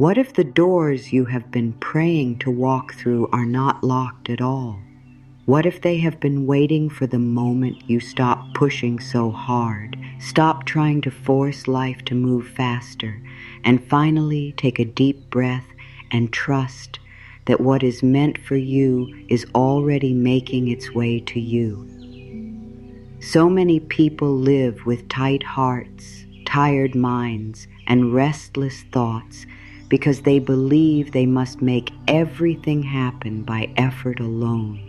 What if the doors you have been praying to walk through are not locked at all? What if they have been waiting for the moment you stop pushing so hard, stop trying to force life to move faster, and finally take a deep breath and trust that what is meant for you is already making its way to you? So many people live with tight hearts, tired minds, and restless thoughts because they believe they must make everything happen by effort alone.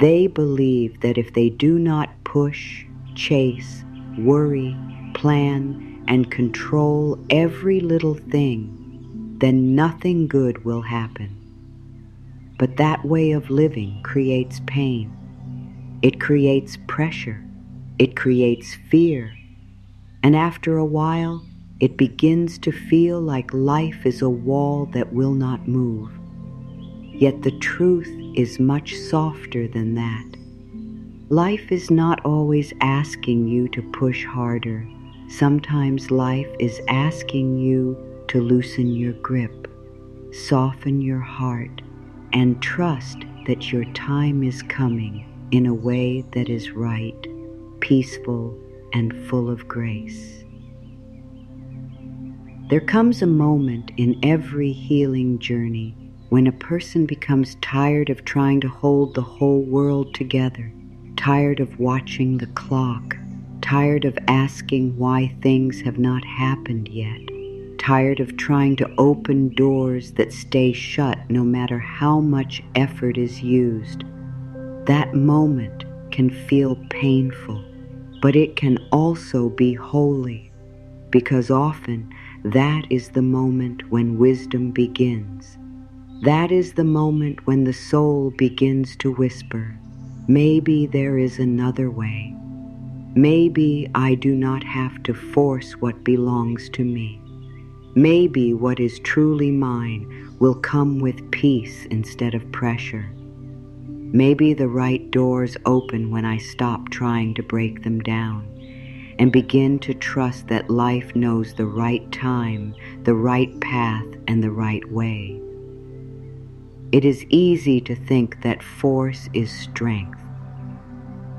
They believe that if they do not push, chase, worry, plan, and control every little thing, then nothing good will happen. But that way of living creates pain. It creates pressure. It creates fear. And after a while, it begins to feel like life is a wall that will not move. Yet the truth is much softer than that. Life is not always asking you to push harder. Sometimes life is asking you to loosen your grip, soften your heart, and trust that your time is coming in a way that is right, peaceful, and full of grace. There comes a moment in every healing journey when a person becomes tired of trying to hold the whole world together, tired of watching the clock, tired of asking why things have not happened yet, tired of trying to open doors that stay shut no matter how much effort is used. That moment can feel painful, but it can also be holy, because often that is the moment when wisdom begins. That is the moment when the soul begins to whisper, maybe there is another way. Maybe I do not have to force what belongs to me. Maybe what is truly mine will come with peace instead of pressure. Maybe the right doors open when I stop trying to break them down and begin to trust that life knows the right time, the right path, and the right way. It is easy to think that force is strength.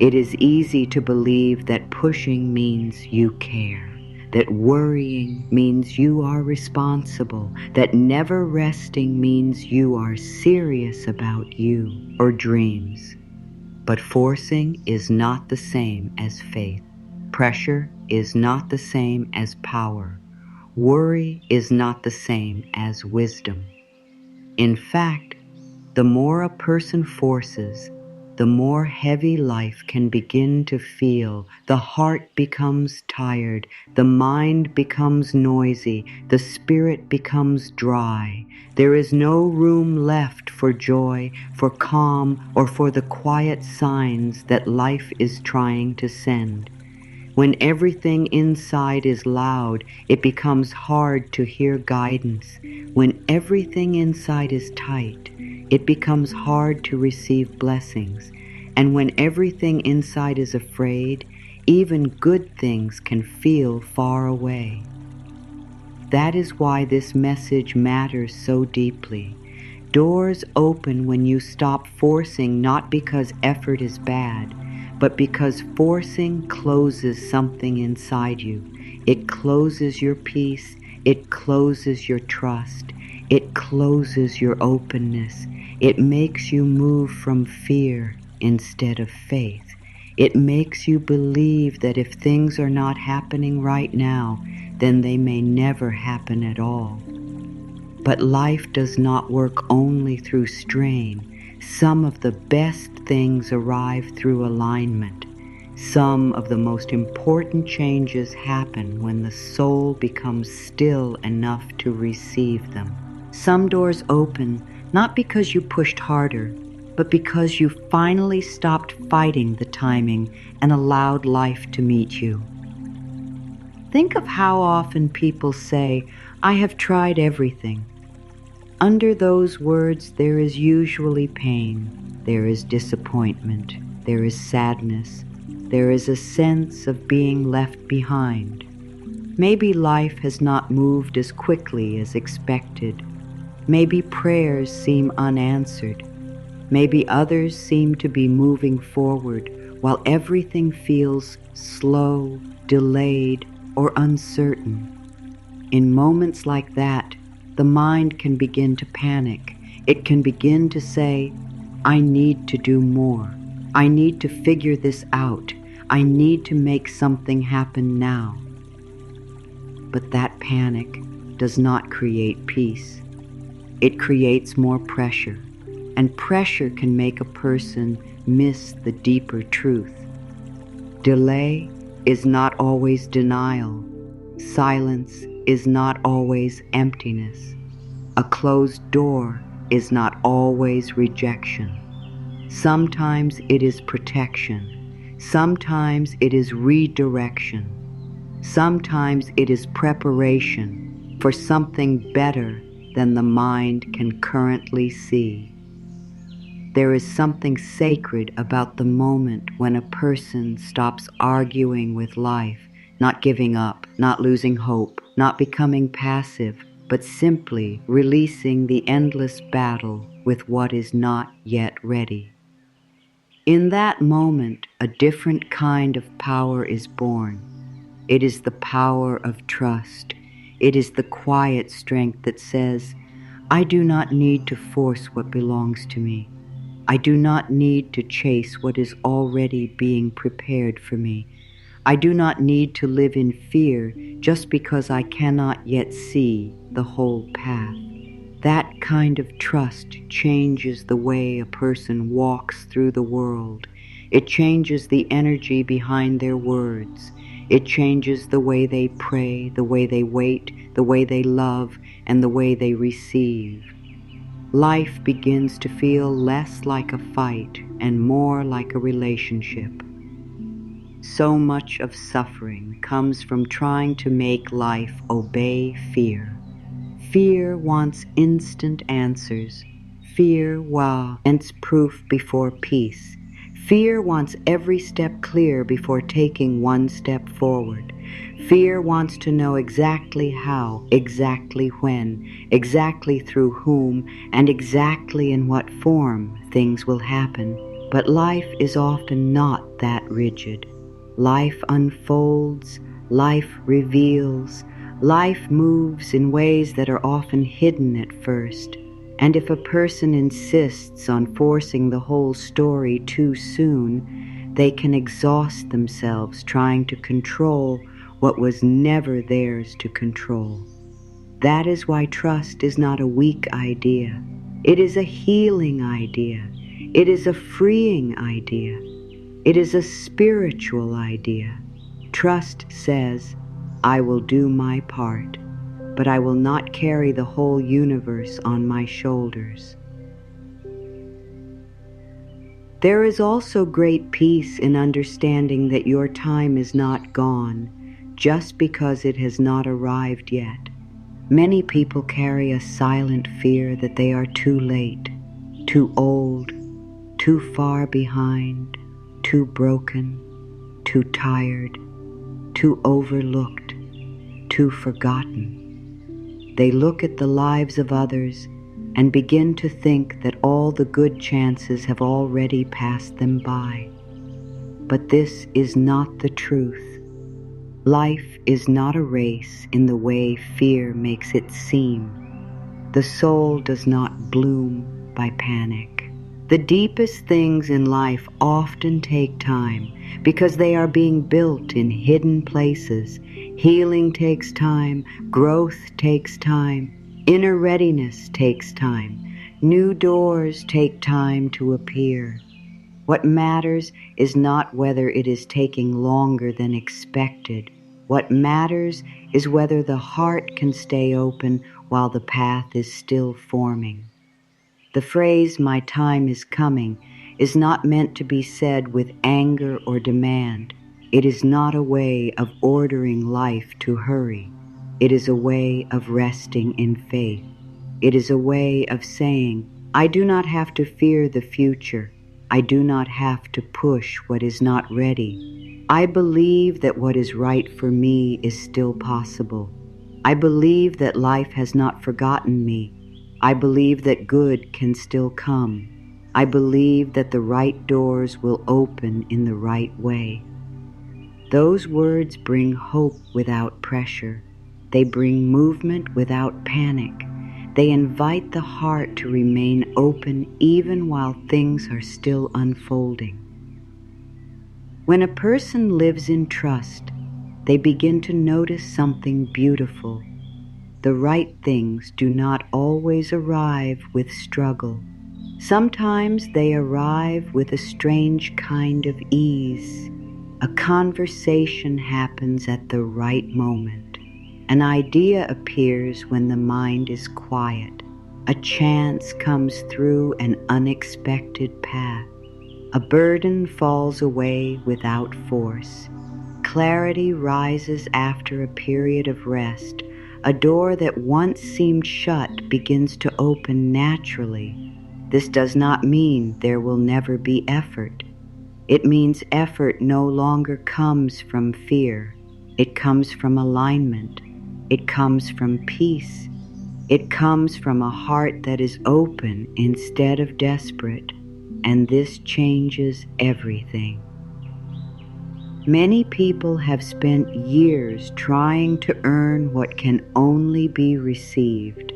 It is easy to believe that pushing means you care, that worrying means you are responsible, that never resting means you are serious about you or dreams. But forcing is not the same as faith. Pressure is not the same as power. Worry is not the same as wisdom. In fact, the more a person forces, the more heavy life can begin to feel. The heart becomes tired, the mind becomes noisy, the spirit becomes dry. There is no room left for joy, for calm, or for the quiet signs that life is trying to send. When everything inside is loud, it becomes hard to hear guidance. When everything inside is tight, it becomes hard to receive blessings. And when everything inside is afraid, even good things can feel far away. That is why this message matters so deeply. Doors open when you stop forcing, not because effort is bad, but because forcing closes something inside you. It closes your peace. It closes your trust. It closes your openness. It makes you move from fear instead of faith. It makes you believe that if things are not happening right now, then they may never happen at all. But life does not work only through strain. Some of the best things arrive through alignment. Some of the most important changes happen when the soul becomes still enough to receive them. Some doors open not because you pushed harder, but because you finally stopped fighting the timing and allowed life to meet you. Think of how often people say, "I have tried everything." Under those words, there is usually pain, there is disappointment, there is sadness, there is a sense of being left behind. Maybe life has not moved as quickly as expected. Maybe prayers seem unanswered. Maybe others seem to be moving forward while everything feels slow, delayed, or uncertain. In moments like that, the mind can begin to panic. It can begin to say, I need to do more. I need to figure this out. I need to make something happen now. But that panic does not create peace. It creates more pressure, and pressure can make a person miss the deeper truth. Delay is not always denial. Silence is not always emptiness. A closed door is not always rejection. Sometimes it is protection. Sometimes it is redirection. Sometimes it is preparation for something better than the mind can currently see. There is something sacred about the moment when a person stops arguing with life, not giving up, not losing hope, not becoming passive, but simply releasing the endless battle with what is not yet ready. In that moment, a different kind of power is born. It is the power of trust. It is the quiet strength that says, I do not need to force what belongs to me. I do not need to chase what is already being prepared for me. I do not need to live in fear just because I cannot yet see the whole path. That kind of trust changes the way a person walks through the world. It changes the energy behind their words. It changes the way they pray, the way they wait, the way they love, and the way they receive. Life begins to feel less like a fight and more like a relationship. So much of suffering comes from trying to make life obey fear. Fear wants instant answers. Fear wants proof before peace. Fear wants every step clear before taking one step forward. Fear wants to know exactly how, exactly when, exactly through whom, and exactly in what form things will happen. But life is often not that rigid. Life unfolds, life reveals, life moves in ways that are often hidden at first. And if a person insists on forcing the whole story too soon, they can exhaust themselves trying to control what was never theirs to control. That is why trust is not a weak idea. It is a healing idea. It is a freeing idea. It is a spiritual idea. Trust says, I will do my part, but I will not carry the whole universe on my shoulders. There is also great peace in understanding that your time is not gone just because it has not arrived yet. Many people carry a silent fear that they are too late, too old, too far behind, too broken, too tired, too overlooked, too forgotten. They look at the lives of others and begin to think that all the good chances have already passed them by. But this is not the truth. Life is not a race in the way fear makes it seem. The soul does not bloom by panic. The deepest things in life often take time because they are being built in hidden places. Healing takes time, growth takes time, inner readiness takes time, new doors take time to appear. What matters is not whether it is taking longer than expected. What matters is whether the heart can stay open while the path is still forming. The phrase, my time is coming, is not meant to be said with anger or demand. It is not a way of ordering life to hurry. It is a way of resting in faith. It is a way of saying, I do not have to fear the future. I do not have to push what is not ready. I believe that what is right for me is still possible. I believe that life has not forgotten me. I believe that good can still come. I believe that the right doors will open in the right way. Those words bring hope without pressure. They bring movement without panic. They invite the heart to remain open even while things are still unfolding. When a person lives in trust, they begin to notice something beautiful. The right things do not always arrive with struggle. Sometimes they arrive with a strange kind of ease. A conversation happens at the right moment. An idea appears when the mind is quiet. A chance comes through an unexpected path. A burden falls away without force. Clarity rises after a period of rest. A door that once seemed shut begins to open naturally. This does not mean there will never be effort. It means effort no longer comes from fear. It comes from alignment. It comes from peace. It comes from a heart that is open instead of desperate. And this changes everything. Many people have spent years trying to earn what can only be received.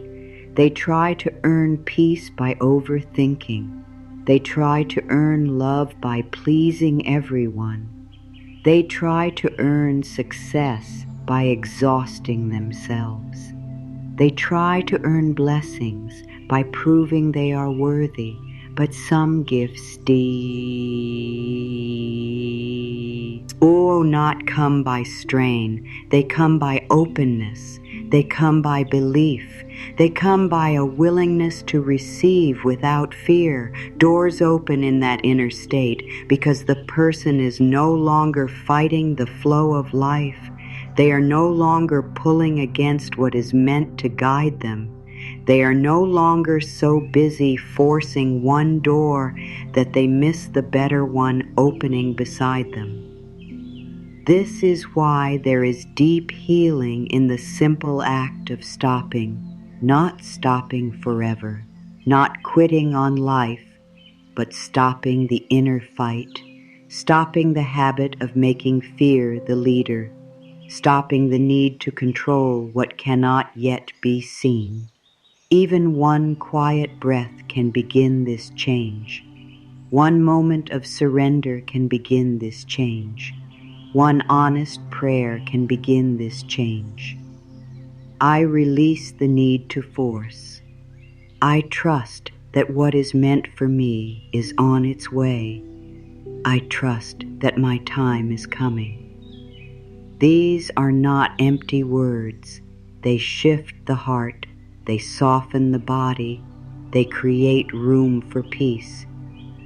They try to earn peace by overthinking. They try to earn love by pleasing everyone. They try to earn success by exhausting themselves. They try to earn blessings by proving they are worthy, but some gifts not come by strain. They come by openness. They come by belief. They come by a willingness to receive without fear. Doors open in that inner state because the person is no longer fighting the flow of life. They are no longer pulling against what is meant to guide them. They are no longer so busy forcing one door that they miss the better one opening beside them. This is why there is deep healing in the simple act of stopping, not stopping forever, not quitting on life, but stopping the inner fight, stopping the habit of making fear the leader, stopping the need to control what cannot yet be seen. Even one quiet breath can begin this change. One moment of surrender can begin this change. One honest prayer can begin this change. I release the need to force. I trust that what is meant for me is on its way. I trust that my time is coming. These are not empty words. They shift the heart. They soften the body. They create room for peace.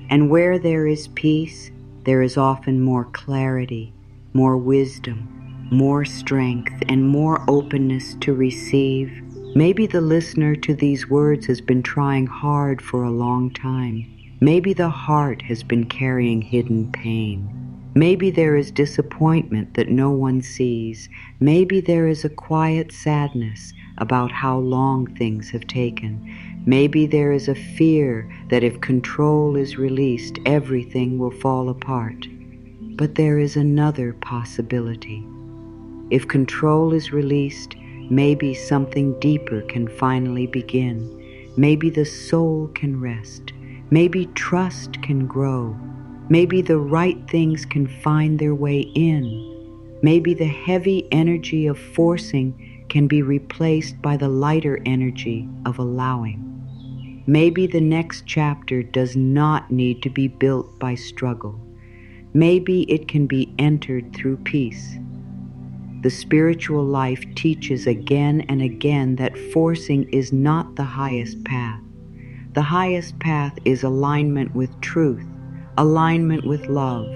And where there is peace, there is often more clarity, more wisdom, more strength, and more openness to receive. Maybe the listener to these words has been trying hard for a long time. Maybe the heart has been carrying hidden pain. Maybe there is disappointment that no one sees. Maybe there is a quiet sadness about how long things have taken. Maybe there is a fear that if control is released, everything will fall apart. But there is another possibility. If control is released, maybe something deeper can finally begin. Maybe the soul can rest. Maybe trust can grow. Maybe the right things can find their way in. Maybe the heavy energy of forcing can be replaced by the lighter energy of allowing. Maybe the next chapter does not need to be built by struggle. Maybe it can be entered through peace. The spiritual life teaches again and again that forcing is not the highest path. The highest path is alignment with truth, alignment with love,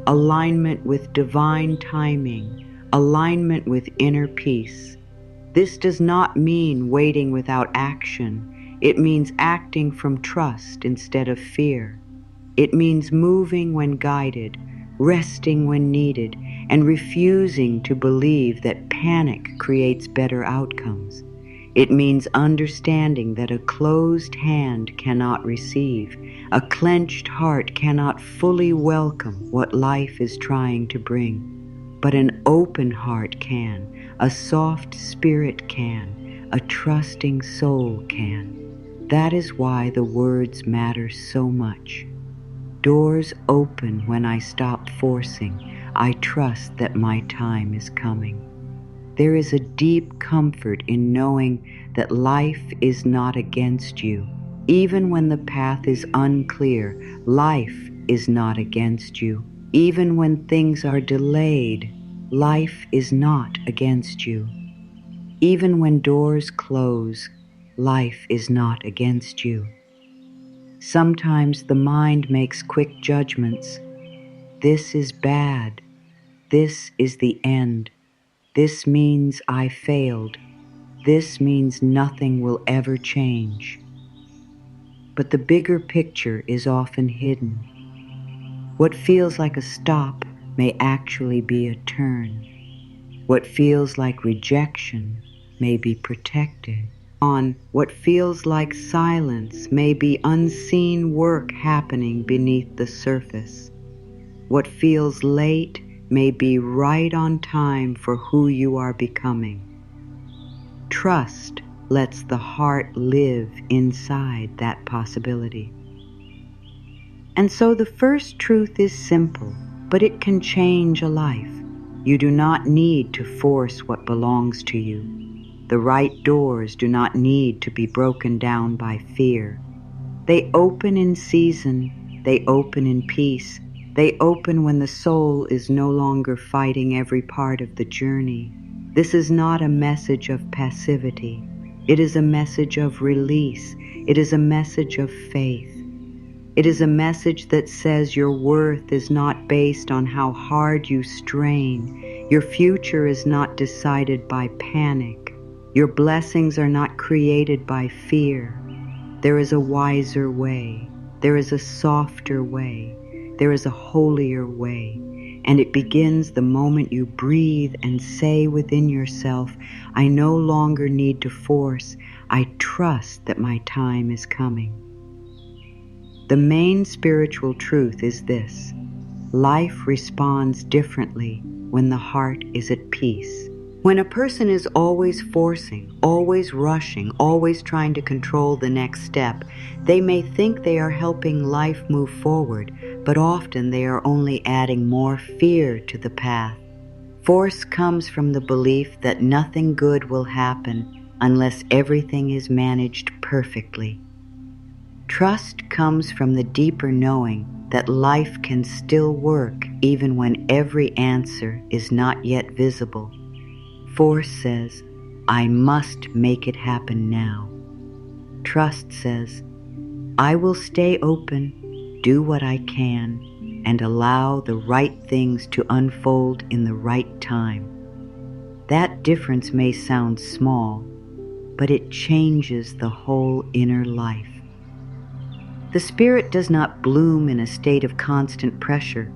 alignment with divine timing, alignment with inner peace. This does not mean waiting without action. It means acting from trust instead of fear. It means moving when guided, resting when needed, and refusing to believe that panic creates better outcomes. It means understanding that a closed hand cannot receive, a clenched heart cannot fully welcome what life is trying to bring, but an open heart can, a soft spirit can, a trusting soul can. That is why the words matter so much. Doors open when I stop forcing. I trust that my time is coming. There is a deep comfort in knowing that life is not against you. Even when the path is unclear, life is not against you. Even when things are delayed, life is not against you. Even when doors close, life is not against you. Sometimes the mind makes quick judgments. This is bad. This is the end. This means I failed. This means nothing will ever change. But the bigger picture is often hidden. What feels like a stop may actually be a turn. What feels like rejection may be protected. What feels like silence may be unseen work happening beneath the surface. What feels late may be right on time for who you are becoming. Trust lets the heart live inside that possibility. And so the first truth is simple, but it can change a life. You do not need to force what belongs to you. The right doors do not need to be broken down by fear. They open in season, they open in peace, they open when the soul is no longer fighting every part of the journey. This is not a message of passivity. It is a message of release. It is a message of faith. It is a message that says your worth is not based on how hard you strain. Your future is not decided by panic. Your blessings are not created by fear. There is a wiser way. There is a softer way. There is a holier way. And it begins the moment you breathe and say within yourself, I no longer need to force. I trust that my time is coming. The main spiritual truth is this: life responds differently when the heart is at peace. When a person is always forcing, always rushing, always trying to control the next step, they may think they are helping life move forward, but often they are only adding more fear to the path. Force comes from the belief that nothing good will happen unless everything is managed perfectly. Trust comes from the deeper knowing that life can still work even when every answer is not yet visible. Force says, I must make it happen now. Trust says, I will stay open, do what I can, and allow the right things to unfold in the right time. That difference may sound small, but it changes the whole inner life. The spirit does not bloom in a state of constant pressure.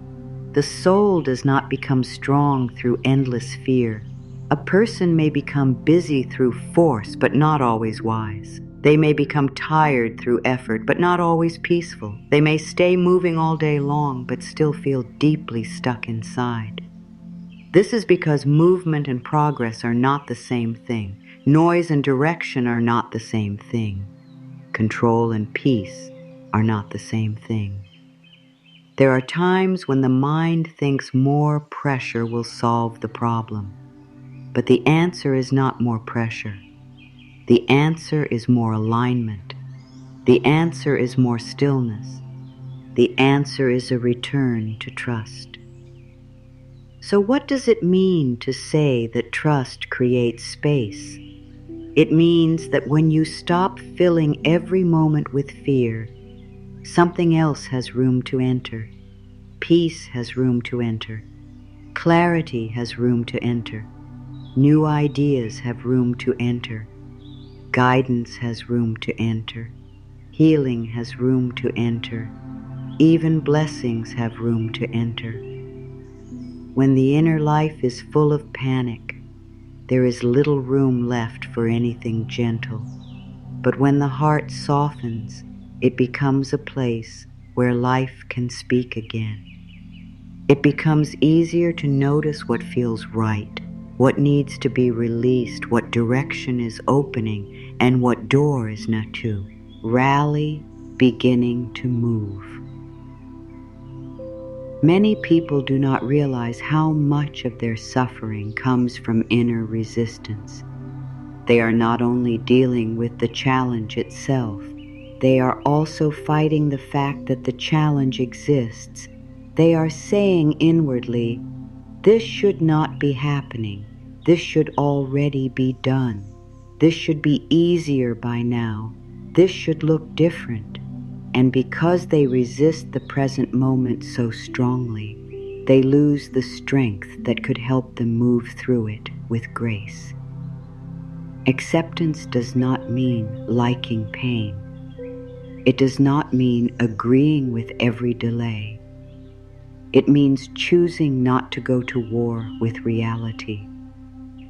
The soul does not become strong through endless fear. A person may become busy through force, but not always wise. They may become tired through effort, but not always peaceful. They may stay moving all day long, but still feel deeply stuck inside. This is because movement and progress are not the same thing. Noise and direction are not the same thing. Control and peace are not the same thing. There are times when the mind thinks more pressure will solve the problem. But the answer is not more pressure. The answer is more alignment. The answer is more stillness. The answer is a return to trust. So what does it mean to say that trust creates space? It means that when you stop filling every moment with fear, something else has room to enter. Peace has room to enter. Clarity has room to enter. New ideas have room to enter. Guidance has room to enter. Healing has room to enter. even blessings have room to enter. When the inner life is full of panic, there is little room left for anything gentle. But when the heart softens, it becomes a place where life can speak again. It becomes easier to notice what feels right, what needs to be released, what direction is opening, and what door is not to. Rally, beginning to move. Many people do not realize how much of their suffering comes from inner resistance. They are not only dealing with the challenge itself, they are also fighting the fact that the challenge exists. They are saying inwardly, "This should not be happening. This should already be done. This should be easier by now. This should look different." And because they resist the present moment so strongly, they lose the strength that could help them move through it with grace. Acceptance does not mean liking pain. It does not mean agreeing with every delay. It means choosing not to go to war with reality.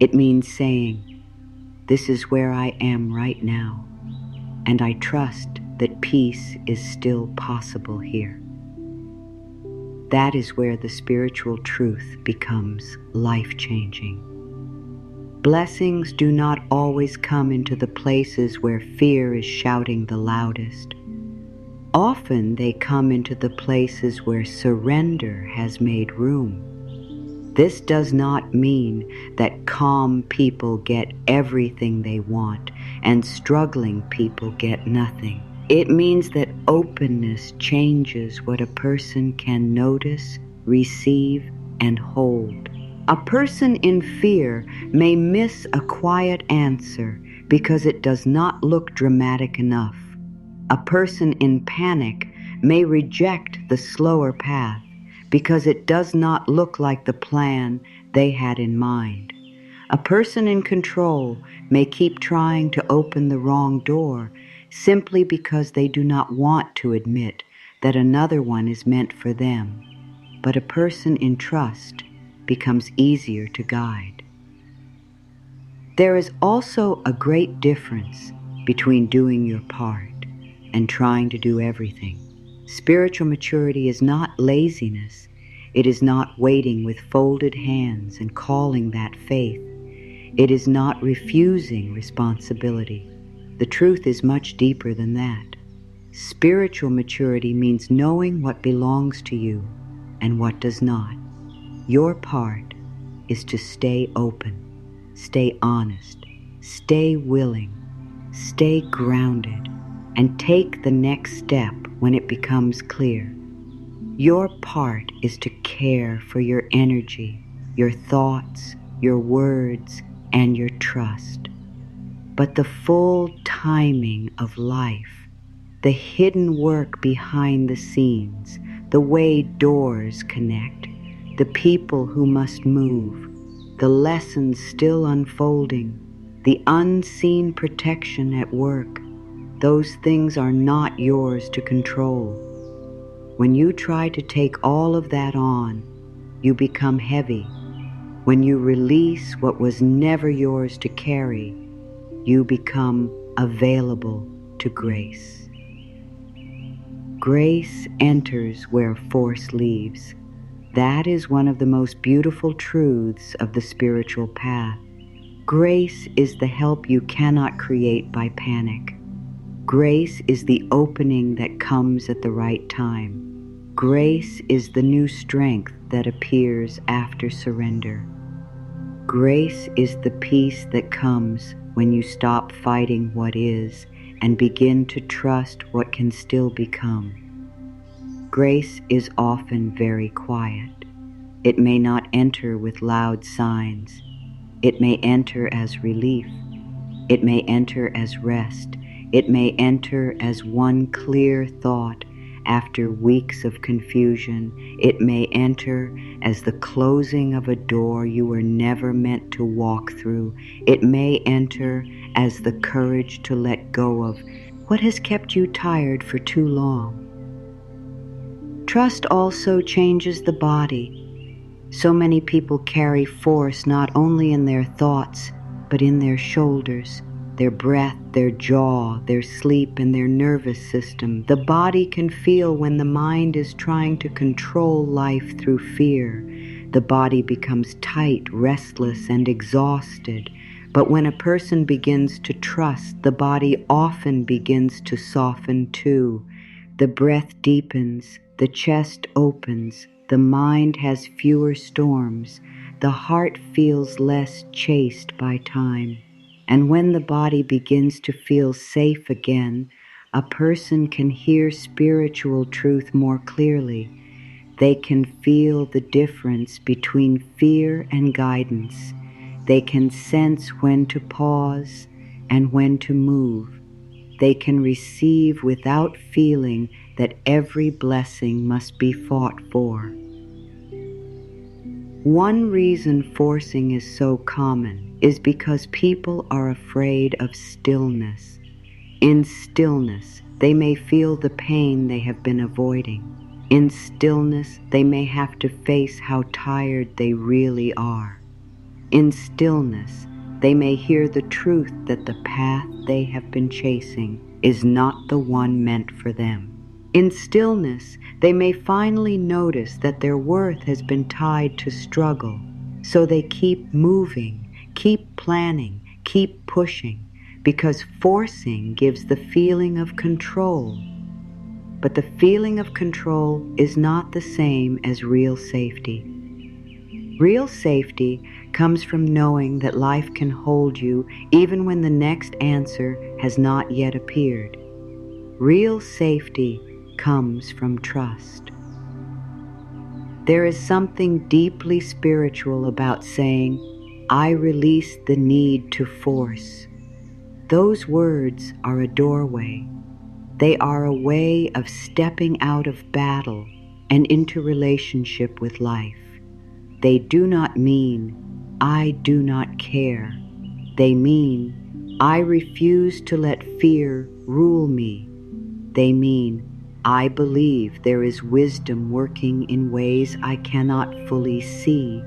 It means saying, "This is where I am right now, and I trust that peace is still possible here." That is where the spiritual truth becomes life-changing. Blessings do not always come into the places where fear is shouting the loudest. Often they come into the places where surrender has made room. This does not mean that calm people get everything they want and struggling people get nothing. It means that openness changes what a person can notice, receive, and hold. A person in fear may miss a quiet answer because it does not look dramatic enough. A person in panic may reject the slower path because it does not look like the plan they had in mind. A person in control may keep trying to open the wrong door simply because they do not want to admit that another one is meant for them. But a person in trust becomes easier to guide. There is also a great difference between doing your part and trying to do everything. Spiritual maturity is not laziness. It is not waiting with folded hands and calling that faith. It is not refusing responsibility. The truth is much deeper than that. Spiritual maturity means knowing what belongs to you and what does not. Your part is to stay open, stay honest, stay willing, stay grounded, and take the next step when it becomes clear. Your part is to care for your energy, your thoughts, your words, and your trust. But the full timing of life, the hidden work behind the scenes, the way doors connect, the people who must move, the lessons still unfolding, the unseen protection at work, those things are not yours to control. When you try to take all of that on, you become heavy. When you release what was never yours to carry, you become available to grace. Grace enters where force leaves. That is one of the most beautiful truths of the spiritual path. Grace is the help you cannot create by panic. Grace is the opening that comes at the right time. Grace is the new strength that appears after surrender. Grace is the peace that comes when you stop fighting what is and begin to trust what can still become. Grace is often very quiet. It may not enter with loud signs. It may enter as relief. It may enter as rest. It may enter as one clear thought after weeks of confusion. It may enter as the closing of a door you were never meant to walk through. It may enter as the courage to let go of what has kept you tired for too long. Trust also changes the body. So many people carry force not only in their thoughts, but in their shoulders, their breath, their jaw, their sleep, and their nervous system. The body can feel when the mind is trying to control life through fear. The body becomes tight, restless, and exhausted. But when a person begins to trust, the body often begins to soften too. The breath deepens, the chest opens, the mind has fewer storms, the heart feels less chased by time. And when the body begins to feel safe again, a person can hear spiritual truth more clearly. They can feel the difference between fear and guidance. They can sense when to pause and when to move. They can receive without feeling that every blessing must be fought for. One reason forcing is so common is because people are afraid of stillness. In stillness, they may feel the pain they have been avoiding. In stillness, they may have to face how tired they really are. In stillness, they may hear the truth that the path they have been chasing is not the one meant for them. In stillness, they may finally notice that their worth has been tied to struggle, so they keep moving, keep planning, keep pushing, because forcing gives the feeling of control. But the feeling of control is not the same as real safety. Real safety comes from knowing that life can hold you even when the next answer has not yet appeared. Real safety comes from trust. There is something deeply spiritual about saying, "I release the need to force." Those words are a doorway. They are a way of stepping out of battle and into relationship with life. They do not mean, "I do not care." They mean, "I refuse to let fear rule me." They mean, "I believe there is wisdom working in ways I cannot fully see."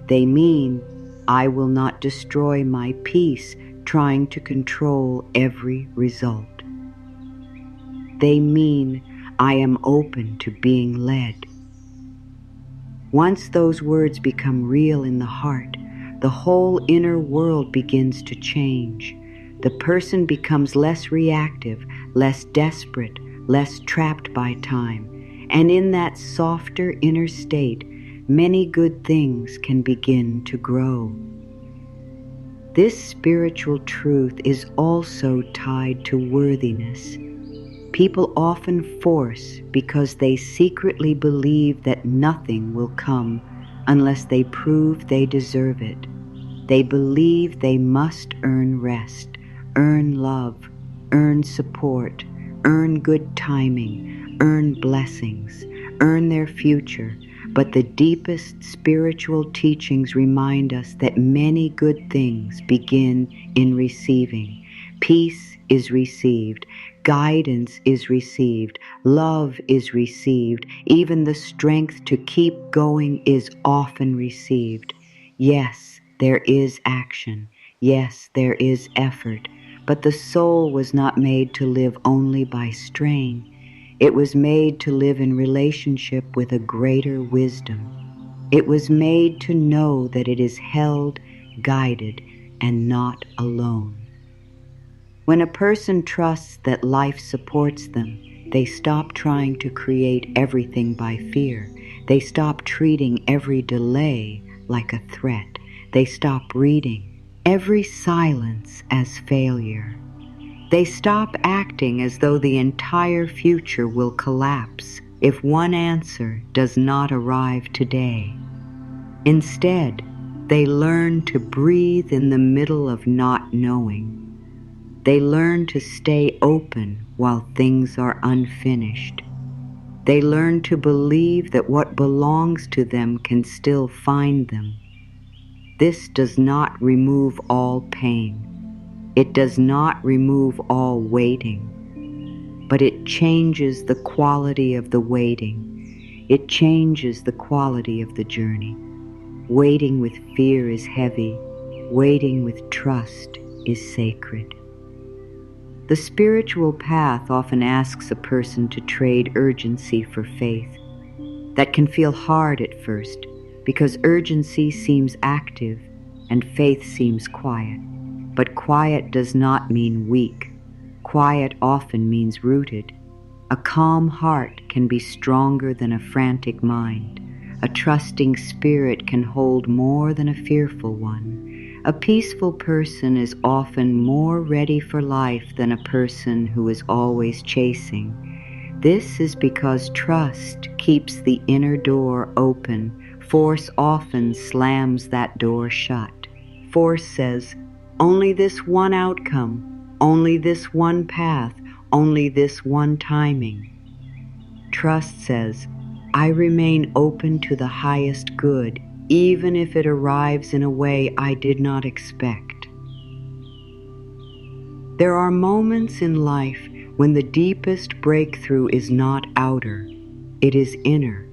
They mean, "I will not destroy my peace trying to control every result." They mean, "I am open to being led." Once those words become real in the heart, the whole inner world begins to change. The person becomes less reactive, less desperate, less trapped by time. And in that softer inner state, many good things can begin to grow. This spiritual truth is also tied to worthiness. People often force because they secretly believe that nothing will come unless they prove they deserve it. They believe they must earn rest, earn love, earn support, earn good timing, earn blessings, earn their future. But the deepest spiritual teachings remind us that many good things begin in receiving. Peace is received, guidance is received, love is received, even the strength to keep going is often received. Yes, there is action. Yes, there is effort. But the soul was not made to live only by strain. It was made to live in relationship with a greater wisdom. It was made to know that it is held, guided, and not alone. When a person trusts that life supports them, they stop trying to create everything by fear. They stop treating every delay like a threat. They stop reading every silence as failure. They stop acting as though the entire future will collapse if one answer does not arrive today. Instead, they learn to breathe in the middle of not knowing. They learn to stay open while things are unfinished. They learn to believe that what belongs to them can still find them. This does not remove all pain. It does not remove all waiting, but it changes the quality of the waiting. It changes the quality of the journey. Waiting with fear is heavy. Waiting with trust is sacred. The spiritual path often asks a person to trade urgency for faith. That can feel hard at first because urgency seems active and faith seems quiet. But quiet does not mean weak. Quiet often means rooted. A calm heart can be stronger than a frantic mind. A trusting spirit can hold more than a fearful one. A peaceful person is often more ready for life than a person who is always chasing. This is because trust keeps the inner door open. Force often slams that door shut. Force says, only this one outcome, only this one path, only this one timing. Trust says, I remain open to the highest good, even if it arrives in a way I did not expect. There are moments in life when the deepest breakthrough is not outer, it is inner.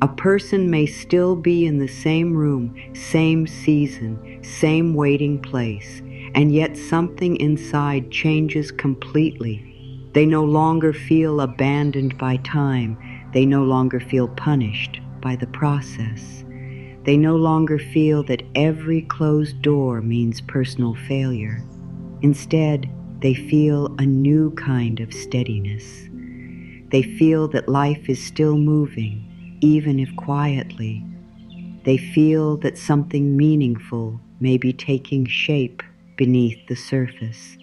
A person may still be in the same room, same season, same waiting place, and yet something inside changes completely. They no longer feel abandoned by time. They no longer feel punished by the process. They no longer feel that every closed door means personal failure. Instead, they feel a new kind of steadiness. They feel that life is still moving, even if quietly. They feel that something meaningful may be taking shape beneath the surface.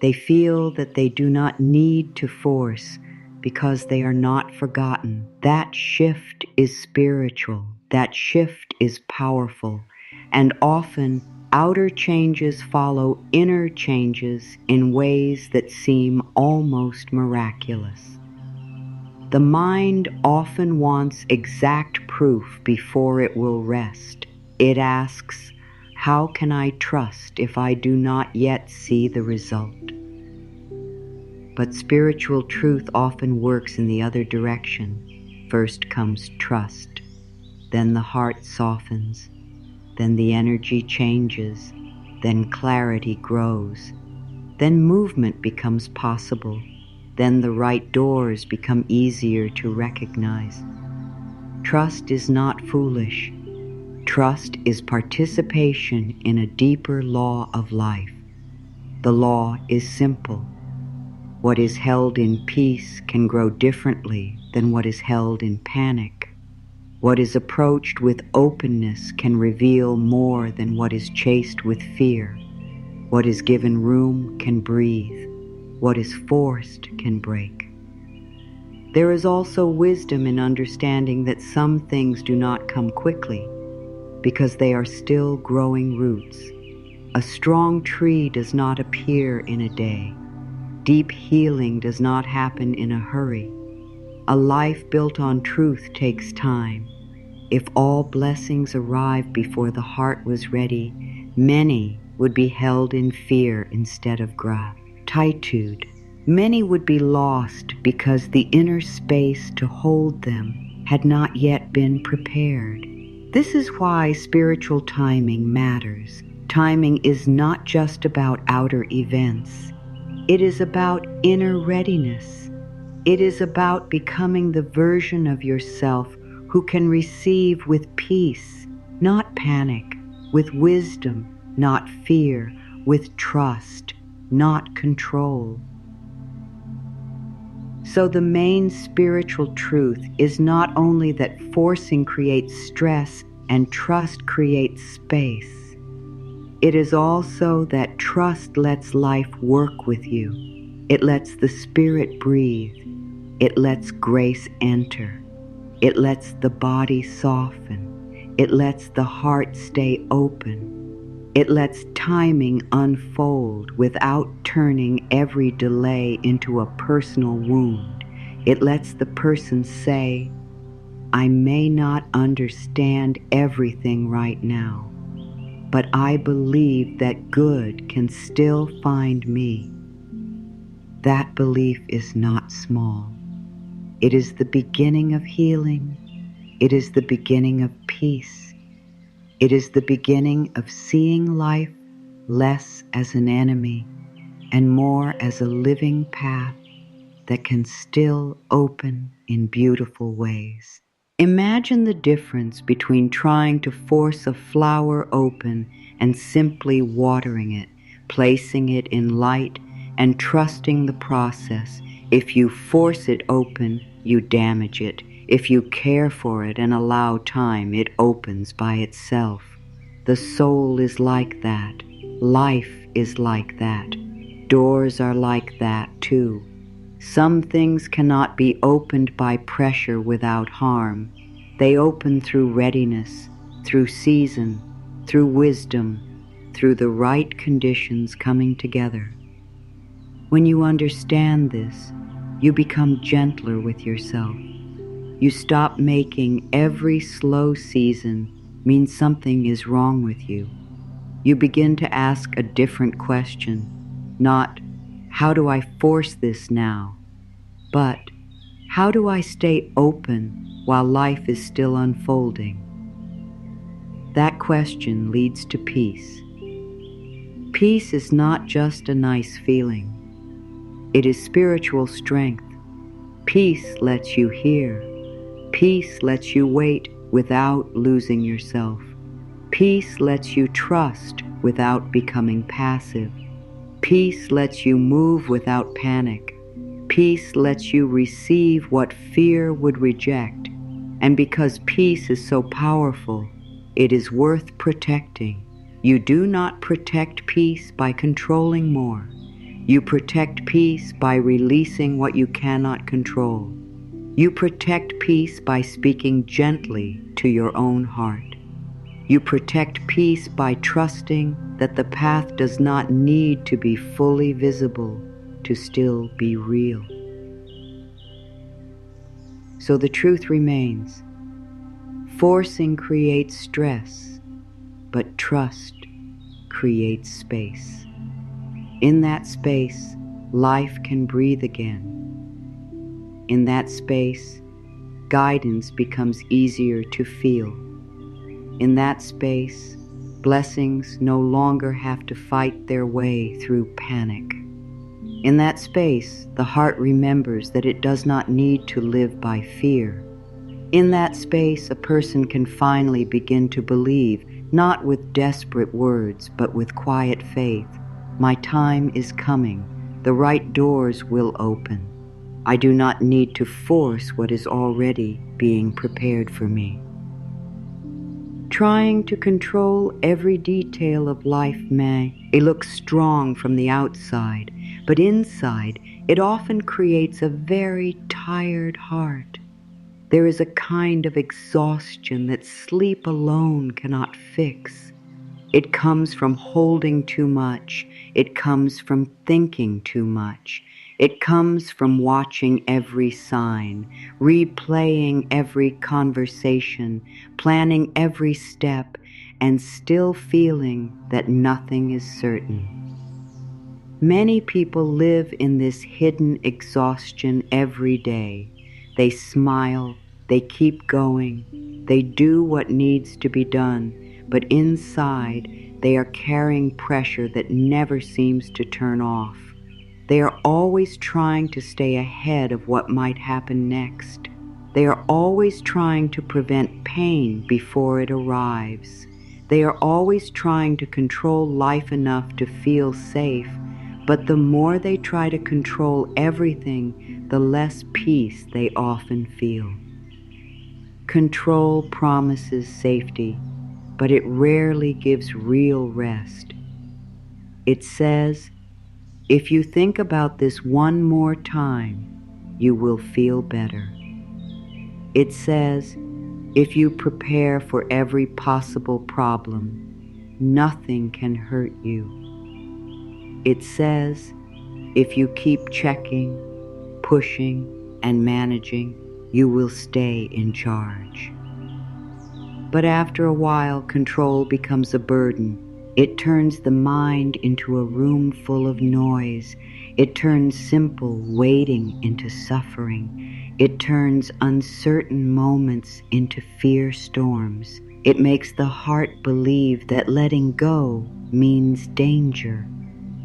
They feel that they do not need to force because they are not forgotten. That shift is spiritual. That shift is powerful. And often, outer changes follow inner changes in ways that seem almost miraculous. The mind often wants exact proof before it will rest. It asks, how can I trust if I do not yet see the result? But spiritual truth often works in the other direction. First comes trust, then the heart softens, then the energy changes, then clarity grows, then movement becomes possible, then the right doors become easier to recognize. Trust is not foolish. Trust is participation in a deeper law of life. The law is simple. What is held in peace can grow differently than what is held in panic. What is approached with openness can reveal more than what is chased with fear. What is given room can breathe. What is forced can break. There is also wisdom in understanding that some things do not come quickly because they are still growing roots. A strong tree does not appear in a day. Deep healing does not happen in a hurry. A life built on truth takes time. If all blessings arrived before the heart was ready, many would be held in fear instead of gratitude. Many would be lost because the inner space to hold them had not yet been prepared. This is why spiritual timing matters. Timing is not just about outer events. It is about inner readiness. It is about becoming the version of yourself who can receive with peace, not panic, with wisdom, not fear, with trust, not control. So the main spiritual truth is not only that forcing creates stress and trust creates space. It is also that trust lets life work with you. It lets the spirit breathe. It lets grace enter. It lets the body soften. It lets the heart stay open. It lets timing unfold without turning every delay into a personal wound. It lets the person say, I may not understand everything right now, but I believe that good can still find me. That belief is not small. It is the beginning of healing. It is the beginning of peace. It is the beginning of seeing life less as an enemy and more as a living path that can still open in beautiful ways. Imagine the difference between trying to force a flower open and simply watering it, placing it in light, and trusting the process. If you force it open, you damage it. If you care for it and allow time, it opens by itself. The soul is like that. Life is like that. Doors are like that too. Some things cannot be opened by pressure without harm. They open through readiness, through season, through wisdom, through the right conditions coming together. When you understand this, you become gentler with yourself. You stop making every slow season mean something is wrong with you. You begin to ask a different question, not, how do I force this now? But how do I stay open while life is still unfolding? That question leads to peace. Peace is not just a nice feeling. It is spiritual strength. Peace lets you hear. Peace lets you wait without losing yourself. Peace lets you trust without becoming passive. Peace lets you move without panic. Peace lets you receive what fear would reject. And because peace is so powerful, it is worth protecting. You do not protect peace by controlling more. You protect peace by releasing what you cannot control. You protect peace by speaking gently to your own heart. You protect peace by trusting that the path does not need to be fully visible to still be real. So the truth remains. Forcing creates stress, but trust creates space. In that space, life can breathe again. In that space, guidance becomes easier to feel. In that space, blessings no longer have to fight their way through panic. In that space, the heart remembers that it does not need to live by fear. In that space, a person can finally begin to believe, not with desperate words, but with quiet faith. My time is coming. The right doors will open. I do not need to force what is already being prepared for me. Trying to control every detail of life may look strong from the outside, but inside it often creates a very tired heart. There is a kind of exhaustion that sleep alone cannot fix. It comes from holding too much. It comes from thinking too much. It comes from watching every sign, replaying every conversation, planning every step, and still feeling that nothing is certain. Many people live in this hidden exhaustion every day. They smile, they keep going, they do what needs to be done, but inside they are carrying pressure that never seems to turn off. They are always trying to stay ahead of what might happen next. They are always trying to prevent pain before it arrives. They are always trying to control life enough to feel safe, but the more they try to control everything, the less peace they often feel. Control promises safety, but it rarely gives real rest. It says, if you think about this one more time, you will feel better. It says, if you prepare for every possible problem, nothing can hurt you. It says, if you keep checking, pushing, and managing, you will stay in charge. But after a while, control becomes a burden. It turns the mind into a room full of noise. It turns simple waiting into suffering. It turns uncertain moments into fear storms. It makes the heart believe that letting go means danger,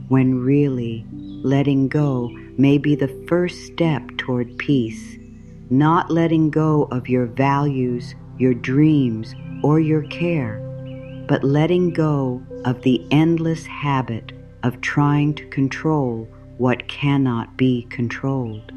when really, letting go may be the first step toward peace. Not letting go of your values, your dreams, or your care, but letting go of the endless habit of trying to control what cannot be controlled.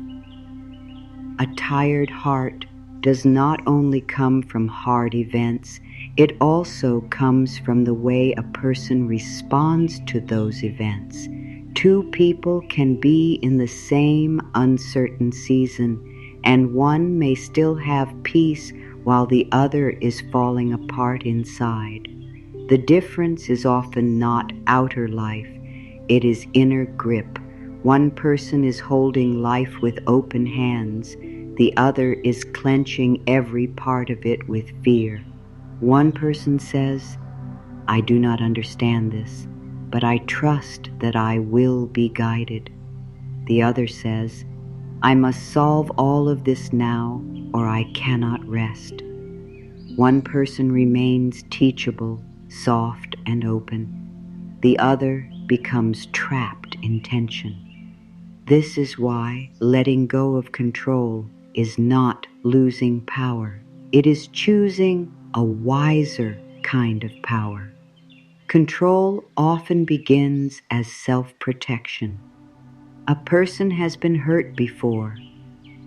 A tired heart does not only come from hard events, it also comes from the way a person responds to those events. Two people can be in the same uncertain season, and one may still have peace while the other is falling apart inside. The difference is often not outer life, it is inner grip. One person is holding life with open hands, the other is clenching every part of it with fear. One person says, "I do not understand this, but I trust that I will be guided." The other says, "I must solve all of this now, or I cannot rest." One person remains teachable, soft and open. The other becomes trapped in tension. This is why letting go of control is not losing power. It is choosing a wiser kind of power. Control often begins as self-protection. A person has been hurt before.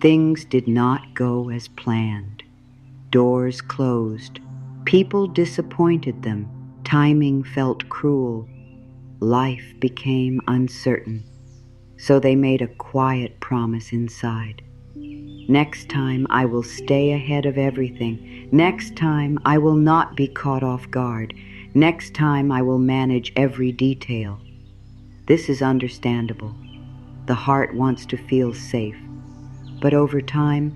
Things did not go as planned. Doors closed. People disappointed them. Timing felt cruel. Life became uncertain. So they made a quiet promise inside. Next time I will stay ahead of everything. Next time I will not be caught off guard. Next time I will manage every detail. This is understandable. The heart wants to feel safe. But over time,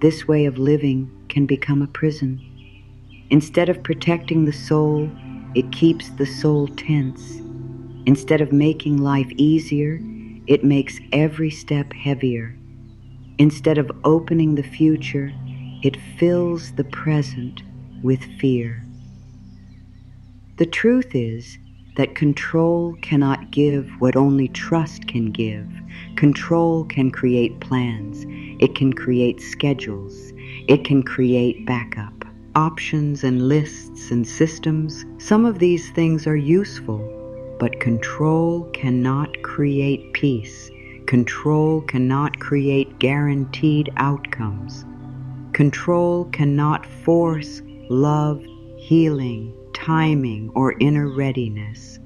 this way of living can become a prison. Instead of protecting the soul, it keeps the soul tense. Instead of making life easier, it makes every step heavier. Instead of opening the future, it fills the present with fear. The truth is that control cannot give what only trust can give. Control can create plans. It can create schedules. It can create backup, options and lists and systems. Some of these things are useful, but control cannot create peace. Control cannot create guaranteed outcomes. Control cannot force love, healing, timing, or inner readiness.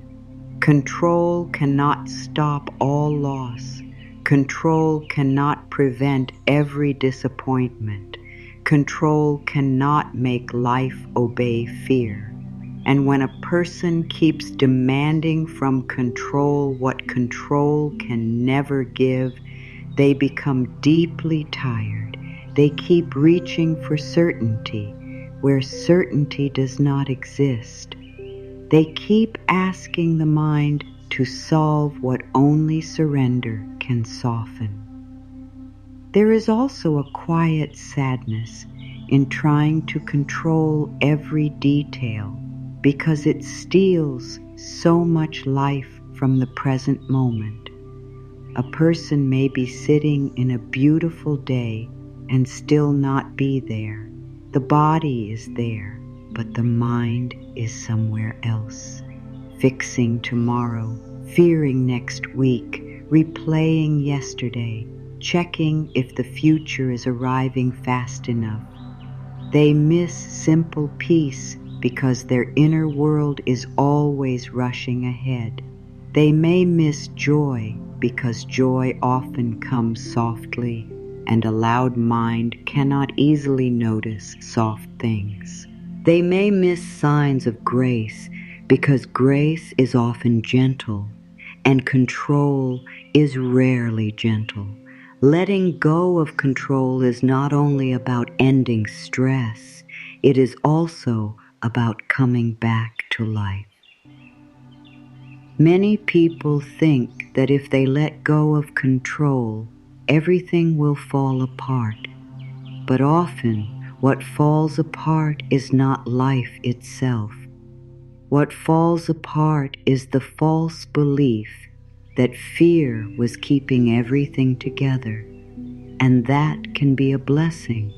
Control cannot stop all loss. Control cannot prevent every disappointment. Control cannot make life obey fear. And when a person keeps demanding from control what control can never give, they become deeply tired. They keep reaching for certainty where certainty does not exist. They keep asking the mind to solve what only surrender can soften. There is also a quiet sadness in trying to control every detail because it steals so much life from the present moment. A person may be sitting in a beautiful day and still not be there. The body is there, but the mind is somewhere else. Fixing tomorrow, fearing next week, replaying yesterday, checking if the future is arriving fast enough. They miss simple peace because their inner world is always rushing ahead. They may miss joy because joy often comes softly, and a loud mind cannot easily notice soft things. They may miss signs of grace because grace is often gentle, and control is rarely gentle. Letting go of control is not only about ending stress, it is also about coming back to life. Many people think that if they let go of control, everything will fall apart. But often, what falls apart is not life itself. What falls apart is the false belief that fear was keeping everything together, and that can be a blessing,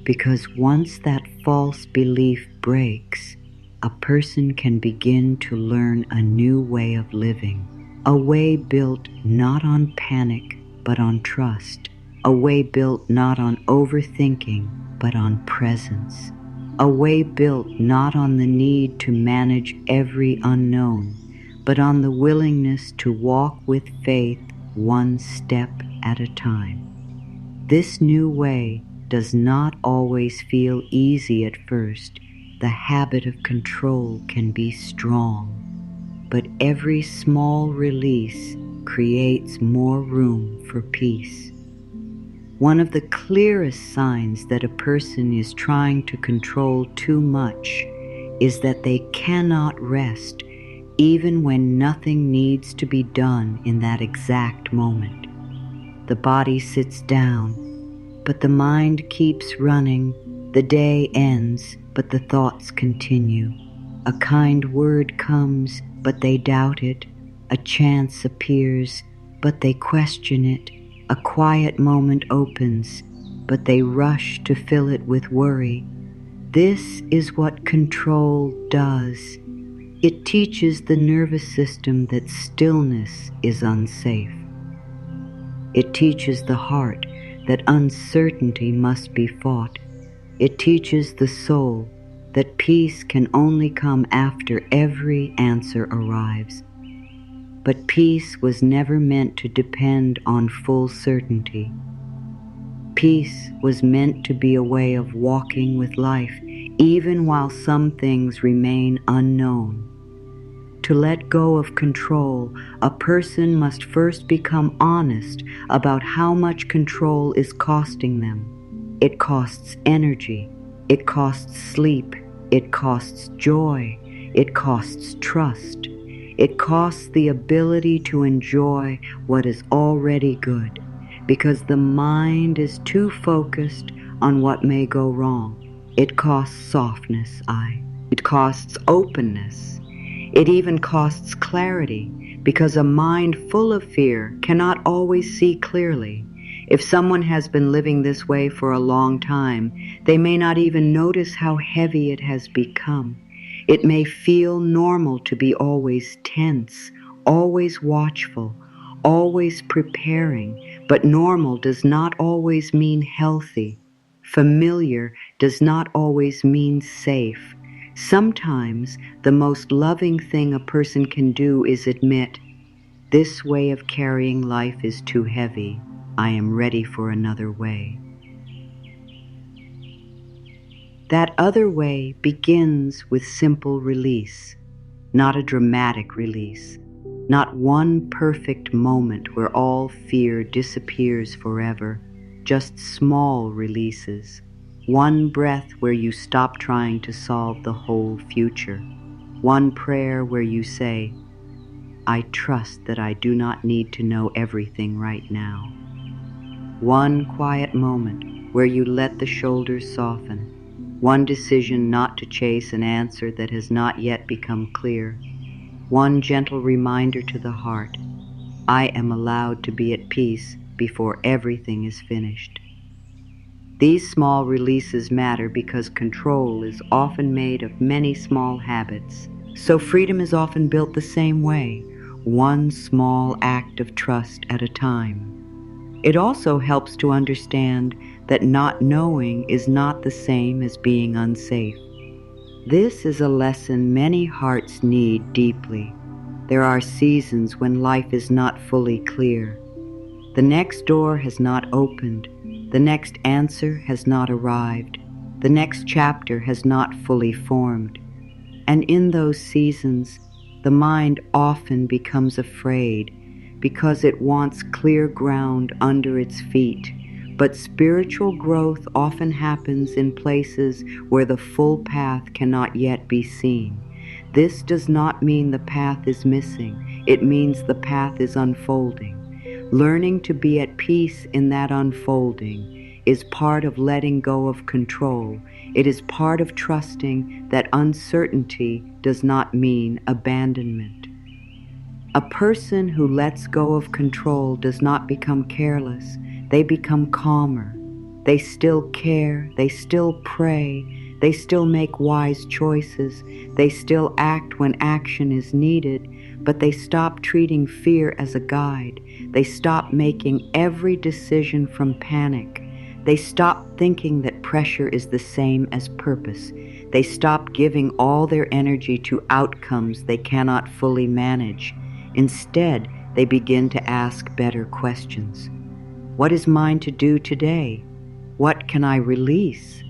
because once that false belief breaks, a person can begin to learn a new way of living, a way built not on panic but on trust, a way built not on overthinking but on presence, a way built not on the need to manage every unknown, but on the willingness to walk with faith one step at a time. This new way does not always feel easy at first. The habit of control can be strong, but every small release creates more room for peace. One of the clearest signs that a person is trying to control too much is that they cannot rest even when nothing needs to be done in that exact moment. The body sits down, but the mind keeps running. The day ends, but the thoughts continue. A kind word comes, but they doubt it. A chance appears, but they question it. A quiet moment opens, but they rush to fill it with worry. This is what control does. It teaches the nervous system that stillness is unsafe. It teaches the heart that uncertainty must be fought. It teaches the soul that peace can only come after every answer arrives. But peace was never meant to depend on full certainty. Peace was meant to be a way of walking with life, even while some things remain unknown. To let go of control, a person must first become honest about how much control is costing them. It costs energy, it costs sleep, it costs joy, it costs trust. It costs the ability to enjoy what is already good, because the mind is too focused on what may go wrong. It costs softness, It costs openness. It even costs clarity, because a mind full of fear cannot always see clearly. If someone has been living this way for a long time, they may not even notice how heavy it has become. It may feel normal to be always tense, always watchful, always preparing, but normal does not always mean healthy. Familiar does not always mean safe. Sometimes the most loving thing a person can do is admit, "This way of carrying life is too heavy. I am ready for another way." That other way begins with simple release, not a dramatic release, not one perfect moment where all fear disappears forever, just small releases. One breath where you stop trying to solve the whole future. One prayer where you say, "I trust that I do not need to know everything right now." One quiet moment where you let the shoulders soften. One decision not to chase an answer that has not yet become clear. One gentle reminder to the heart, "I am allowed to be at peace before everything is finished." These small releases matter because control is often made of many small habits. So freedom is often built the same way, one small act of trust at a time. It also helps to understand that not knowing is not the same as being unsafe. This is a lesson many hearts need deeply. There are seasons when life is not fully clear. The next door has not opened. The next answer has not arrived. The next chapter has not fully formed. And in those seasons, the mind often becomes afraid because it wants clear ground under its feet. But spiritual growth often happens in places where the full path cannot yet be seen. This does not mean the path is missing. It means the path is unfolding. Learning to be at peace in that unfolding is part of letting go of control. It is part of trusting that uncertainty does not mean abandonment. A person who lets go of control does not become careless. They become calmer. They still care. They still pray. They still make wise choices. They still act when action is needed, but they stop treating fear as a guide. They stop making every decision from panic. They stop thinking that pressure is the same as purpose. They stop giving all their energy to outcomes they cannot fully manage. Instead, they begin to ask better questions. What is mine to do today? What can I release?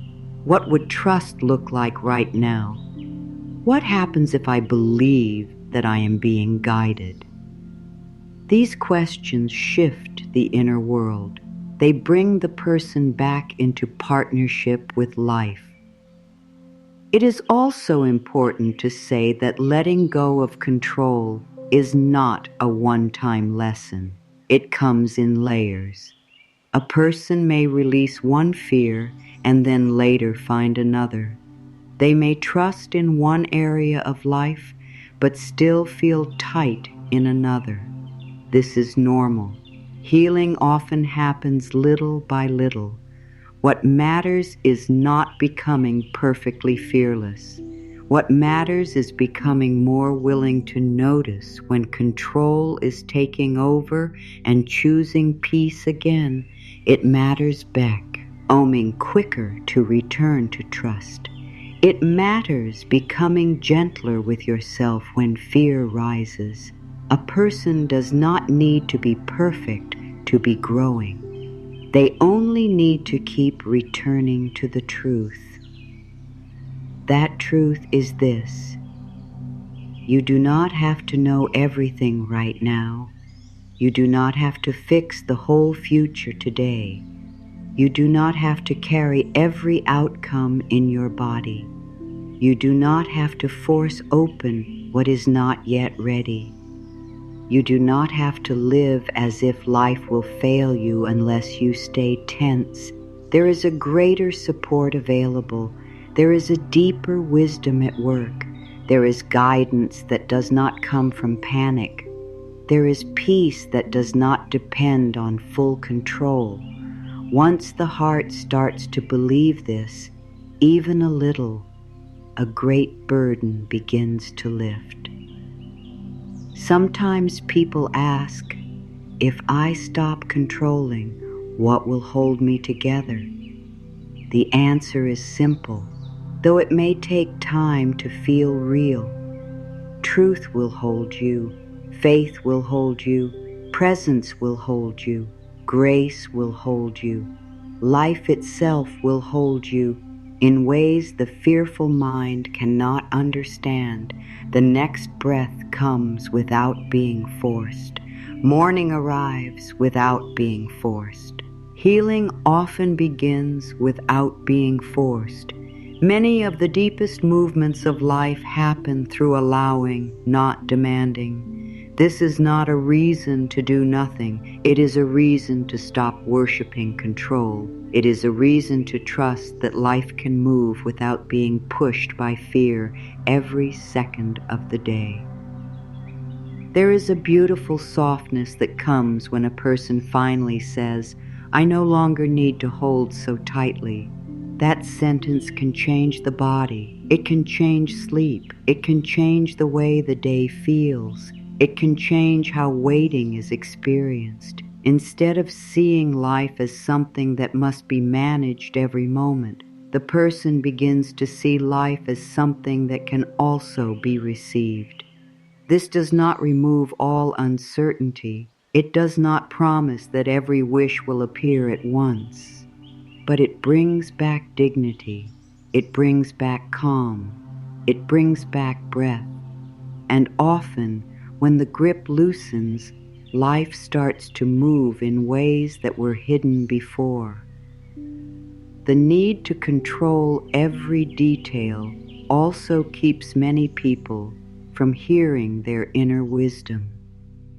What would trust look like right now? What happens if I believe that I am being guided? These questions shift the inner world. They bring the person back into partnership with life. It is also important to say that letting go of control is not a one-time lesson. It comes in layers. A person may release one fear and then later find another. They may trust in one area of life, but still feel tight in another. This is normal. Healing often happens little by little. What matters is not becoming perfectly fearless. What matters is becoming more willing to notice when control is taking over and choosing peace again. It matters back, oming quicker to return to trust. It matters becoming gentler with yourself when fear rises. A person does not need to be perfect to be growing. They only need to keep returning to the truth. That truth is this: you do not have to know everything right now. You do not have to fix the whole future today. You do not have to carry every outcome in your body. You do not have to force open what is not yet ready. You do not have to live as if life will fail you unless you stay tense. There is a greater support available. There is a deeper wisdom at work. There is guidance that does not come from panic. There is peace that does not depend on full control. Once the heart starts to believe this, even a little, a great burden begins to lift. Sometimes people ask, if I stop controlling, what will hold me together? The answer is simple, though it may take time to feel real. Truth will hold you, faith will hold you, presence will hold you, grace will hold you, life itself will hold you in ways the fearful mind cannot understand. The next breath comes without being forced. Morning arrives without being forced. Healing often begins without being forced. Many of the deepest movements of life happen through allowing, not demanding. This is not a reason to do nothing. It is a reason to stop worshiping control. It is a reason to trust that life can move without being pushed by fear every second of the day. There is a beautiful softness that comes when a person finally says, I no longer need to hold so tightly. That sentence can change the body. It can change sleep. It can change the way the day feels. It can change how waiting is experienced. Instead of seeing life as something that must be managed every moment, the person begins to see life as something that can also be received. This does not remove all uncertainty. It does not promise that every wish will appear at once. But it brings back dignity. It brings back calm. It brings back breath. And often, when the grip loosens, life starts to move in ways that were hidden before. The need to control every detail also keeps many people from hearing their inner wisdom.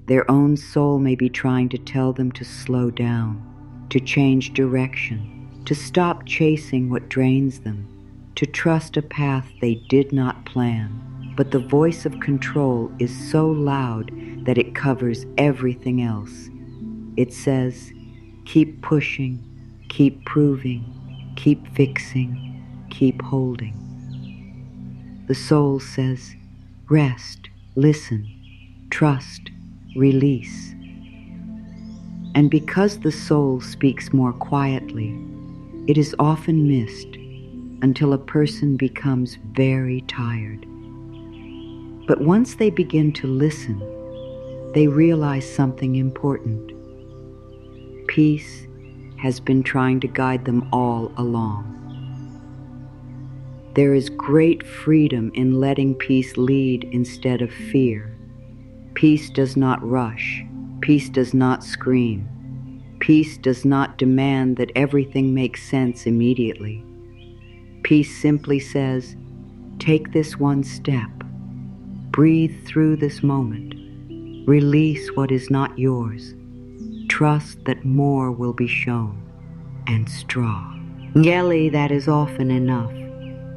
Their own soul may be trying to tell them to slow down, to change direction, to stop chasing what drains them, to trust a path they did not plan. But the voice of control is so loud that it covers everything else. It says, keep pushing, keep proving, keep fixing, keep holding. The soul says, rest, listen, trust, release. And because the soul speaks more quietly, it is often missed until a person becomes very tired. But once they begin to listen, they realize something important. Peace has been trying to guide them all along. There is great freedom in letting peace lead instead of fear. Peace does not rush. Peace does not scream. Peace does not demand that everything makes sense immediately. Peace simply says, take this one step. Breathe through this moment. Release what is not yours. Trust that more will be shown. And straw. Yelly, that is often enough.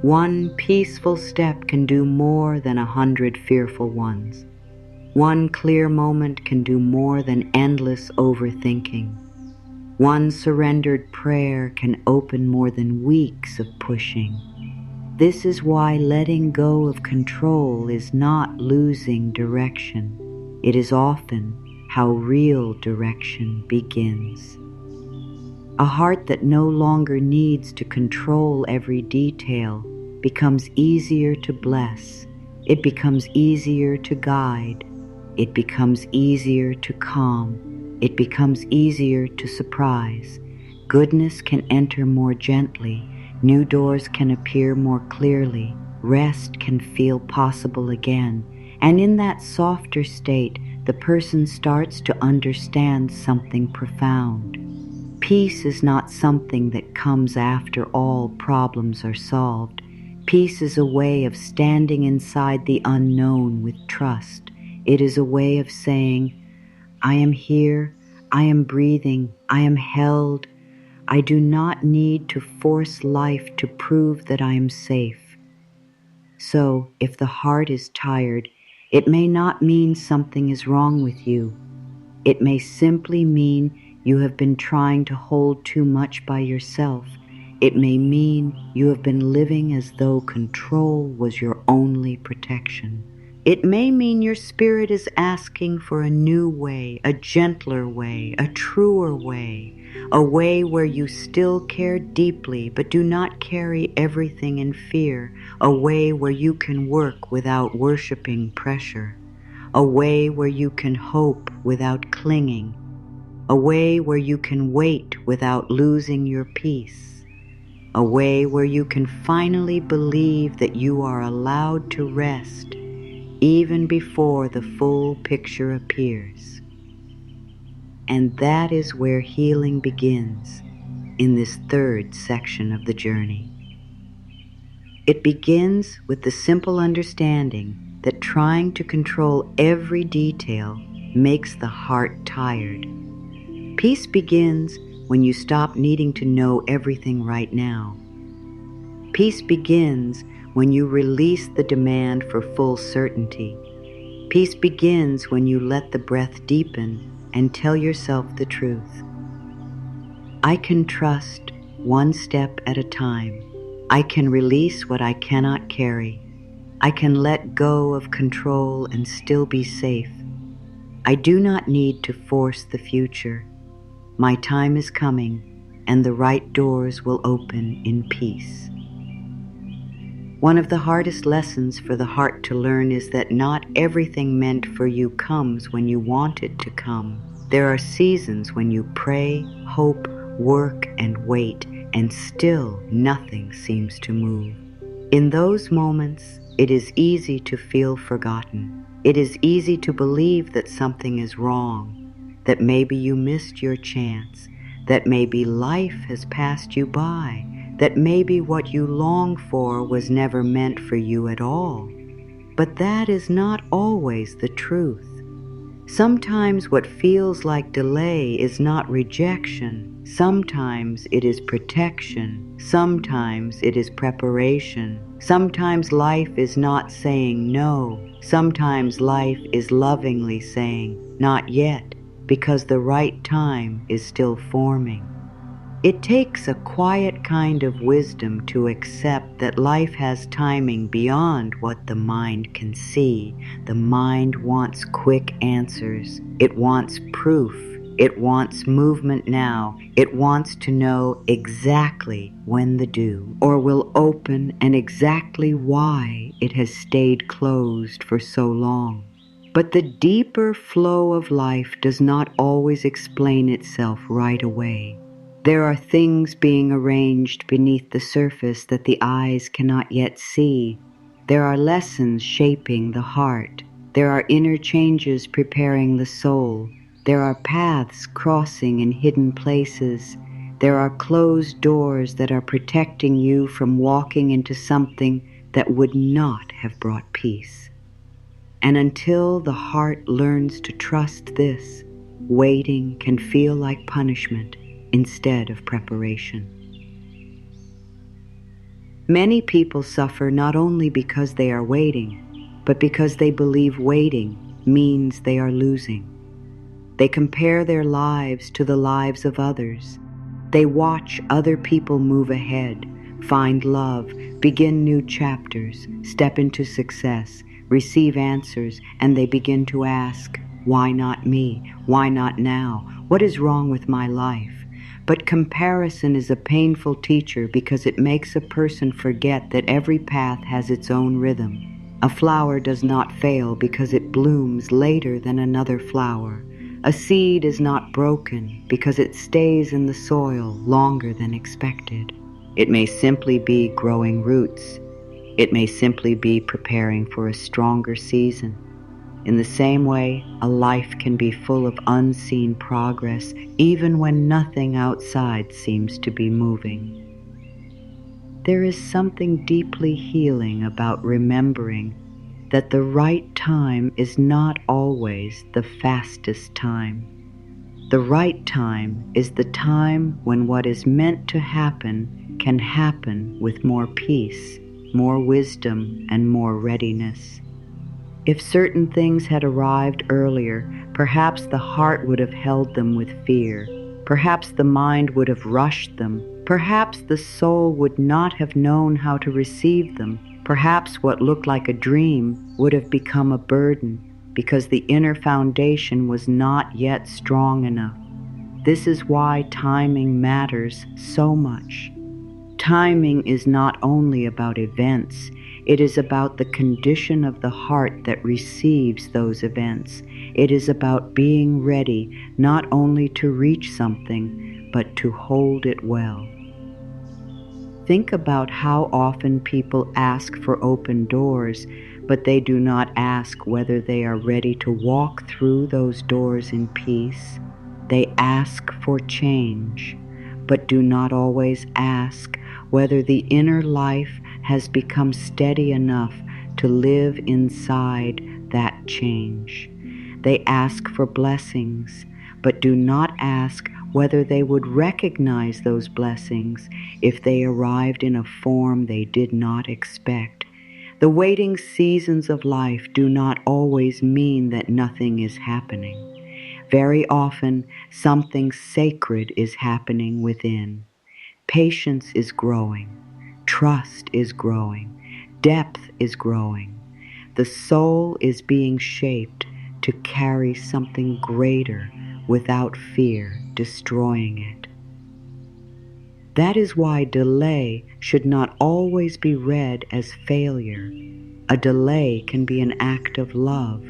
One peaceful step can do more than 100 fearful ones. One clear moment can do more than endless overthinking. One surrendered prayer can open more than weeks of pushing. This is why letting go of control is not losing direction. It is often how real direction begins. A heart that no longer needs to control every detail becomes easier to bless. It becomes easier to guide. It becomes easier to calm. It becomes easier to surprise. Goodness can enter more gently. New doors can appear more clearly. Rest can feel possible again. And in that softer state, the person starts to understand something profound. Peace is not something that comes after all problems are solved. Peace is a way of standing inside the unknown with trust. It is a way of saying, I am here, I am breathing, I am held. I do not need to force life to prove that I am safe. So, if the heart is tired, it may not mean something is wrong with you. It may simply mean you have been trying to hold too much by yourself. It may mean you have been living as though control was your only protection. It may mean your spirit is asking for a new way, a gentler way, a truer way, a way where you still care deeply but do not carry everything in fear, a way where you can work without worshiping pressure, a way where you can hope without clinging, a way where you can wait without losing your peace, a way where you can finally believe that you are allowed to rest even before the full picture appears. And that is where healing begins in this third section of the journey. It begins with the simple understanding that trying to control every detail makes the heart tired. Peace begins when you stop needing to know everything right now. Peace begins when you release the demand for full certainty. Peace begins when you let the breath deepen and tell yourself the truth. I can trust one step at a time. I can release what I cannot carry. I can let go of control and still be safe. I do not need to force the future. My time is coming, and the right doors will open in peace. One of the hardest lessons for the heart to learn is that not everything meant for you comes when you want it to come. There are seasons when you pray, hope, work, and wait, and still nothing seems to move. In those moments, it is easy to feel forgotten. It is easy to believe that something is wrong, that maybe you missed your chance, that maybe life has passed you by, that maybe what you long for was never meant for you at all. But that is not always the truth. Sometimes what feels like delay is not rejection. Sometimes it is protection. Sometimes it is preparation. Sometimes life is not saying no. Sometimes life is lovingly saying, not yet, because the right time is still forming. It takes a quiet kind of wisdom to accept that life has timing beyond what the mind can see. The mind wants quick answers. It wants proof. It wants movement now. It wants to know exactly when the dew or will open and exactly why it has stayed closed for so long. But the deeper flow of life does not always explain itself right away. There are things being arranged beneath the surface that the eyes cannot yet see. There are lessons shaping the heart. There are inner changes preparing the soul. There are paths crossing in hidden places. There are closed doors that are protecting you from walking into something that would not have brought peace. And until the heart learns to trust this, waiting can feel like punishment instead of preparation. Many people suffer not only because they are waiting, but because they believe waiting means they are losing. They compare their lives to the lives of others. They watch other people move ahead, find love, begin new chapters, step into success, receive answers, and they begin to ask, why not me? Why not now? What is wrong with my life? But comparison is a painful teacher because it makes a person forget that every path has its own rhythm. A flower does not fail because it blooms later than another flower. A seed is not broken because it stays in the soil longer than expected. It may simply be growing roots. It may simply be preparing for a stronger season. In the same way, a life can be full of unseen progress even when nothing outside seems to be moving. There is something deeply healing about remembering that the right time is not always the fastest time. The right time is the time when what is meant to happen can happen with more peace, more wisdom, and more readiness. If certain things had arrived earlier, perhaps the heart would have held them with fear. Perhaps the mind would have rushed them. Perhaps the soul would not have known how to receive them. Perhaps what looked like a dream would have become a burden because the inner foundation was not yet strong enough. This is why timing matters so much. Timing is not only about events, it is about the condition of the heart that receives those events. It is about being ready not only to reach something, but to hold it well. Think about how often people ask for open doors, but they do not ask whether they are ready to walk through those doors in peace. They ask for change, but do not always ask whether the inner life has become steady enough to live inside that change. They ask for blessings, but do not ask whether they would recognize those blessings if they arrived in a form they did not expect. The waiting seasons of life do not always mean that nothing is happening. Very often, something sacred is happening within. Patience is growing. Trust is growing. Depth is growing. The soul is being shaped to carry something greater without fear destroying it. That is why delay should not always be read as failure. A delay can be an act of love.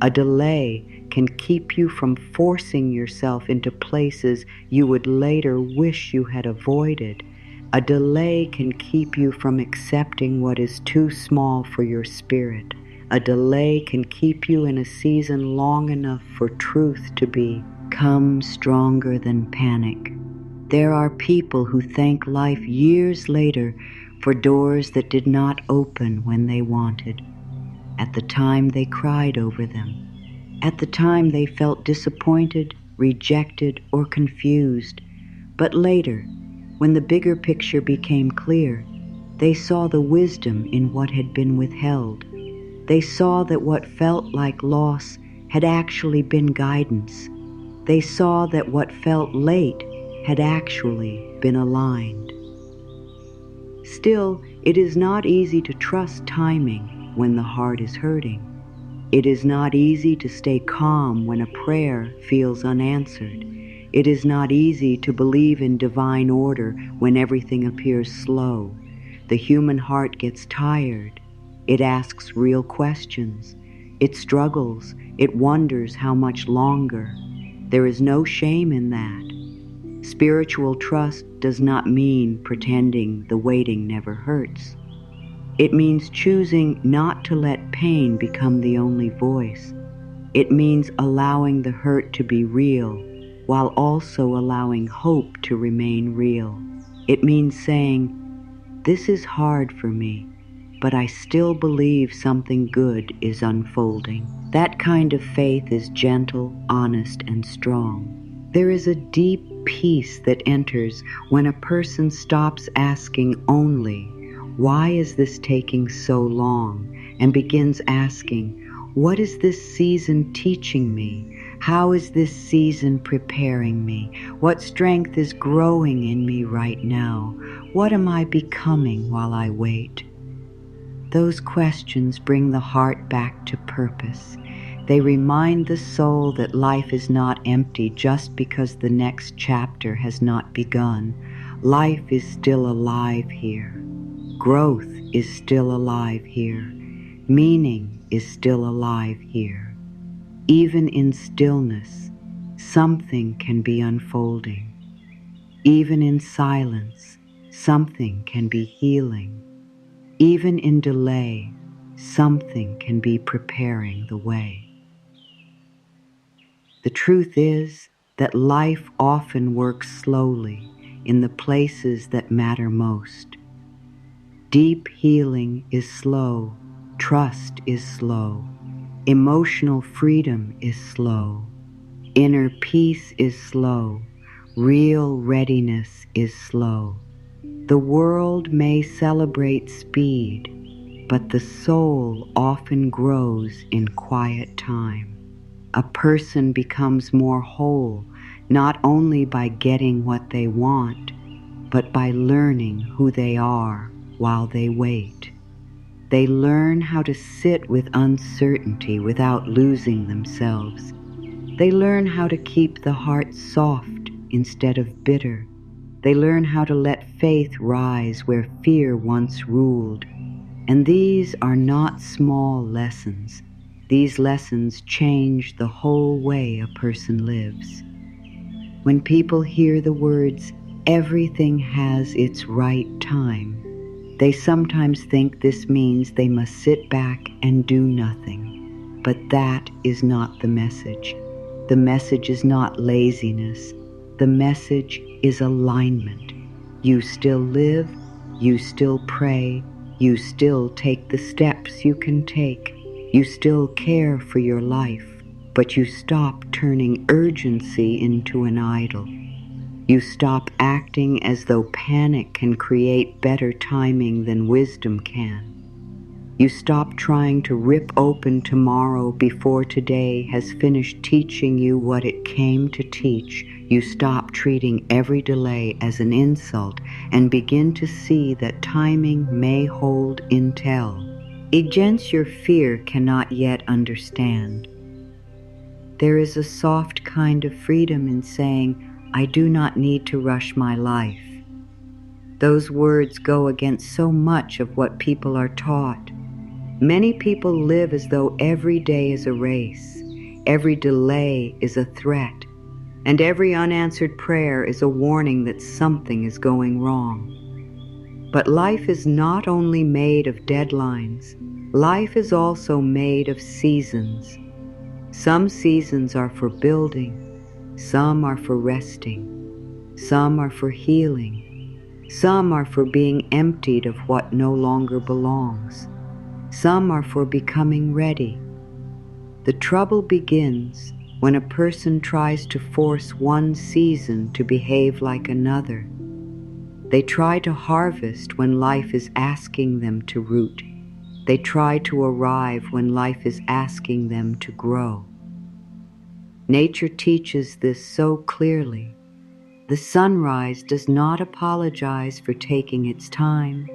A delay can keep you from forcing yourself into places you would later wish you had avoided. A delay can keep you from accepting what is too small for your spirit. A delay can keep you in a season long enough for truth to become stronger than panic. There are people who thank life years later for doors that did not open when they wanted. At the time they cried over them. At the time they felt disappointed, rejected, or confused. But later, when the bigger picture became clear, they saw the wisdom in what had been withheld. They saw that what felt like loss had actually been guidance. They saw that what felt late had actually been aligned. Still, it is not easy to trust timing when the heart is hurting. It is not easy to stay calm when a prayer feels unanswered. It is not easy to believe in divine order when everything appears slow. The human heart gets tired. It asks real questions. It struggles. It wonders how much longer. There is no shame in that. Spiritual trust does not mean pretending the waiting never hurts. It means choosing not to let pain become the only voice. It means allowing the hurt to be real while also allowing hope to remain real. It means saying, "This is hard for me, but I still believe something good is unfolding." That kind of faith is gentle, honest, and strong. There is a deep peace that enters when a person stops asking only, "Why is this taking so long?" and begins asking, "What is this season teaching me? How is this season preparing me? What strength is growing in me right now? What am I becoming while I wait?" Those questions bring the heart back to purpose. They remind the soul that life is not empty just because the next chapter has not begun. Life is still alive here. Growth is still alive here. Meaning is still alive here. Even in stillness, something can be unfolding. Even in silence, something can be healing. Even in delay, something can be preparing the way. The truth is that life often works slowly in the places that matter most. Deep healing is slow, trust is slow, emotional freedom is slow, inner peace is slow, real readiness is slow. The world may celebrate speed, but the soul often grows in quiet time. A person becomes more whole, not only by getting what they want, but by learning who they are while they wait. They learn how to sit with uncertainty without losing themselves. They learn how to keep the heart soft instead of bitter. They learn how to let faith rise where fear once ruled. And these are not small lessons. These lessons change the whole way a person lives. When people hear the words, "everything has its right time," they sometimes think this means they must sit back and do nothing. But that is not the message. The message is not laziness. The message is alignment. You still live, you still pray, you still take the steps you can take. You still care for your life, but you stop turning urgency into an idol. You stop acting as though panic can create better timing than wisdom can. You stop trying to rip open tomorrow before today has finished teaching you what it came to teach. You stop treating every delay as an insult and begin to see that timing may hold intel. Agents your fear cannot yet understand. There is a soft kind of freedom in saying, "I do not need to rush my life." Those words go against so much of what people are taught. Many people live as though every day is a race, every delay is a threat, and every unanswered prayer is a warning that something is going wrong. But life is not only made of deadlines, life is also made of seasons. Some seasons are for building, some are for resting. Some are for healing. Some are for being emptied of what no longer belongs. Some are for becoming ready. The trouble begins when a person tries to force one season to behave like another. They try to harvest when life is asking them to root. They try to arrive when life is asking them to grow. Nature teaches this so clearly. The sunrise does not apologize for taking its time.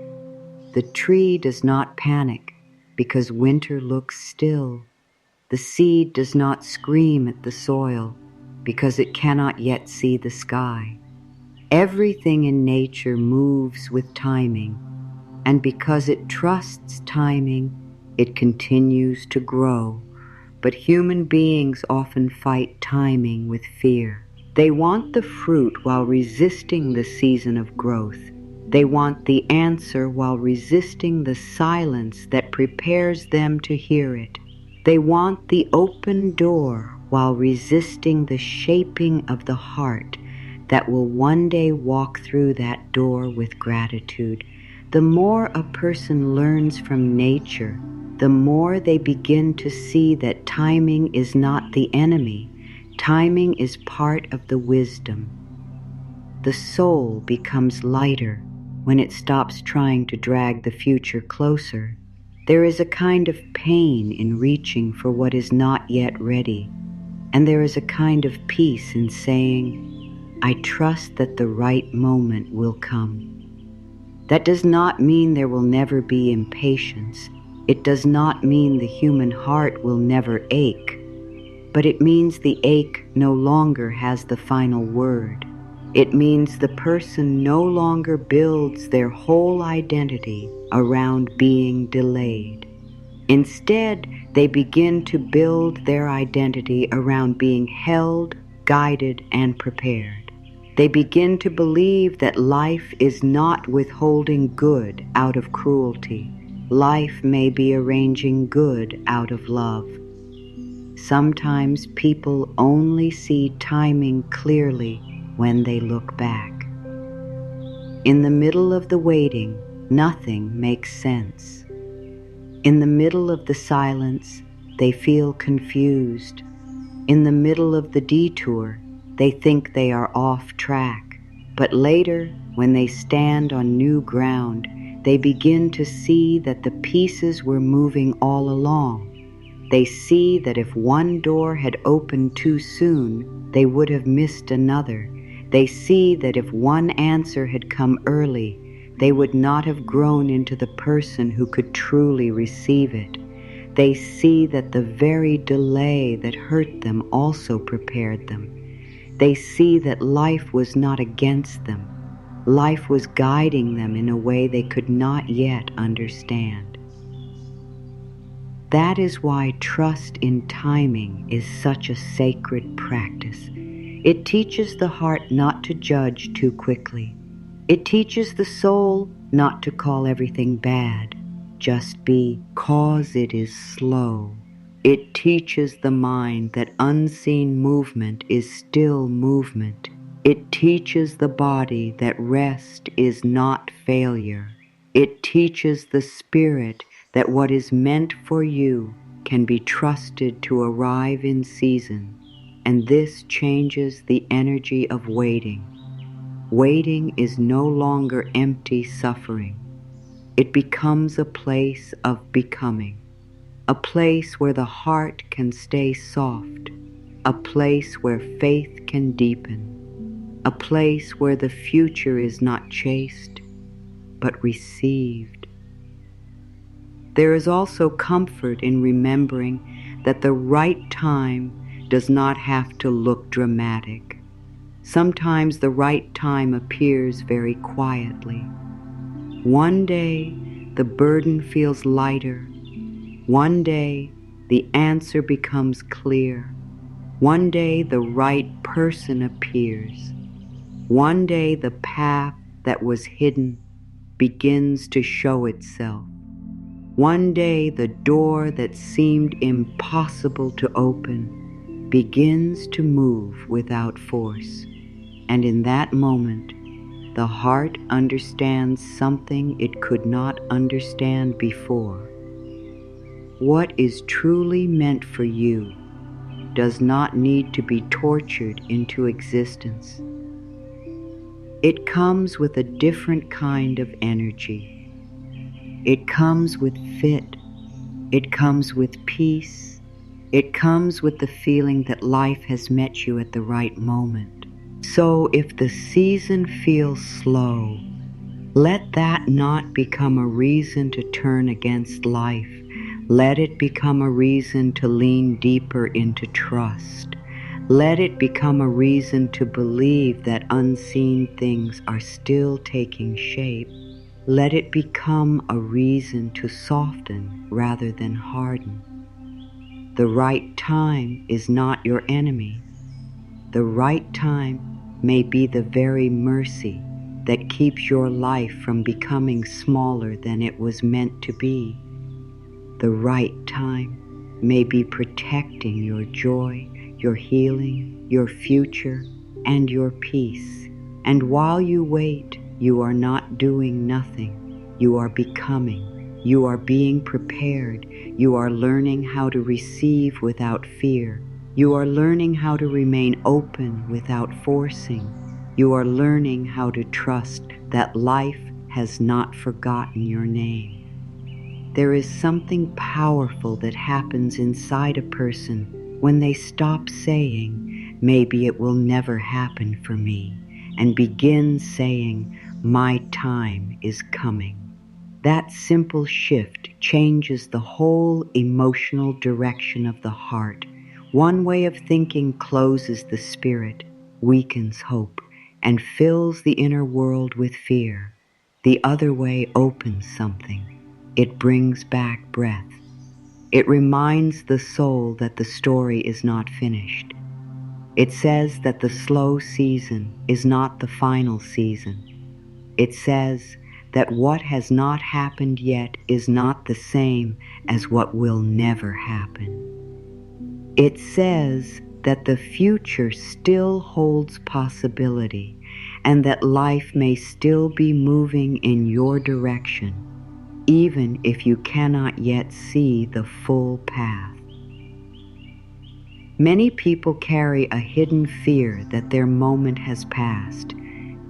The tree does not panic because winter looks still. The seed does not scream at the soil because it cannot yet see the sky. Everything in nature moves with timing, and because it trusts timing, it continues to grow. But human beings often fight timing with fear. They want the fruit while resisting the season of growth. They want the answer while resisting the silence that prepares them to hear it. They want the open door while resisting the shaping of the heart that will one day walk through that door with gratitude. The more a person learns from nature, the more they begin to see that timing is not the enemy. Timing is part of the wisdom. The soul becomes lighter when it stops trying to drag the future closer. There is a kind of pain in reaching for what is not yet ready, and there is a kind of peace in saying, I trust that the right moment will come. That does not mean there will never be impatience. It does not mean the human heart will never ache, but it means the ache no longer has the final word. It means the person no longer builds their whole identity around being delayed. Instead, they begin to build their identity around being held, guided, and prepared. They begin to believe that life is not withholding good out of cruelty. Life may be arranging good out of love. Sometimes people only see timing clearly when they look back. In the middle of the waiting, nothing makes sense. In the middle of the silence, they feel confused. In the middle of the detour, they think they are off track. But later, when they stand on new ground, they begin to see that the pieces were moving all along. They see that if one door had opened too soon, they would have missed another. They see that if one answer had come early, they would not have grown into the person who could truly receive it. They see that the very delay that hurt them also prepared them. They see that life was not against them. Life was guiding them in a way they could not yet understand. That is why trust in timing is such a sacred practice. It teaches the heart not to judge too quickly. It teaches the soul not to call everything bad, just because it is slow. It teaches the mind that unseen movement is still movement. It teaches the body that rest is not failure. It teaches the spirit that what is meant for you can be trusted to arrive in season, and this changes the energy of waiting. Waiting is no longer empty suffering. It becomes a place of becoming, a place where the heart can stay soft, a place where faith can deepen, a place where the future is not chased, but received. There is also comfort in remembering that the right time does not have to look dramatic. Sometimes the right time appears very quietly. One day, the burden feels lighter. One day, the answer becomes clear. One day, the right person appears. One day, the path that was hidden begins to show itself. One day, the door that seemed impossible to open begins to move without force. And in that moment, the heart understands something it could not understand before. What is truly meant for you does not need to be tortured into existence. It comes with a different kind of energy. It comes with fit. It comes with peace. It comes with the feeling that life has met you at the right moment. So if the season feels slow, let that not become a reason to turn against life. Let it become a reason to lean deeper into trust. Let it become a reason to believe that unseen things are still taking shape. Let it become a reason to soften rather than harden. The right time is not your enemy. The right time may be the very mercy that keeps your life from becoming smaller than it was meant to be. The right time may be protecting your joy, your healing, your future, and your peace. And while you wait, you are not doing nothing. You are becoming. You are being prepared. You are learning how to receive without fear. You are learning how to remain open without forcing. You are learning how to trust that life has not forgotten your name. There is something powerful that happens inside a person when they stop saying, "Maybe it will never happen for me," and begin saying, "My time is coming." That simple shift changes the whole emotional direction of the heart. One way of thinking closes the spirit, weakens hope, and fills the inner world with fear. The other way opens something. It brings back breath. It reminds the soul that the story is not finished. It says that the slow season is not the final season. It says that what has not happened yet is not the same as what will never happen. It says that the future still holds possibility and that life may still be moving in your direction, even if you cannot yet see the full path. Many people carry a hidden fear that their moment has passed.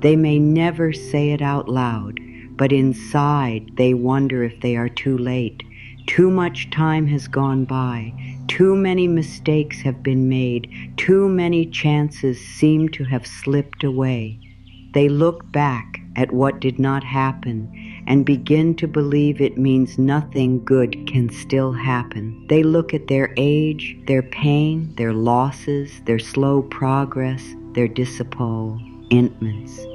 They may never say it out loud, but inside they wonder if they are too late. Too much time has gone by. Too many mistakes have been made. Too many chances seem to have slipped away. They look back at what did not happen and begin to believe it means nothing good can still happen. They look at their age, their pain, their losses, their slow progress, their disappointments,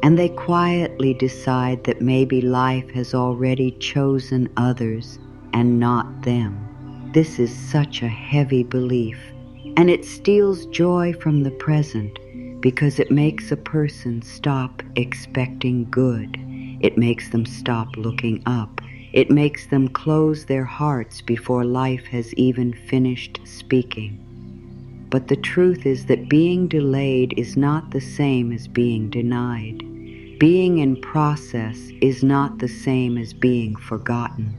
and they quietly decide that maybe life has already chosen others and not them. This is such a heavy belief, and it steals joy from the present because it makes a person stop expecting good. It makes them stop looking up. It makes them close their hearts before life has even finished speaking. But the truth is that being delayed is not the same as being denied. Being in process is not the same as being forgotten.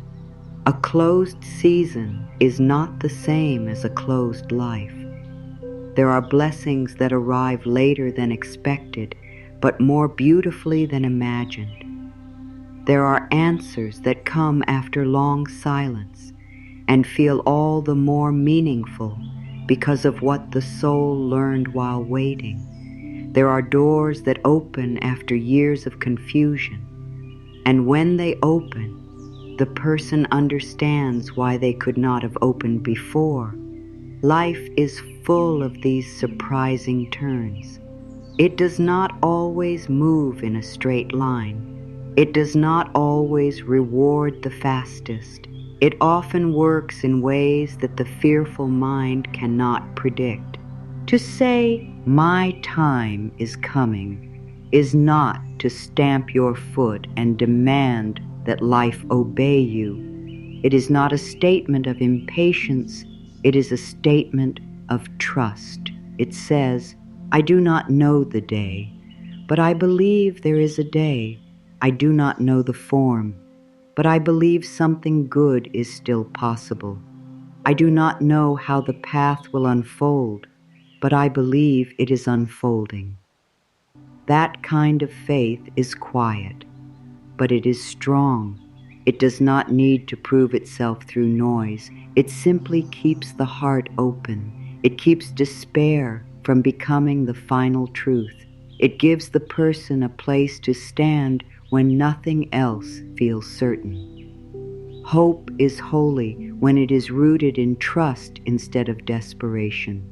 A closed season is not the same as a closed life. There are blessings that arrive later than expected, but more beautifully than imagined. There are answers that come after long silence and feel all the more meaningful because of what the soul learned while waiting. There are doors that open after years of confusion, and when they open, the person understands why they could not have opened before. Life is full of these surprising turns. It does not always move in a straight line. It does not always reward the fastest. It often works in ways that the fearful mind cannot predict. To say, "My time is coming," is not to stamp your foot and demand that life obey you. It is not a statement of impatience. It is a statement of trust. It says, "I do not know the day, But I believe there is a day. I do not know the form, but I believe something good is still possible. I do not know how the path will unfold, but I believe it is unfolding. That kind of faith is quiet, but it is strong. It does not need to prove itself through noise. It simply keeps the heart open. It keeps despair from becoming the final truth. It gives the person a place to stand when nothing else feels certain. Hope is holy when it is rooted in trust instead of desperation.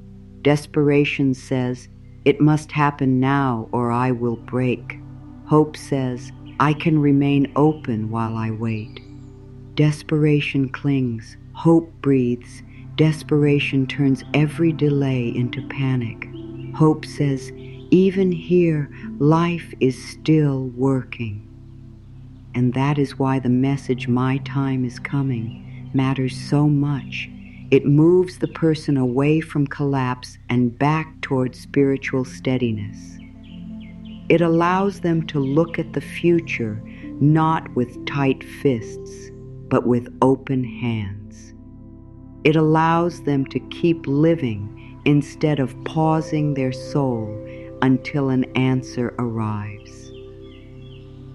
Desperation says, "It must happen now or I will break." Hope says, "I can remain open while I wait." Desperation clings, hope breathes. Desperation turns every delay into panic. Hope says, "Even here, life is still working." And that is why the message, "My time is coming," matters so much. It moves the person away from collapse and back toward spiritual steadiness. It allows them to look at the future not with tight fists, but with open hands. It allows them to keep living instead of pausing their soul until an answer arrives.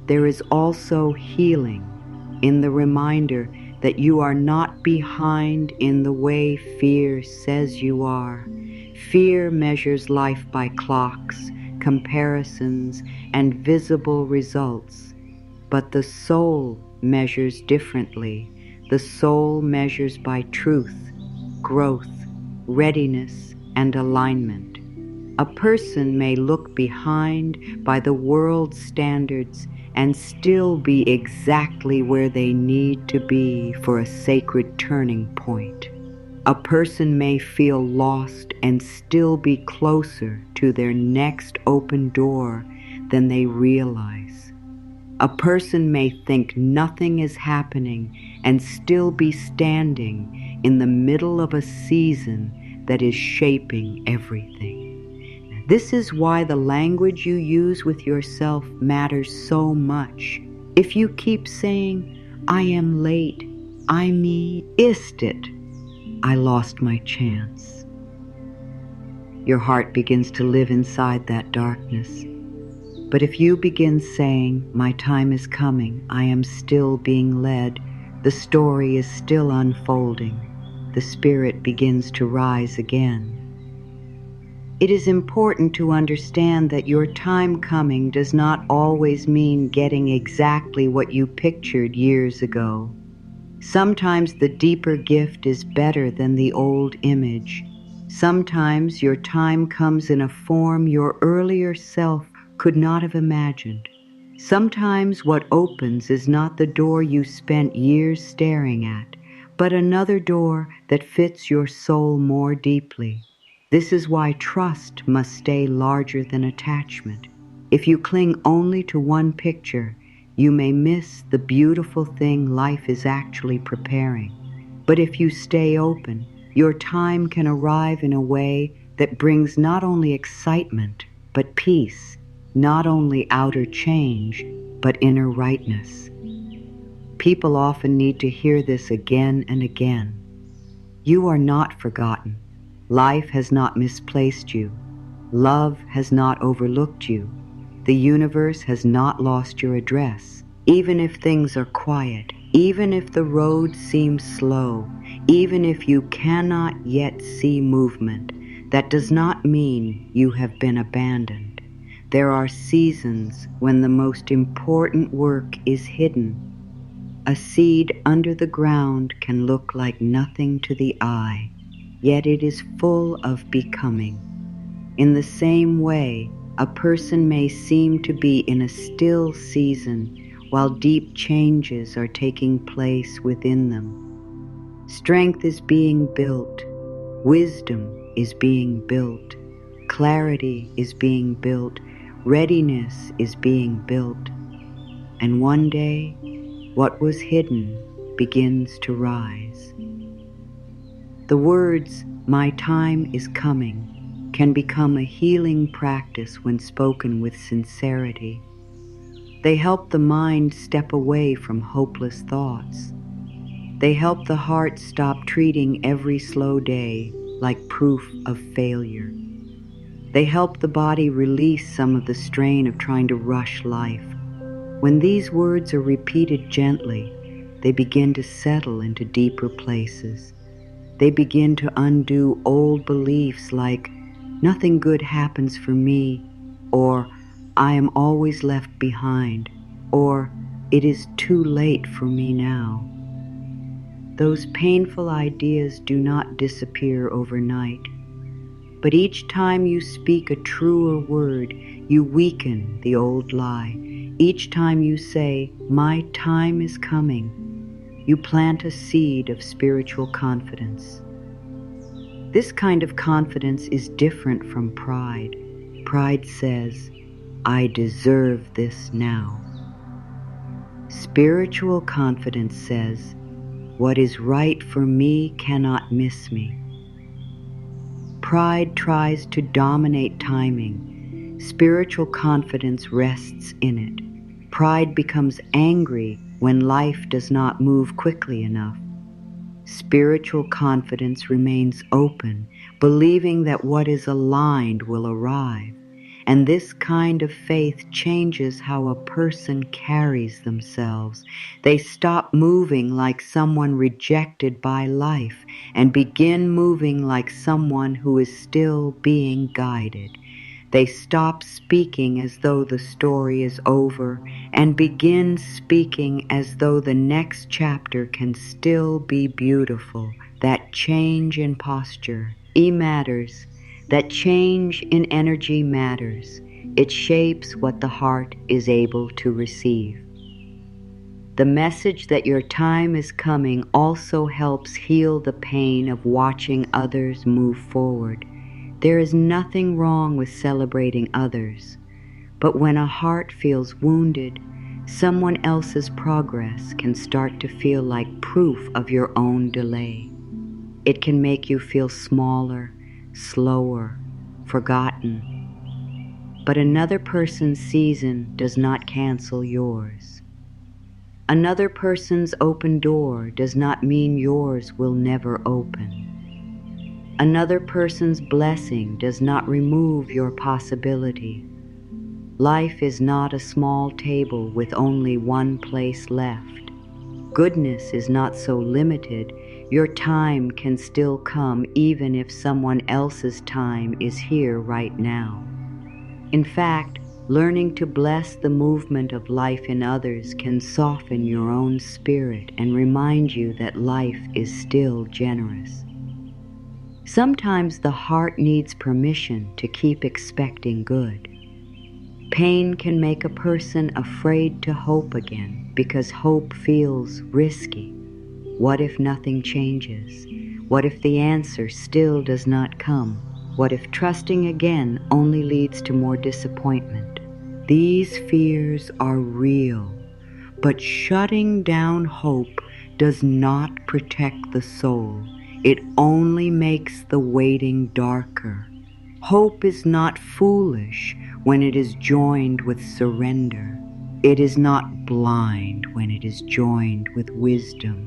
There is also healing in the reminder that you are not behind in the way fear says you are. Fear measures life by clocks, comparisons, and visible results. But the soul measures differently. The soul measures by truth, growth, readiness, and alignment. A person may look behind by the world's standards and still be exactly where they need to be for a sacred turning point. A person may feel lost and still be closer to their next open door than they realize. A person may think nothing is happening and still be standing in the middle of a season that is shaping everything. This is why the language you use with yourself matters so much. If you keep saying, "I am late," I missed it, "I lost my chance," your heart begins to live inside that darkness. But if you begin saying, "My time is coming, I am still being led," the story is still unfolding, the spirit begins to rise again. It is important to understand that your time coming does not always mean getting exactly what you pictured years ago. Sometimes the deeper gift is better than the old image. Sometimes your time comes in a form your earlier self could not have imagined. Sometimes what opens is not the door you spent years staring at, but another door that fits your soul more deeply. This is why trust must stay larger than attachment. If you cling only to one picture, you may miss the beautiful thing life is actually preparing. But if you stay open, your time can arrive in a way that brings not only excitement, but peace, not only outer change, but inner rightness. People often need to hear this again and again. You are not forgotten. Life has not misplaced you. Love has not overlooked you. The universe has not lost your address. Even if things are quiet, even if the road seems slow, even if you cannot yet see movement, that does not mean you have been abandoned. There are seasons when the most important work is hidden. A seed under the ground can look like nothing to the eye, yet it is full of becoming. In the same way, a person may seem to be in a still season while deep changes are taking place within them. Strength is being built, wisdom is being built, clarity is being built, readiness is being built, and one day, what was hidden begins to rise. The words, "My time is coming," can become a healing practice when spoken with sincerity. They help the mind step away from hopeless thoughts. They help the heart stop treating every slow day like proof of failure. They help the body release some of the strain of trying to rush life. When these words are repeated gently, they begin to settle into deeper places. They begin to undo old beliefs like, nothing good happens for me, or I am always left behind, or it is too late for me now. Those painful ideas do not disappear overnight, but each time you speak a truer word, you weaken the old lie. Each time you say, my time is coming, you plant a seed of spiritual confidence. This kind of confidence is different from pride. Pride says, I deserve this now. Spiritual confidence says, what is right for me cannot miss me. Pride tries to dominate timing. Spiritual confidence rests in it. Pride becomes angry when life does not move quickly enough. Spiritual confidence remains open, believing that what is aligned will arrive. And this kind of faith changes how a person carries themselves. They stop moving like someone rejected by life and begin moving like someone who is still being guided. They stop speaking as though the story is over and begin speaking as though the next chapter can still be beautiful. That change in posture, matters. That change in energy matters. It shapes what the heart is able to receive. The message that your time is coming also helps heal the pain of watching others move forward. There is nothing wrong with celebrating others, but when a heart feels wounded, someone else's progress can start to feel like proof of your own delay. It can make you feel smaller, slower, forgotten. But another person's season does not cancel yours. Another person's open door does not mean yours will never open. Another person's blessing does not remove your possibility. Life is not a small table with only one place left. Goodness is not so limited. Your time can still come even if someone else's time is here right now. In fact, learning to bless the movement of life in others can soften your own spirit and remind you that life is still generous. Sometimes the heart needs permission to keep expecting good. Pain can make a person afraid to hope again because hope feels risky. What if nothing changes? What if the answer still does not come? What if trusting again only leads to more disappointment? These fears are real, but shutting down hope does not protect the soul. It only makes the waiting darker. Hope is not foolish when it is joined with surrender. It is not blind when it is joined with wisdom.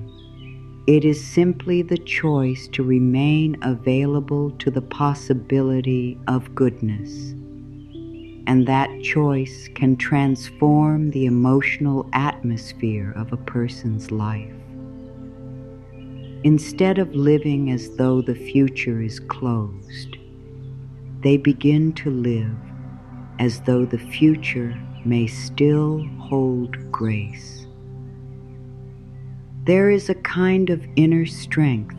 It is simply the choice to remain available to the possibility of goodness. And that choice can transform the emotional atmosphere of a person's life. Instead of living as though the future is closed, they begin to live as though the future may still hold grace. There is a kind of inner strength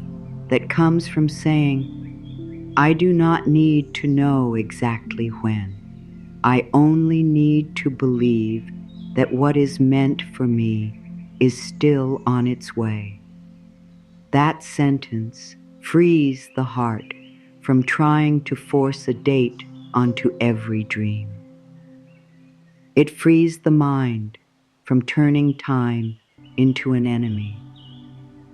that comes from saying, I do not need to know exactly when. I only need to believe that what is meant for me is still on its way. That sentence frees the heart from trying to force a date onto every dream. It frees the mind from turning time into an enemy.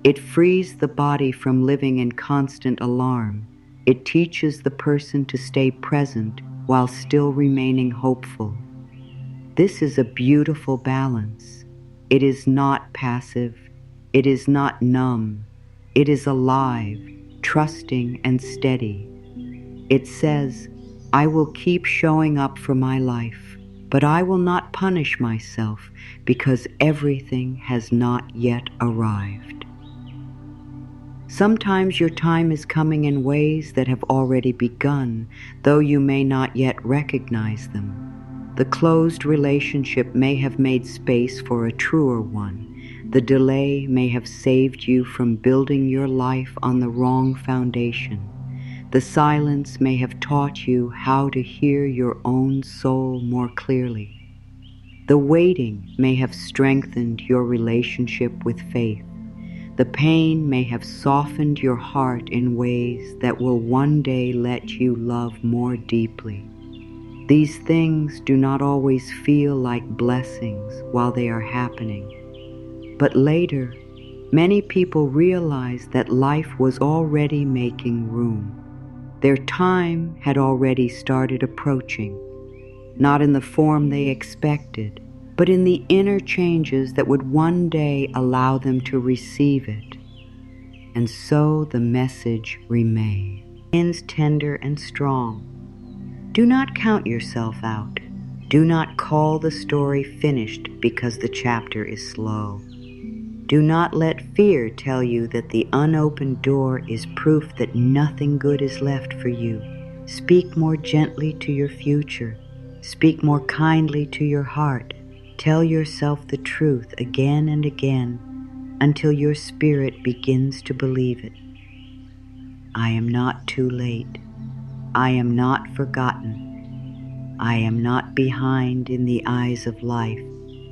It frees the body from living in constant alarm It teaches the person to stay present while still remaining hopeful. This is a beautiful balance. It is not passive. It is not numb. It is alive, trusting, and steady. It says, I will keep showing up for my life, but I will not punish myself because everything has not yet arrived. Sometimes your time is coming in ways that have already begun, though you may not yet recognize them. The closed relationship may have made space for a truer one. The delay may have saved you from building your life on the wrong foundation. The silence may have taught you how to hear your own soul more clearly. The waiting may have strengthened your relationship with faith. The pain may have softened your heart in ways that will one day let you love more deeply. These things do not always feel like blessings while they are happening. But later, many people realize that life was already making room. Their time had already started approaching, not in the form they expected, but in the inner changes that would one day allow them to receive it. And so the message remains tender and strong. Do not count yourself out. Do not call the story finished because the chapter is slow. Do not let fear tell you that the unopened door is proof that nothing good is left for you. Speak more gently to your future. Speak more kindly to your heart. Tell yourself the truth again and again until your spirit begins to believe it. I am not too late. I am not forgotten. I am not behind in the eyes of life.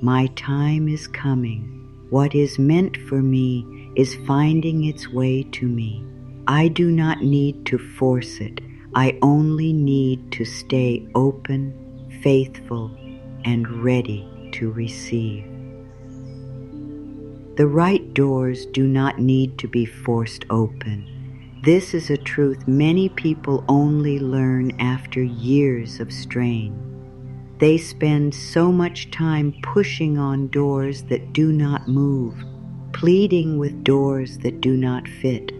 My time is coming. What is meant for me is finding its way to me. I do not need to force it. I only need to stay open, faithful, and ready to receive. The right doors do not need to be forced open. This is a truth many people only learn after years of strain. They spend so much time pushing on doors that do not move, pleading with doors that do not fit,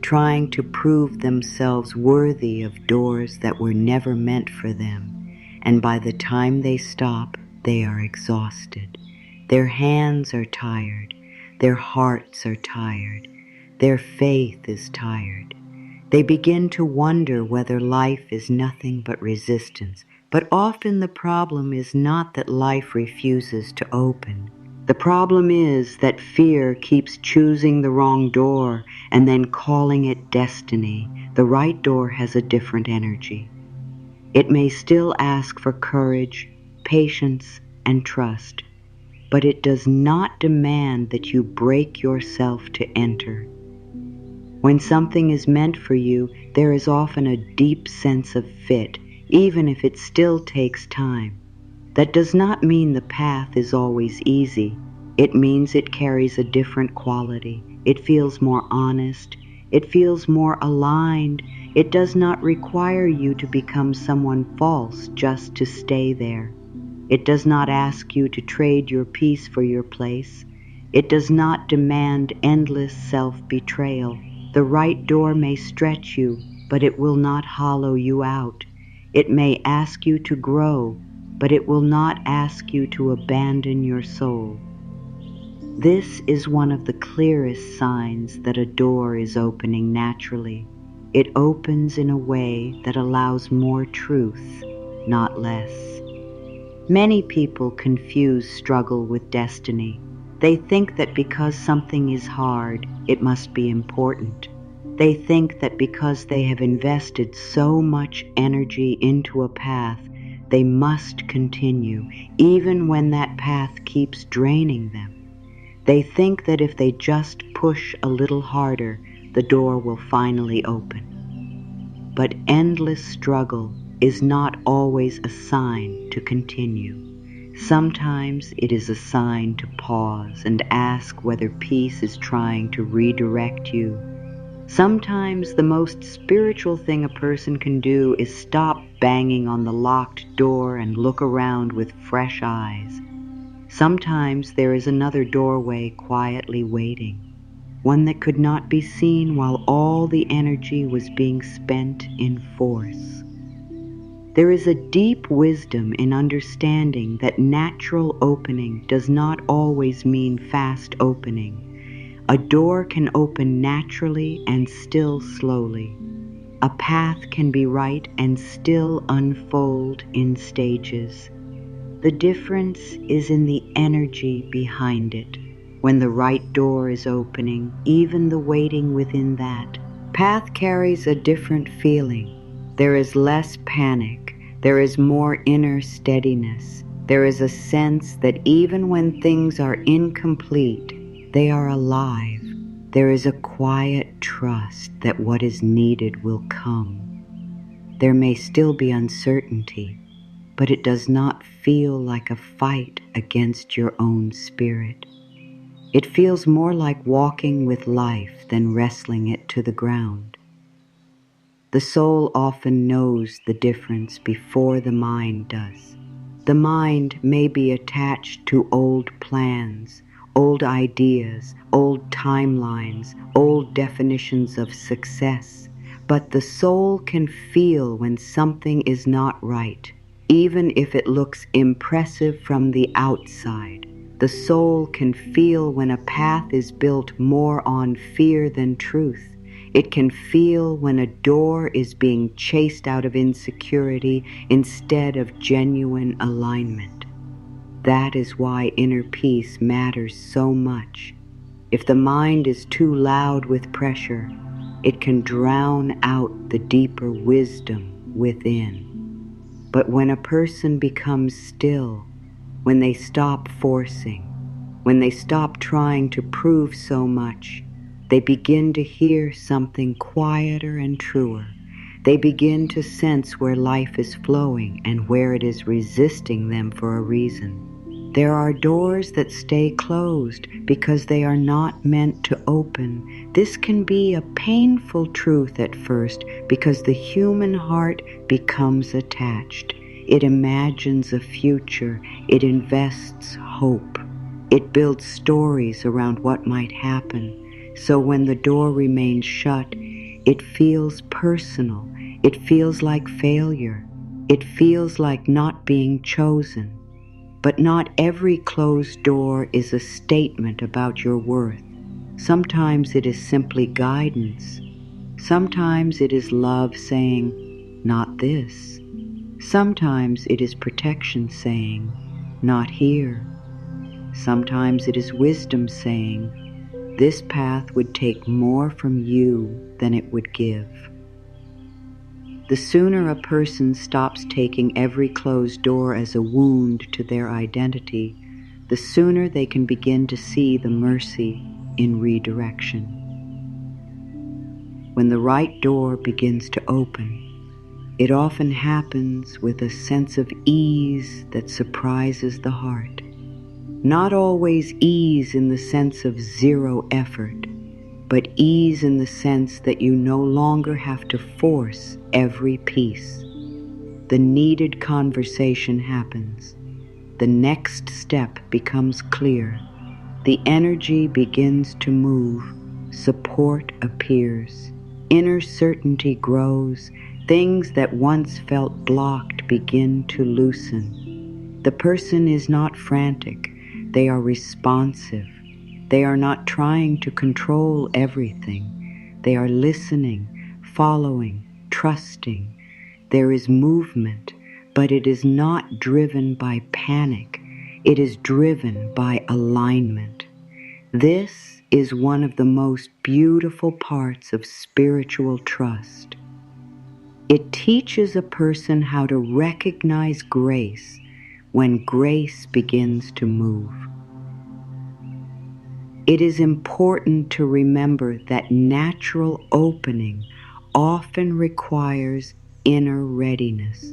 trying to prove themselves worthy of doors that were never meant for them. And by the time they stop, they are exhausted. Their hands are tired. Their hearts are tired. Their faith is tired. They begin to wonder whether life is nothing but resistance. But often the problem is not that life refuses to open. The problem is that fear keeps choosing the wrong door and then calling it destiny. The right door has a different energy. It may still ask for courage, patience, and trust, but it does not demand that you break yourself to enter. When something is meant for you, there is often a deep sense of fit, even if it still takes time. That does not mean the path is always easy. It means it carries a different quality. It feels more honest. It feels more aligned. It does not require you to become someone false just to stay there. It does not ask you to trade your peace for your place. It does not demand endless self-betrayal. The right door may stretch you, but it will not hollow you out. It may ask you to grow, but it will not ask you to abandon your soul. This is one of the clearest signs that a door is opening naturally. It opens in a way that allows more truth, not less. Many people confuse struggle with destiny. They think that because something is hard, it must be important. They think that because they have invested so much energy into a path, they must continue, even when that path keeps draining them. They think that if they just push a little harder, the door will finally open. But endless struggle is not always a sign to continue. Sometimes it is a sign to pause and ask whether peace is trying to redirect you. Sometimes the most spiritual thing a person can do is stop banging on the locked door and look around with fresh eyes. Sometimes there is another doorway quietly waiting, one that could not be seen while all the energy was being spent in force. There is a deep wisdom in understanding that natural opening does not always mean fast opening. A door can open naturally and still slowly. A path can be right and still unfold in stages. The difference is in the energy behind it. When the right door is opening, even the waiting within that path carries a different feeling. There is less panic. There is more inner steadiness. There is a sense that even when things are incomplete, they are alive. There is a quiet trust that what is needed will come. There may still be uncertainty, but it does not feel like a fight against your own spirit. It feels more like walking with life than wrestling it to the ground. The soul often knows the difference before the mind does. The mind may be attached to old plans, old ideas, old timelines, old definitions of success, but the soul can feel when something is not right, even if it looks impressive from the outside. The soul can feel when a path is built more on fear than truth. It can feel when a door is being chased out of insecurity instead of genuine alignment. That is why inner peace matters so much. If the mind is too loud with pressure, it can drown out the deeper wisdom within. But when a person becomes still, when they stop forcing, when they stop trying to prove so much, they begin to hear something quieter and truer. They begin to sense where life is flowing and where it is resisting them for a reason. There are doors that stay closed because they are not meant to open. This can be a painful truth at first because the human heart becomes attached. It imagines a future. It invests hope. It builds stories around what might happen. So when the door remains shut, it feels personal. It feels like failure. It feels like not being chosen. But not every closed door is a statement about your worth. Sometimes it is simply guidance. Sometimes it is love saying, "Not this." Sometimes it is protection saying, "Not here." Sometimes it is wisdom saying, "This path would take more from you than it would give." The sooner a person stops taking every closed door as a wound to their identity, the sooner they can begin to see the mercy in redirection. When the right door begins to open, it often happens with a sense of ease that surprises the heart. Not always ease in the sense of zero effort, but ease in the sense that you no longer have to force every piece. The needed conversation happens. The next step becomes clear. The energy begins to move. Support appears. Inner certainty grows. Things that once felt blocked begin to loosen. The person is not frantic. They are responsive. They are not trying to control everything. They are listening, following, trusting. There is movement, but it is not driven by panic. It is driven by alignment. This is one of the most beautiful parts of spiritual trust. It teaches a person how to recognize grace when grace begins to move. It is important to remember that natural opening often requires inner readiness.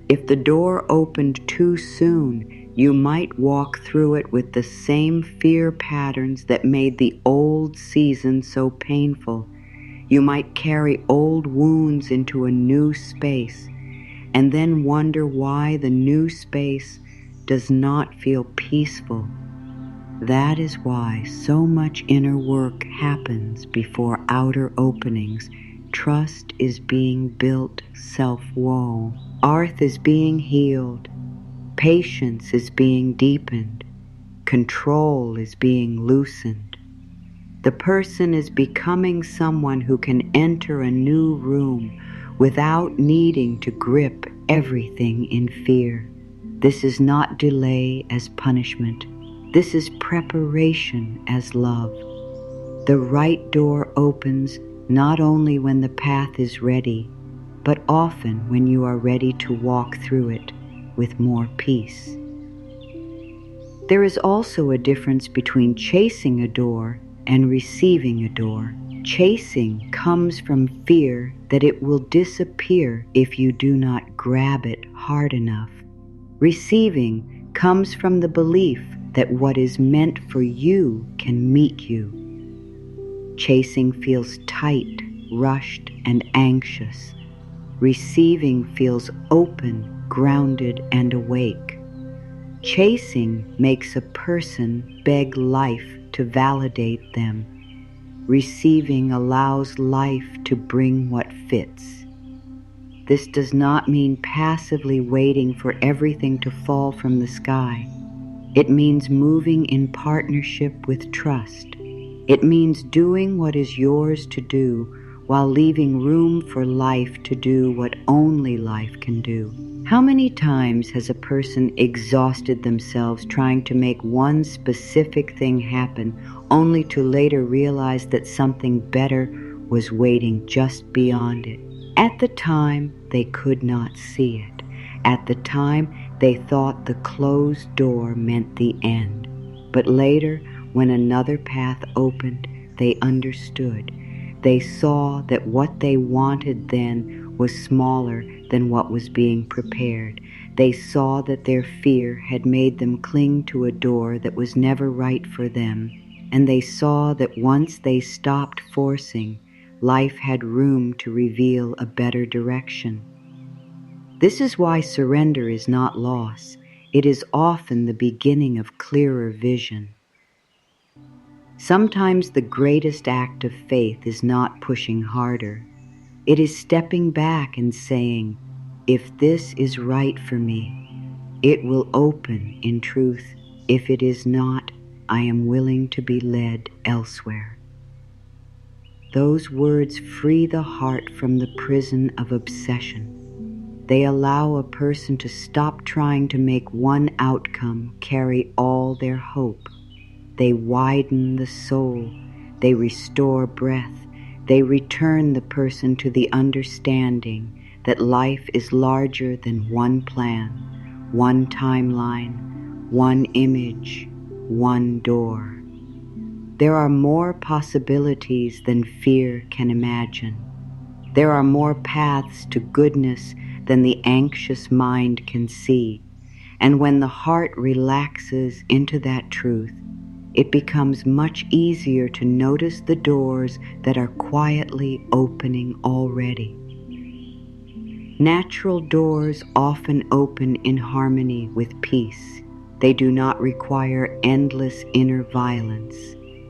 If the door opened too soon, You might walk through it with the same fear patterns that made the old season so painful. You might carry old wounds into a new space and then wonder why the new space does not feel peaceful. That is why so much inner work happens before outer openings. Trust is being built, self-woe. Arth is being healed. Patience is being deepened. Control is being loosened. The person is becoming someone who can enter a new room without needing to grip everything in fear. This is not delay as punishment. This is preparation as love. The right door opens not only when the path is ready, but often when you are ready to walk through it with more peace. There is also a difference between chasing a door and receiving a door. Chasing comes from fear that it will disappear if you do not grab it hard enough. Receiving comes from the belief that what is meant for you can meet you. Chasing feels tight, rushed, and anxious. Receiving feels open, grounded, and awake. Chasing makes a person beg life to validate them. Receiving allows life to bring what fits. This does not mean passively waiting for everything to fall from the sky. It means moving in partnership with trust. It means doing what is yours to do while leaving room for life to do what only life can do. How many times has a person exhausted themselves trying to make one specific thing happen, only to later realize that something better was waiting just beyond it? At the time, they could not see it. At the time, they thought the closed door meant the end. But later, when another path opened, they understood. They saw that what they wanted then was smaller than what was being prepared. They saw that their fear had made them cling to a door that was never right for them, and they saw that once they stopped forcing, life had room to reveal a better direction. This is why surrender is not loss. It is often the beginning of clearer vision. Sometimes the greatest act of faith is not pushing harder. It is stepping back and saying, if this is right for me, it will open in truth. If it is not, I am willing to be led elsewhere. Those words free the heart from the prison of obsession. They allow a person to stop trying to make one outcome carry all their hope. They widen the soul. They restore breath. They return the person to the understanding that life is larger than one plan, one timeline, one image, one door. There are more possibilities than fear can imagine. There are more paths to goodness than the anxious mind can see. And when the heart relaxes into that truth, it becomes much easier to notice the doors that are quietly opening already. Natural doors often open in harmony with peace. They do not require endless inner violence.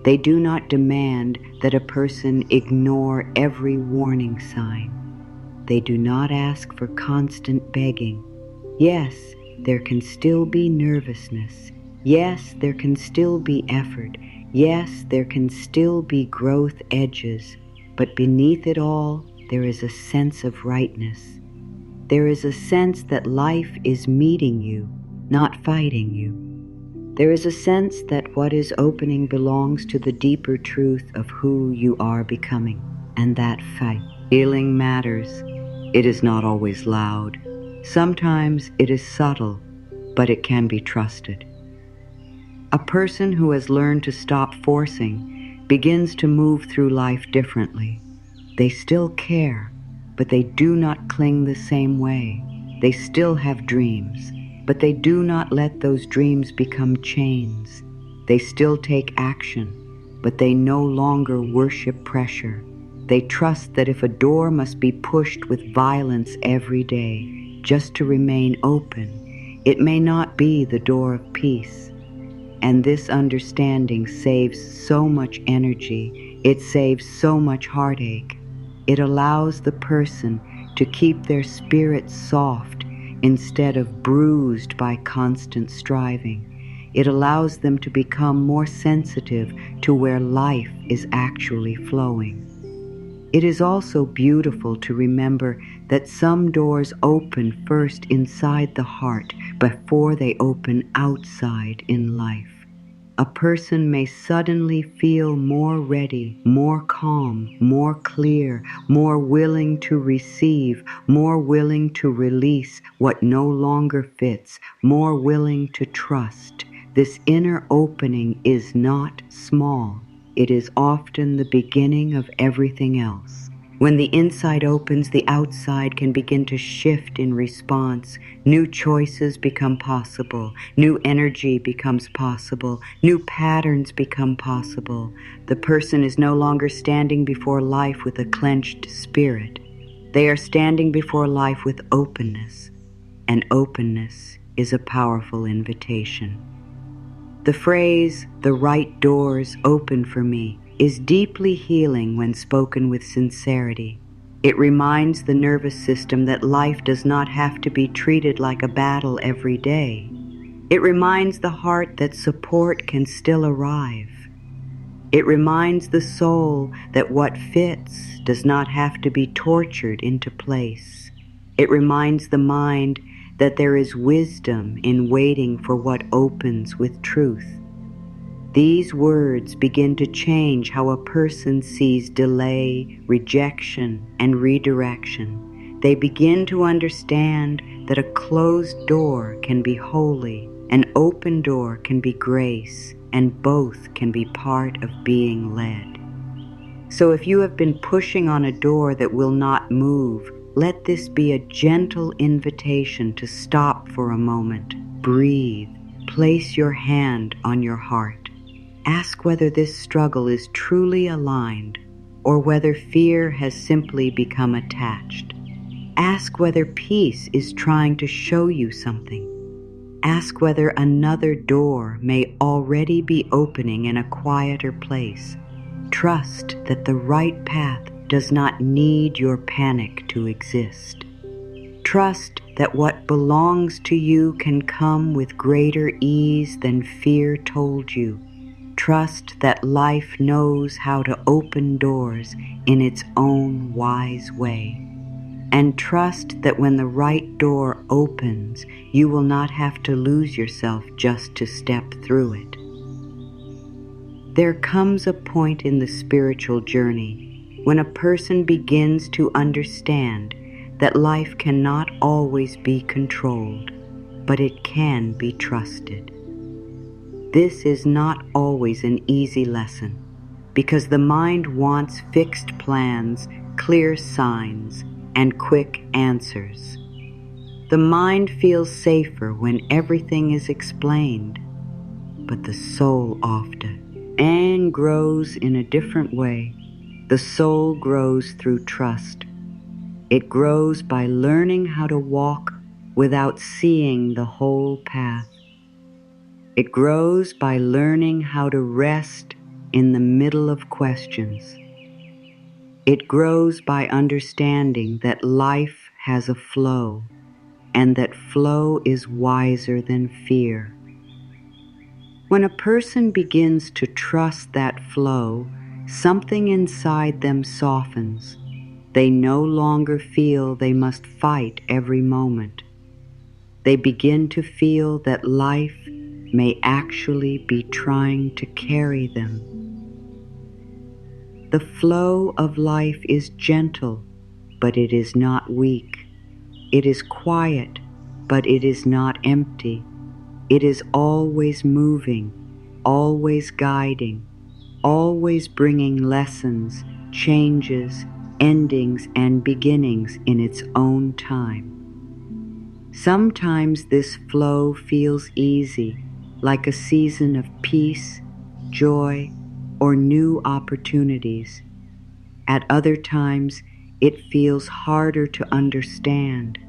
They do not demand that a person ignore every warning sign. They do not ask for constant begging. Yes, there can still be nervousness. Yes, there can still be effort. Yes, there can still be growth edges. But beneath it all, there is a sense of rightness. There is a sense that life is meeting you, not fighting you. There is a sense that what is opening belongs to the deeper truth of who you are becoming, and that fight. Healing matters. It is not always loud. Sometimes it is subtle, but it can be trusted. A person who has learned to stop forcing begins to move through life differently. They still care, but they do not cling the same way. They still have dreams. but they do not let those dreams become chains. They still take action, but they no longer worship pressure. They trust that if a door must be pushed with violence every day just to remain open, it may not be the door of peace. And this understanding saves so much energy. It saves so much heartache. It allows the person to keep their spirit soft instead of bruised by constant striving. It allows them to become more sensitive to where life is actually flowing. It is also beautiful to remember that some doors open first inside the heart before they open outside in life. A person may suddenly feel more ready, more calm, more clear, more willing to receive, more willing to release what no longer fits, more willing to trust. This inner opening is not small. It is often the beginning of everything else. When the inside opens, the outside can begin to shift in response. New choices become possible. New energy becomes possible. New patterns become possible. The person is no longer standing before life with a clenched spirit. They are standing before life with openness, and openness is a powerful invitation. The phrase, "the right doors open for me," is deeply healing when spoken with sincerity. It reminds the nervous system that life does not have to be treated like a battle every day. It reminds the heart that support can still arrive. It reminds the soul that what fits does not have to be tortured into place. It reminds the mind that there is wisdom in waiting for what opens with truth. These words begin to change how a person sees delay, rejection, and redirection. They begin to understand that a closed door can be holy, an open door can be grace, and both can be part of being led. So if you have been pushing on a door that will not move, let this be a gentle invitation to stop for a moment, breathe, place your hand on your heart. Ask whether this struggle is truly aligned or whether fear has simply become attached. Ask whether peace is trying to show you something. Ask whether another door may already be opening in a quieter place. Trust that the right path does not need your panic to exist. Trust that what belongs to you can come with greater ease than fear told you. Trust that life knows how to open doors in its own wise way. And trust that when the right door opens, you will not have to lose yourself just to step through it. There comes a point in the spiritual journey when a person begins to understand that life cannot always be controlled, but it can be trusted. This is not always an easy lesson, because the mind wants fixed plans, clear signs, and quick answers. The mind feels safer when everything is explained, but the soul often and grows in a different way. The soul grows through trust. It grows by learning how to walk without seeing the whole path. It grows by learning how to rest in the middle of questions. It grows by understanding that life has a flow, and that flow is wiser than fear. When a person begins to trust that flow, something inside them softens. They no longer feel they must fight every moment. They begin to feel that life may actually be trying to carry them. The flow of life is gentle, but it is not weak. It is quiet, but it is not empty. It is always moving, always guiding, always bringing lessons, changes, endings, and beginnings in its own time. Sometimes this flow feels easy, like a season of peace, joy, or new opportunities. At other times, it feels harder to understand,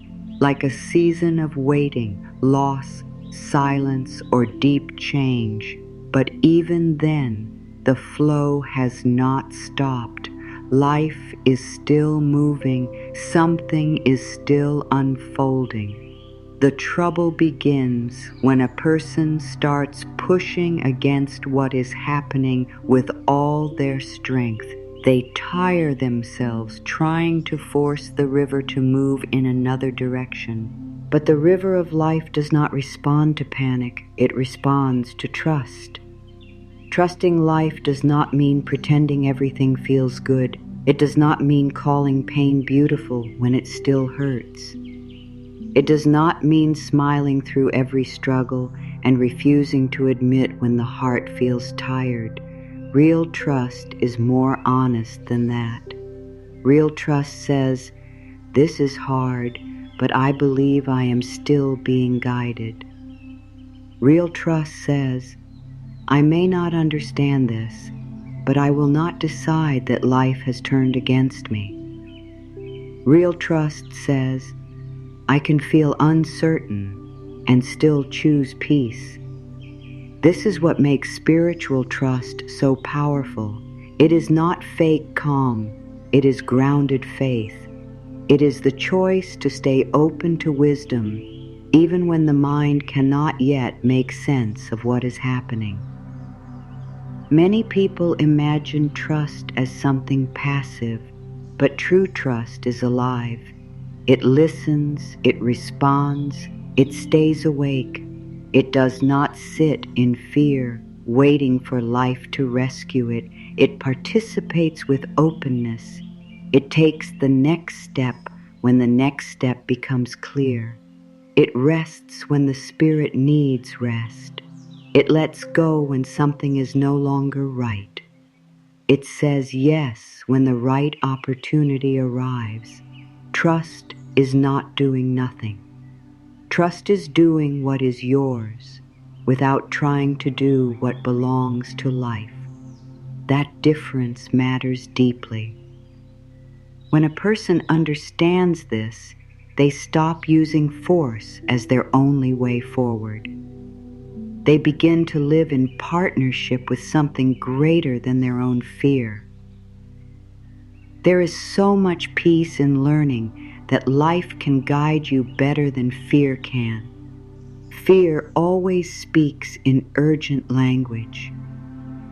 like a season of waiting, loss, silence, or deep change. But even then, the flow has not stopped. Life is still moving, something is still unfolding. The trouble begins when a person starts pushing against what is happening with all their strength. They tire themselves trying to force the river to move in another direction. But the river of life does not respond to panic, it responds to trust. Trusting life does not mean pretending everything feels good. It does not mean calling pain beautiful when it still hurts. It does not mean smiling through every struggle and refusing to admit when the heart feels tired. Real trust is more honest than that. Real trust says, "This is hard, but I believe I am still being guided." Real trust says, "I may not understand this, but I will not decide that life has turned against me." Real trust says, "I can feel uncertain and still choose peace." This is what makes spiritual trust so powerful. It is not fake calm, it is grounded faith. It is the choice to stay open to wisdom, even when the mind cannot yet make sense of what is happening. Many people imagine trust as something passive, but true trust is alive. It listens, it responds, it stays awake. It does not sit in fear, waiting for life to rescue it. It participates with openness. It takes the next step when the next step becomes clear. It rests when the spirit needs rest. It lets go when something is no longer right. It says yes when the right opportunity arrives. Trust is not doing nothing. Trust is doing what is yours without trying to do what belongs to life. That difference matters deeply. When a person understands this, they stop using force as their only way forward. They begin to live in partnership with something greater than their own fear. There is so much peace in learning that life can guide you better than fear can. Fear always speaks in urgent language.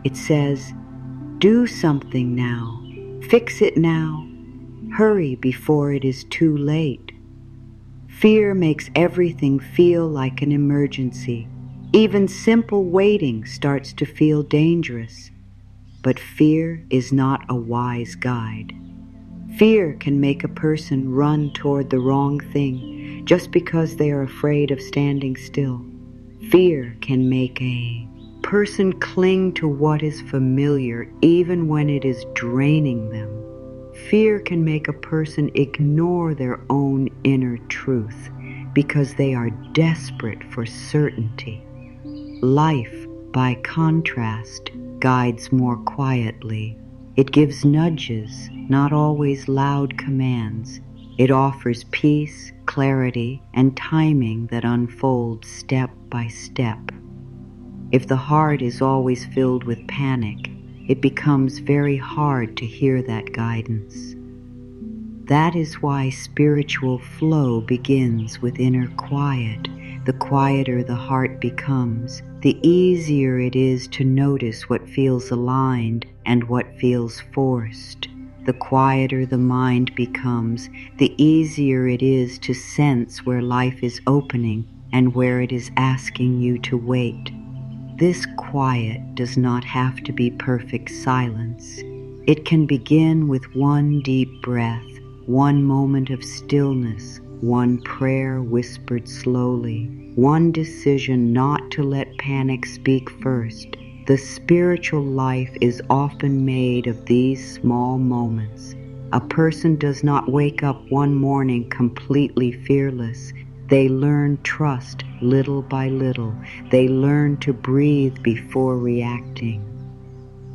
It says, "Do something now, fix it now, hurry before it is too late." Fear makes everything feel like an emergency. Even simple waiting starts to feel dangerous. But fear is not a wise guide. Fear can make a person run toward the wrong thing just because they are afraid of standing still. Fear can make a person cling to what is familiar even when it is draining them. Fear can make a person ignore their own inner truth because they are desperate for certainty. Life, by contrast, guides more quietly. It gives nudges, not always loud commands. It offers peace, clarity, and timing that unfolds step by step. If the heart is always filled with panic, it becomes very hard to hear that guidance. That is why spiritual flow begins with inner quiet. The quieter the heart becomes, the easier it is to notice what feels aligned and what feels forced. The quieter the mind becomes, the easier it is to sense where life is opening and where it is asking you to wait. This quiet does not have to be perfect silence. It can begin with one deep breath, one moment of stillness, one prayer whispered slowly, one decision not to let panic speak first. The spiritual life is often made of these small moments. A person does not wake up one morning completely fearless. They learn trust little by little. They learn to breathe before reacting.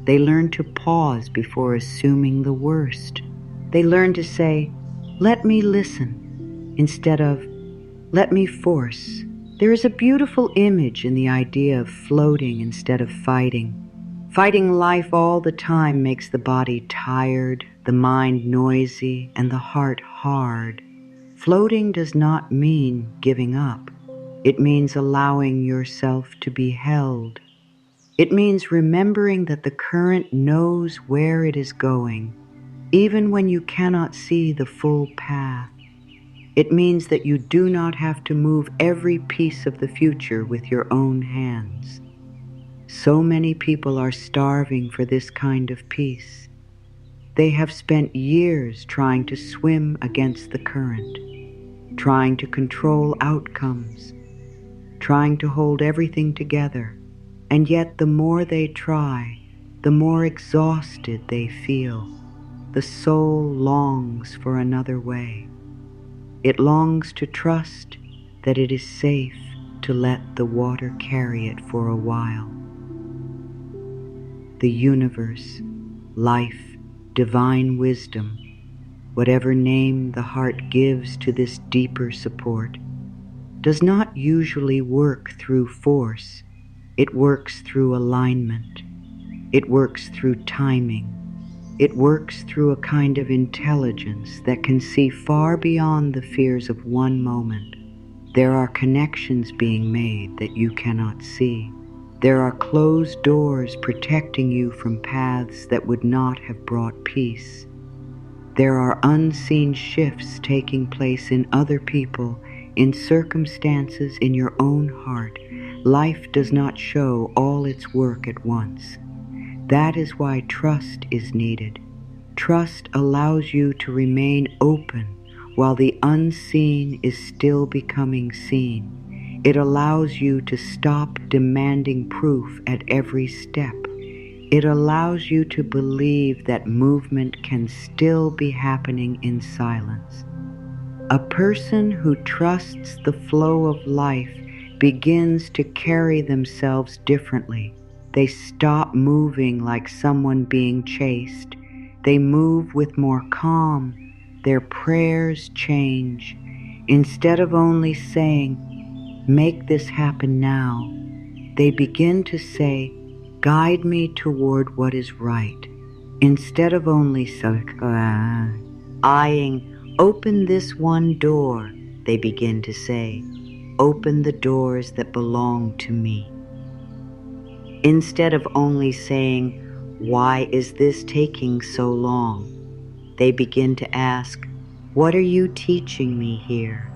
They learn to pause before assuming the worst. They learn to say, "Let me listen," instead of, "Let me force." There is a beautiful image in the idea of floating instead of fighting. Fighting life all the time makes the body tired, the mind noisy, and the heart hard. Floating does not mean giving up. It means allowing yourself to be held. It means remembering that the current knows where it is going, even when you cannot see the full path. It means that you do not have to move every piece of the future with your own hands. So many people are starving for this kind of peace. They have spent years trying to swim against the current, trying to control outcomes, trying to hold everything together, and yet the more they try, the more exhausted they feel. The soul longs for another way. It longs to trust that it is safe to let the water carry it for a while. The universe, life, divine wisdom, whatever name the heart gives to this deeper support, does not usually work through force. It works through alignment. It works through timing. It works through a kind of intelligence that can see far beyond the fears of one moment. There are connections being made that you cannot see. There are closed doors protecting you from paths that would not have brought peace. There are unseen shifts taking place in other people, in circumstances, in your own heart. Life does not show all its work at once. That is why trust is needed. Trust allows you to remain open while the unseen is still becoming seen. It allows you to stop demanding proof at every step. It allows you to believe that movement can still be happening in silence. A person who trusts the flow of life begins to carry themselves differently. They stop moving like someone being chased. They move with more calm. Their prayers change. Instead of only saying, "Make this happen now," they begin to say, "Guide me toward what is right." Instead of only eyeing, "Open this one door," they begin to say, "Open the doors that belong to me." Instead of only saying, "Why is this taking so long?" they begin to ask, "What are you teaching me here?"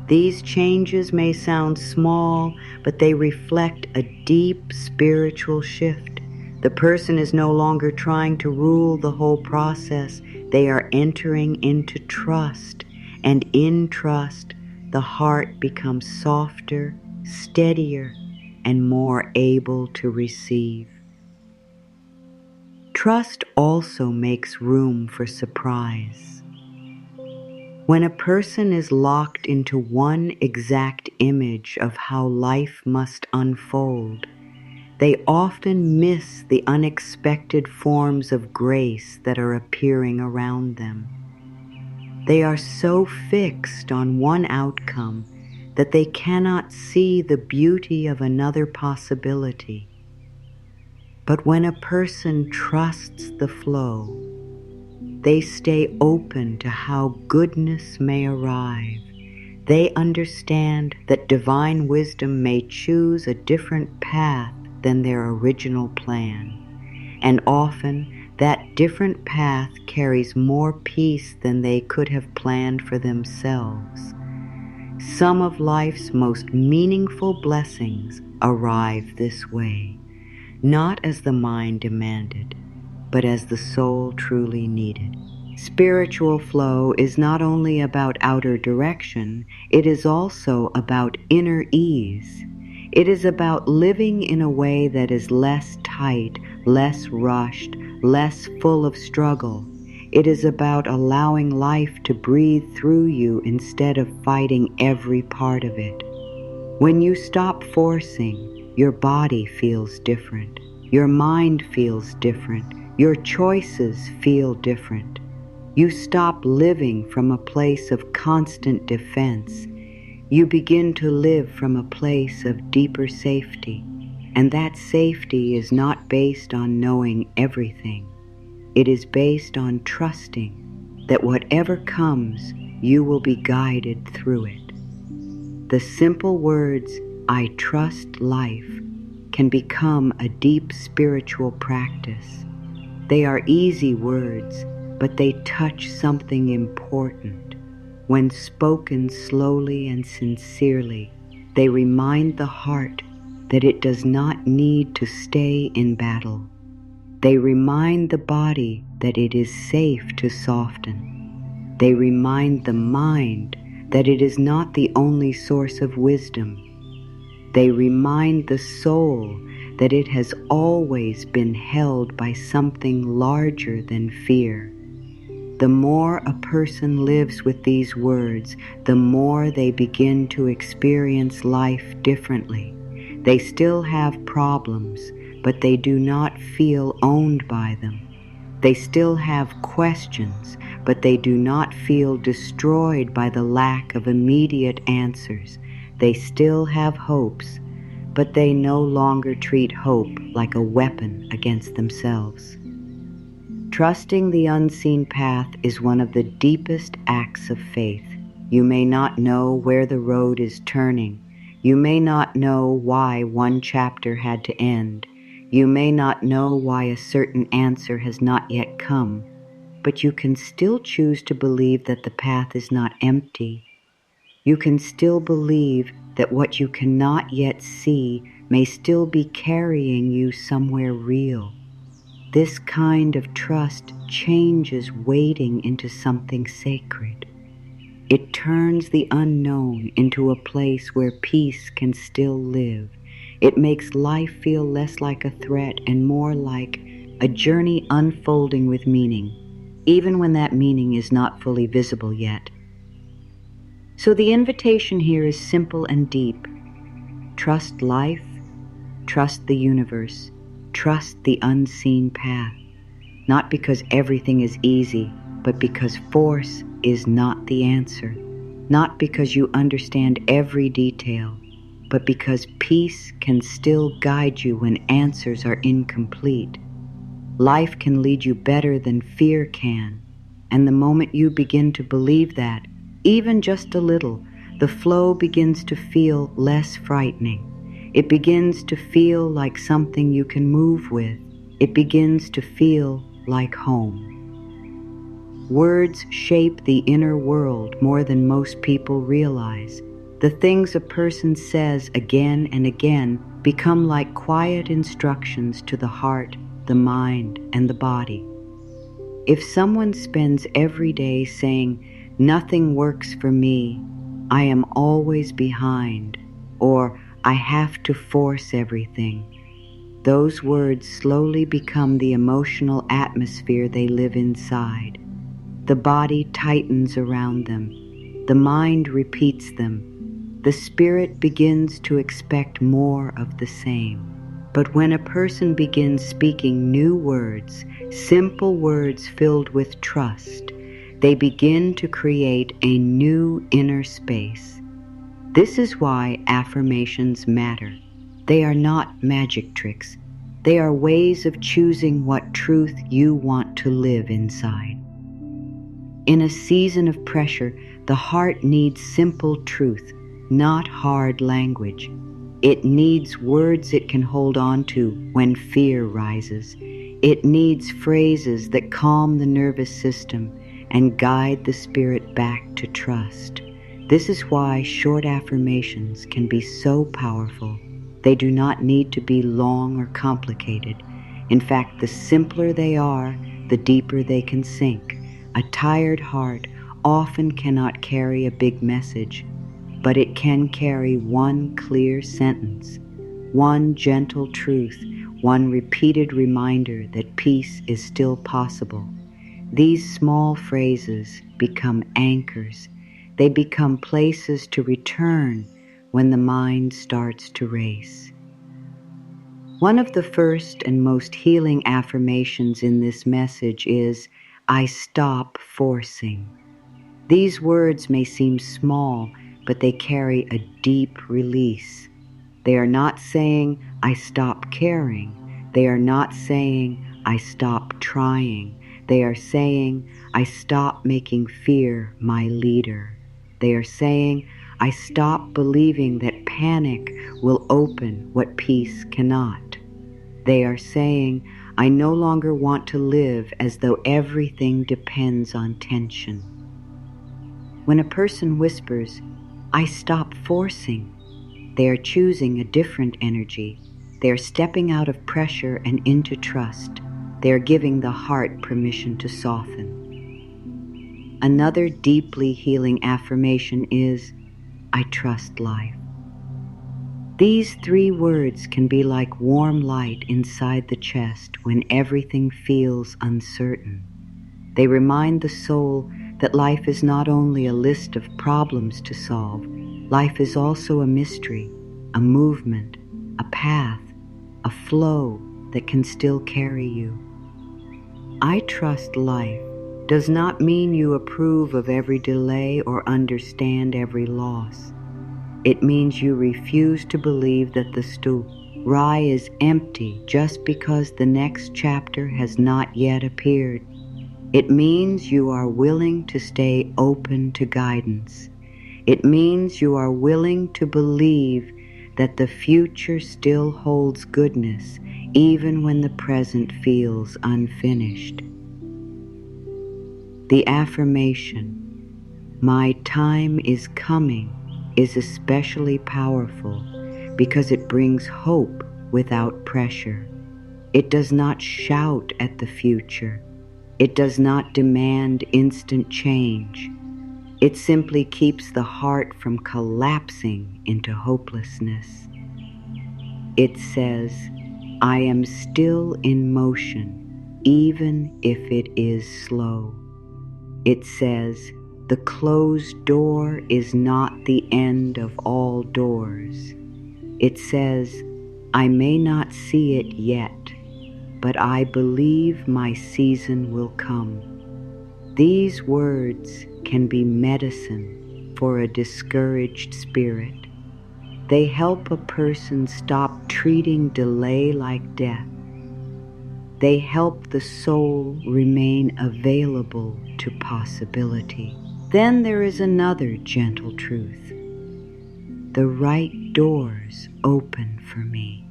These changes may sound small, but they reflect a deep spiritual shift. The person is no longer trying to rule the whole process. They are entering into trust, and in trust, the heart becomes softer, steadier, and more able to receive. Trust also makes room for surprise. When a person is locked into one exact image of how life must unfold, they often miss the unexpected forms of grace that are appearing around them. They are so fixed on one outcome that they cannot see the beauty of another possibility. But when a person trusts the flow, they stay open to how goodness may arrive. They understand that divine wisdom may choose a different path than their original plan, and often that different path carries more peace than they could have planned for themselves. Some of life's most meaningful blessings arrive this way, not as the mind demanded, but as the soul truly needed. Spiritual flow is not only about outer direction, it is also about inner ease. It is about living in a way that is less tight, less rushed, less full of struggle. It is about allowing life to breathe through you instead of fighting every part of it. When you stop forcing, your body feels different. Your mind feels different. Your choices feel different. You stop living from a place of constant defense. You begin to live from a place of deeper safety. And that safety is not based on knowing everything. It is based on trusting that whatever comes, you will be guided through it. The simple words, "I trust life," can become a deep spiritual practice. They are easy words, but they touch something important. When spoken slowly and sincerely, they remind the heart that it does not need to stay in battle. They remind the body that it is safe to soften. They remind the mind that it is not the only source of wisdom. They remind the soul that it has always been held by something larger than fear. The more a person lives with these words, the more they begin to experience life differently. They still have problems, but they do not feel owned by them. They still have questions, but they do not feel destroyed by the lack of immediate answers. They still have hopes, but they no longer treat hope like a weapon against themselves. Trusting the unseen path is one of the deepest acts of faith. You may not know where the road is turning. You may not know why one chapter had to end. You may not know why a certain answer has not yet come, but you can still choose to believe that the path is not empty. You can still believe that what you cannot yet see may still be carrying you somewhere real. This kind of trust changes waiting into something sacred. It turns the unknown into a place where peace can still live. It makes life feel less like a threat and more like a journey unfolding with meaning, even when that meaning is not fully visible yet. So the invitation here is simple and deep. Trust life, trust the universe, trust the unseen path. Not because everything is easy, but because force is not the answer. Not because you understand every detail, but because peace can still guide you when answers are incomplete. Life can lead you better than fear can, and the moment you begin to believe that, even just a little, the flow begins to feel less frightening. It begins to feel like something you can move with. It begins to feel like home. Words shape the inner world more than most people realize. The things a person says again and again become like quiet instructions to the heart, the mind, and the body. If someone spends every day saying, "Nothing works for me," "I am always behind," or "I have to force everything," those words slowly become the emotional atmosphere they live inside. The body tightens around them. The mind repeats them. The spirit begins to expect more of the same. But when a person begins speaking new words, simple words filled with trust, they begin to create a new inner space. This is why affirmations matter. They are not magic tricks. They are ways of choosing what truth you want to live inside. In a season of pressure, the heart needs simple truth, not hard language. It needs words it can hold on to when fear rises. It needs phrases that calm the nervous system and guide the spirit back to trust. This is why short affirmations can be so powerful. They do not need to be long or complicated. In fact, the simpler they are, the deeper they can sink. A tired heart often cannot carry a big message, but it can carry one clear sentence, one gentle truth, one repeated reminder that peace is still possible. These small phrases become anchors. They become places to return when the mind starts to race. One of the first and most healing affirmations in this message is, I stop forcing. These words may seem small, but they carry a deep release. They are not saying, I stop caring. They are not saying, I stop trying. They are saying, I stop making fear my leader. They are saying, I stop believing that panic will open what peace cannot. They are saying, I no longer want to live as though everything depends on tension. When a person whispers, I stop forcing, they are choosing a different energy. They are stepping out of pressure and into trust. They are giving the heart permission to soften. Another deeply healing affirmation is, I trust life. These 3 words can be like warm light inside the chest when everything feels uncertain. They remind the soul that life is not only a list of problems to solve, life is also a mystery, a movement, a path, a flow that can still carry you. I trust life does not mean you approve of every delay or understand every loss. It means you refuse to believe that the story is empty just because the next chapter has not yet appeared. It means you are willing to stay open to guidance. It means you are willing to believe that the future still holds goodness, even when the present feels unfinished. The affirmation, my time is coming, is especially powerful because it brings hope without pressure. It does not shout at the future. It does not demand instant change. It simply keeps the heart from collapsing into hopelessness. It says, I am still in motion, even if it is slow. It says, the closed door is not the end of all doors. It says, I may not see it yet, but I believe my season will come. These words can be medicine for a discouraged spirit. They help a person stop treating delay like death. They help the soul remain available to possibility. Then there is another gentle truth. The right doors open for me.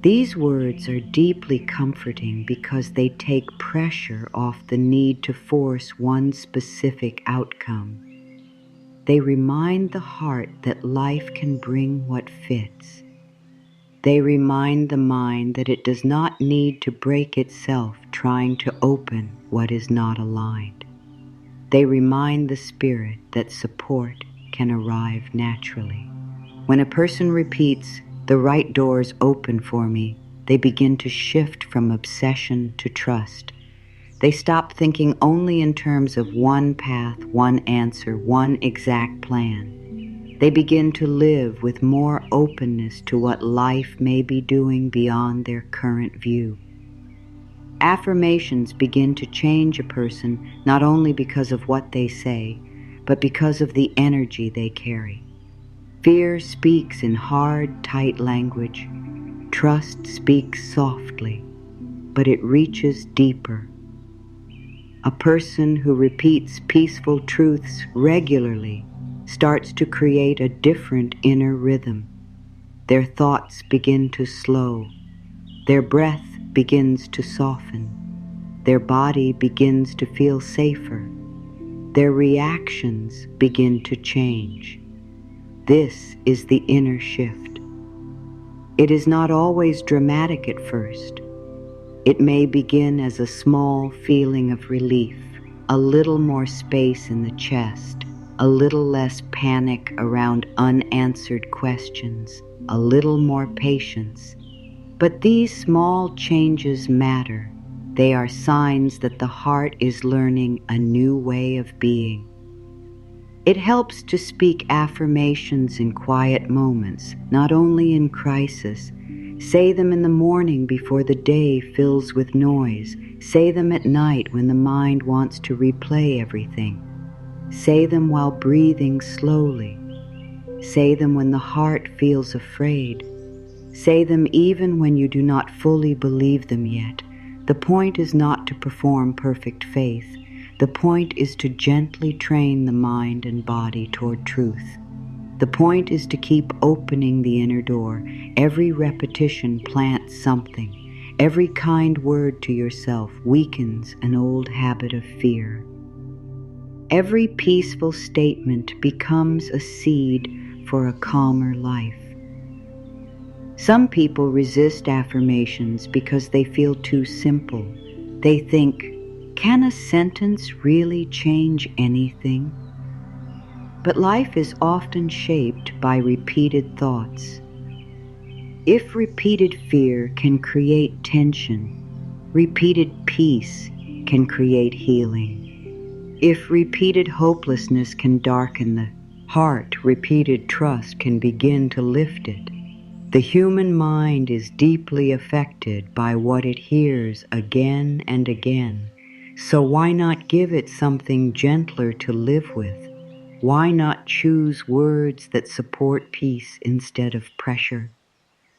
These words are deeply comforting because they take pressure off the need to force one specific outcome. They remind the heart that life can bring what fits. They remind the mind that it does not need to break itself trying to open what is not aligned. They remind the spirit that support can arrive naturally. When a person repeats, the right doors open for me, they begin to shift from obsession to trust. They stop thinking only in terms of one path, one answer, one exact plan. They begin to live with more openness to what life may be doing beyond their current view. Affirmations begin to change a person not only because of what they say, but because of the energy they carry. Fear speaks in hard, tight language. Trust speaks softly, but it reaches deeper. A person who repeats peaceful truths regularly starts to create a different inner rhythm. Their thoughts begin to slow. Their breath begins to soften. Their body begins to feel safer. Their reactions begin to change. This is the inner shift. It is not always dramatic at first. It may begin as a small feeling of relief, a little more space in the chest, a little less panic around unanswered questions, a little more patience. But these small changes matter. They are signs that the heart is learning a new way of being. It helps to speak affirmations in quiet moments, not only in crisis. Say them in the morning before the day fills with noise. Say them at night when the mind wants to replay everything. Say them while breathing slowly. Say them when the heart feels afraid. Say them even when you do not fully believe them yet. The point is not to perform perfect faith. The point is to gently train the mind and body toward truth. The point is to keep opening the inner door. Every repetition plants something. Every kind word to yourself weakens an old habit of fear. Every peaceful statement becomes a seed for a calmer life. Some people resist affirmations because they feel too simple. They think, can a sentence really change anything? But life is often shaped by repeated thoughts. If repeated fear can create tension, repeated peace can create healing. If repeated hopelessness can darken the heart, repeated trust can begin to lift it. The human mind is deeply affected by what it hears again and again. So why not give it something gentler to live with? Why not choose words that support peace instead of pressure?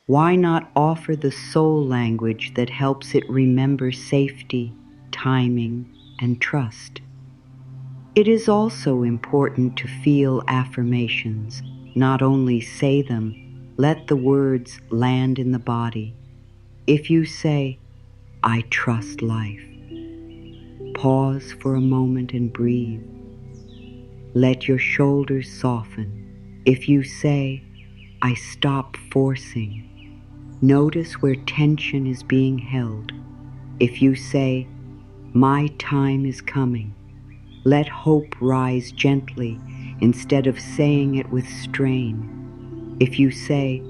Why not offer the soul language that helps it remember safety, timing, and trust? It is also important to feel affirmations, not only say them. Let the words land in the body. If you say, I trust life, pause for a moment and breathe. Let your shoulders soften. If you say, I stop forcing, notice where tension is being held. If you say, my time is coming, let hope rise gently instead of saying it with strain. If you say,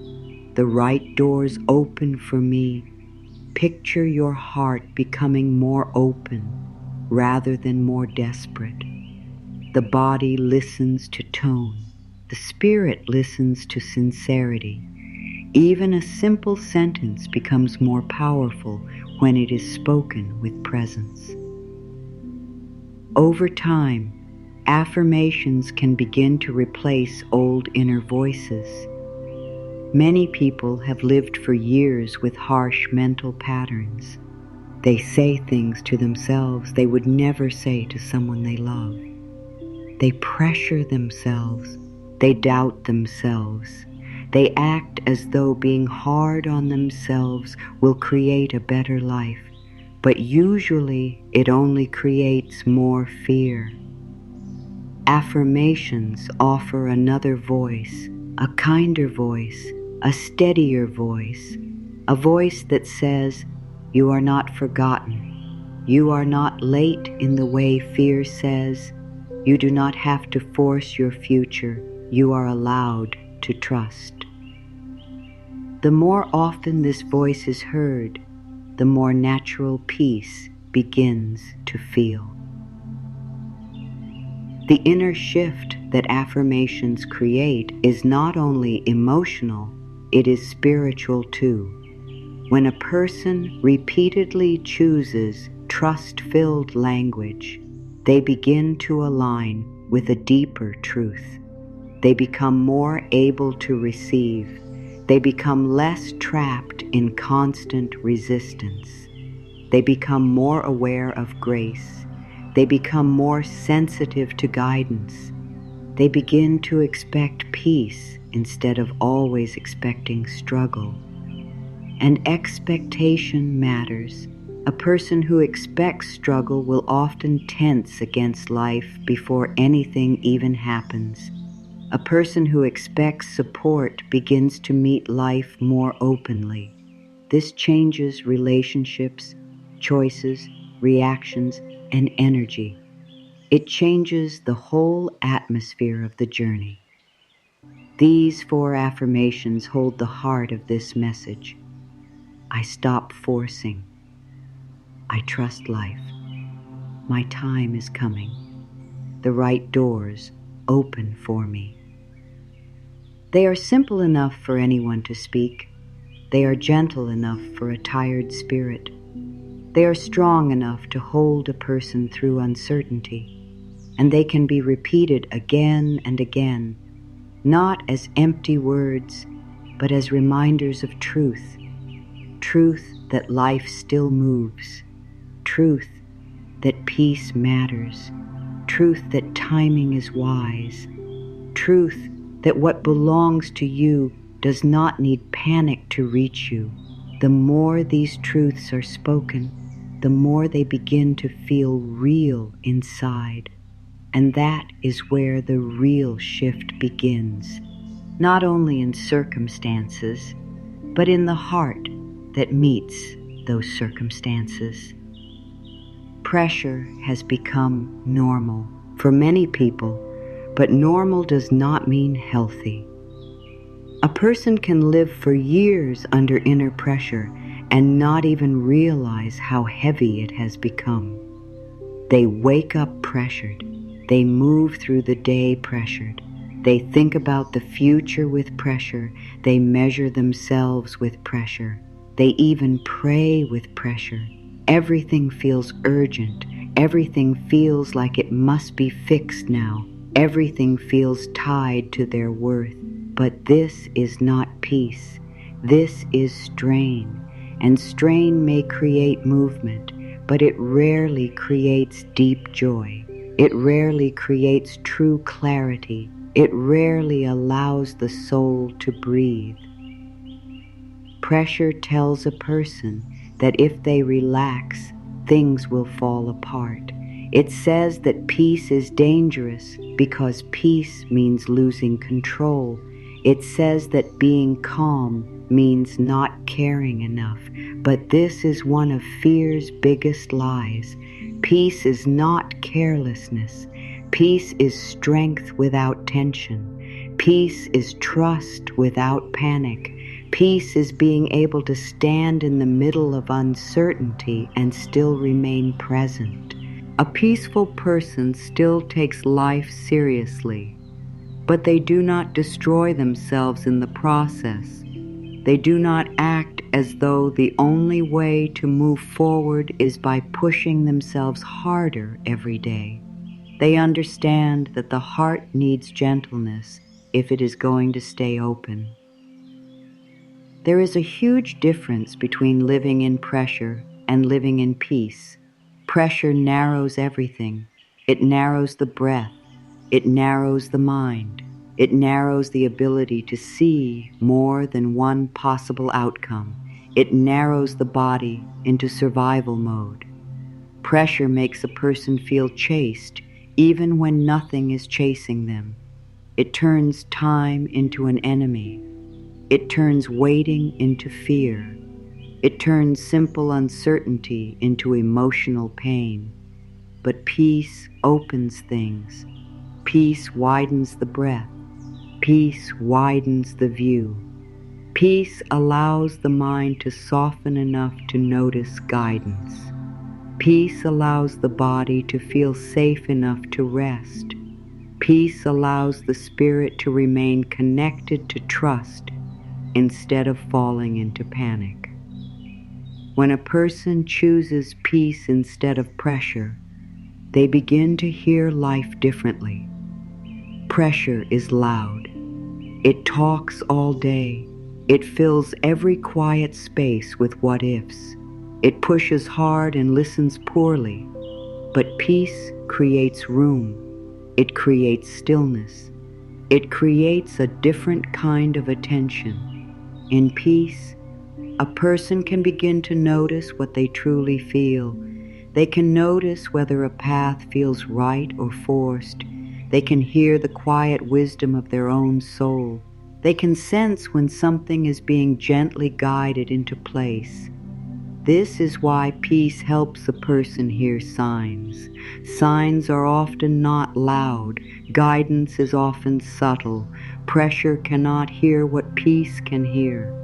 the right doors open for me, picture your heart becoming more open rather than more desperate. The body listens to tone. The spirit listens to sincerity. Even a simple sentence becomes more powerful when it is spoken with presence. Over time, affirmations can begin to replace old inner voices. Many people have lived for years with harsh mental patterns. They say things to themselves they would never say to someone they love. They pressure themselves. They doubt themselves. They act as though being hard on themselves will create a better life, but usually it only creates more fear. Affirmations offer another voice, a kinder voice, a steadier voice, a voice that says, you are not forgotten. You are not late in the way fear says. You do not have to force your future. You are allowed to trust. The more often this voice is heard, the more natural peace begins to feel. The inner shift that affirmations create is not only emotional, it is spiritual too. When a person repeatedly chooses trust-filled language, they begin to align with a deeper truth. They become more able to receive. They become less trapped in constant resistance. They become more aware of grace. They become more sensitive to guidance. They begin to expect peace instead of always expecting struggle. And expectation matters. A person who expects struggle will often tense against life before anything even happens. A person who expects support begins to meet life more openly. This changes relationships, choices, reactions, and energy. It changes the whole atmosphere of the journey. These 4 affirmations hold the heart of this message. I stop forcing. I trust life. My time is coming. The right doors open for me. They are simple enough for anyone to speak. They are gentle enough for a tired spirit. They are strong enough to hold a person through uncertainty. And they can be repeated again and again, not as empty words, but as reminders of truth. Truth that life still moves. Truth that peace matters. Truth that timing is wise. Truth that what belongs to you does not need panic to reach you. The more these truths are spoken, the more they begin to feel real inside. And that is where the real shift begins, not only in circumstances, but in the heart that meets those circumstances. Pressure has become normal for many people, but normal does not mean healthy. A person can live for years under inner pressure and not even realize how heavy it has become. They wake up pressured. They move through the day pressured. They think about the future with pressure. They measure themselves with pressure. They even pray with pressure. Everything feels urgent. Everything feels like it must be fixed now. Everything feels tied to their worth. But this is not peace. This is strain. And strain may create movement, but it rarely creates deep joy. It rarely creates true clarity. It rarely allows the soul to breathe. Pressure tells a person that if they relax, things will fall apart. It says that peace is dangerous because peace means losing control. It says that being calm means not caring enough. But this is one of fear's biggest lies. Peace is not carelessness. Peace is strength without tension. Peace is trust without panic. Peace is being able to stand in the middle of uncertainty and still remain present. A peaceful person still takes life seriously, but they do not destroy themselves in the process. They do not act as though the only way to move forward is by pushing themselves harder every day. They understand that the heart needs gentleness if it is going to stay open. There is a huge difference between living in pressure and living in peace. Pressure narrows everything. It narrows the breath. It narrows the mind. It narrows the ability to see more than one possible outcome. It narrows the body into survival mode. Pressure makes a person feel chased even when nothing is chasing them. It turns time into an enemy. It turns waiting into fear. It turns simple uncertainty into emotional pain. But peace opens things. Peace widens the breath. Peace widens the view. Peace allows the mind to soften enough to notice guidance. Peace allows the body to feel safe enough to rest. Peace allows the spirit to remain connected to trust instead of falling into panic. When a person chooses peace instead of pressure, they begin to hear life differently. Pressure is loud. It talks all day. It fills every quiet space with what ifs. It pushes hard and listens poorly. But peace creates room. It creates stillness. It creates a different kind of attention. In peace, a person can begin to notice what they truly feel. They can notice whether a path feels right or forced. They can hear the quiet wisdom of their own soul. They can sense when something is being gently guided into place. This is why peace helps a person hear signs. Signs are often not loud. Guidance is often subtle. Pressure cannot hear what peace can hear.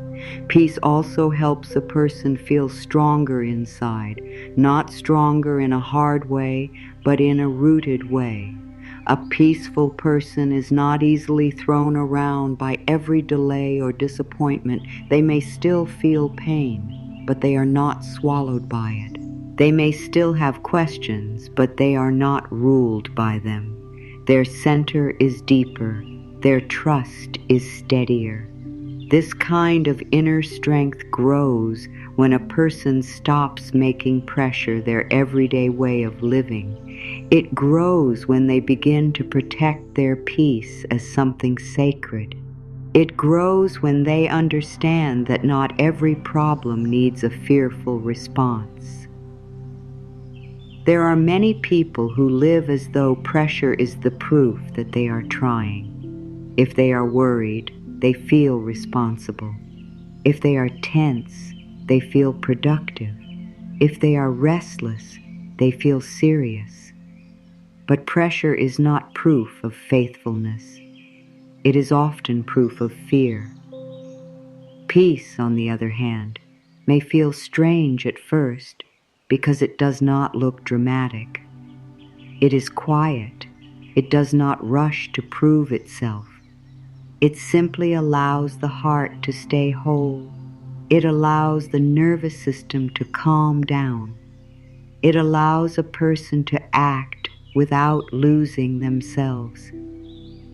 Peace also helps a person feel stronger inside, not stronger in a hard way, but in a rooted way. A peaceful person is not easily thrown around by every delay or disappointment. They may still feel pain, but they are not swallowed by it. They may still have questions, but they are not ruled by them. Their center is deeper. Their trust is steadier. This kind of inner strength grows when a person stops making pressure their everyday way of living. It grows when they begin to protect their peace as something sacred. It grows when they understand that not every problem needs a fearful response. There are many people who live as though pressure is the proof that they are trying. If they are worried, they feel responsible. If they are tense, they feel productive. If they are restless, they feel serious. But pressure is not proof of faithfulness. It is often proof of fear. Peace, on the other hand, may feel strange at first because it does not look dramatic. It is quiet. It does not rush to prove itself. It simply allows the heart to stay whole. It allows the nervous system to calm down. It allows a person to act without losing themselves.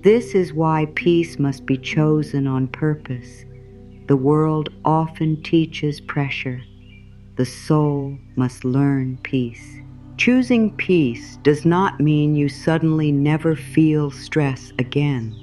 This is why peace must be chosen on purpose. The world often teaches pressure. The soul must learn peace. Choosing peace does not mean you suddenly never feel stress again.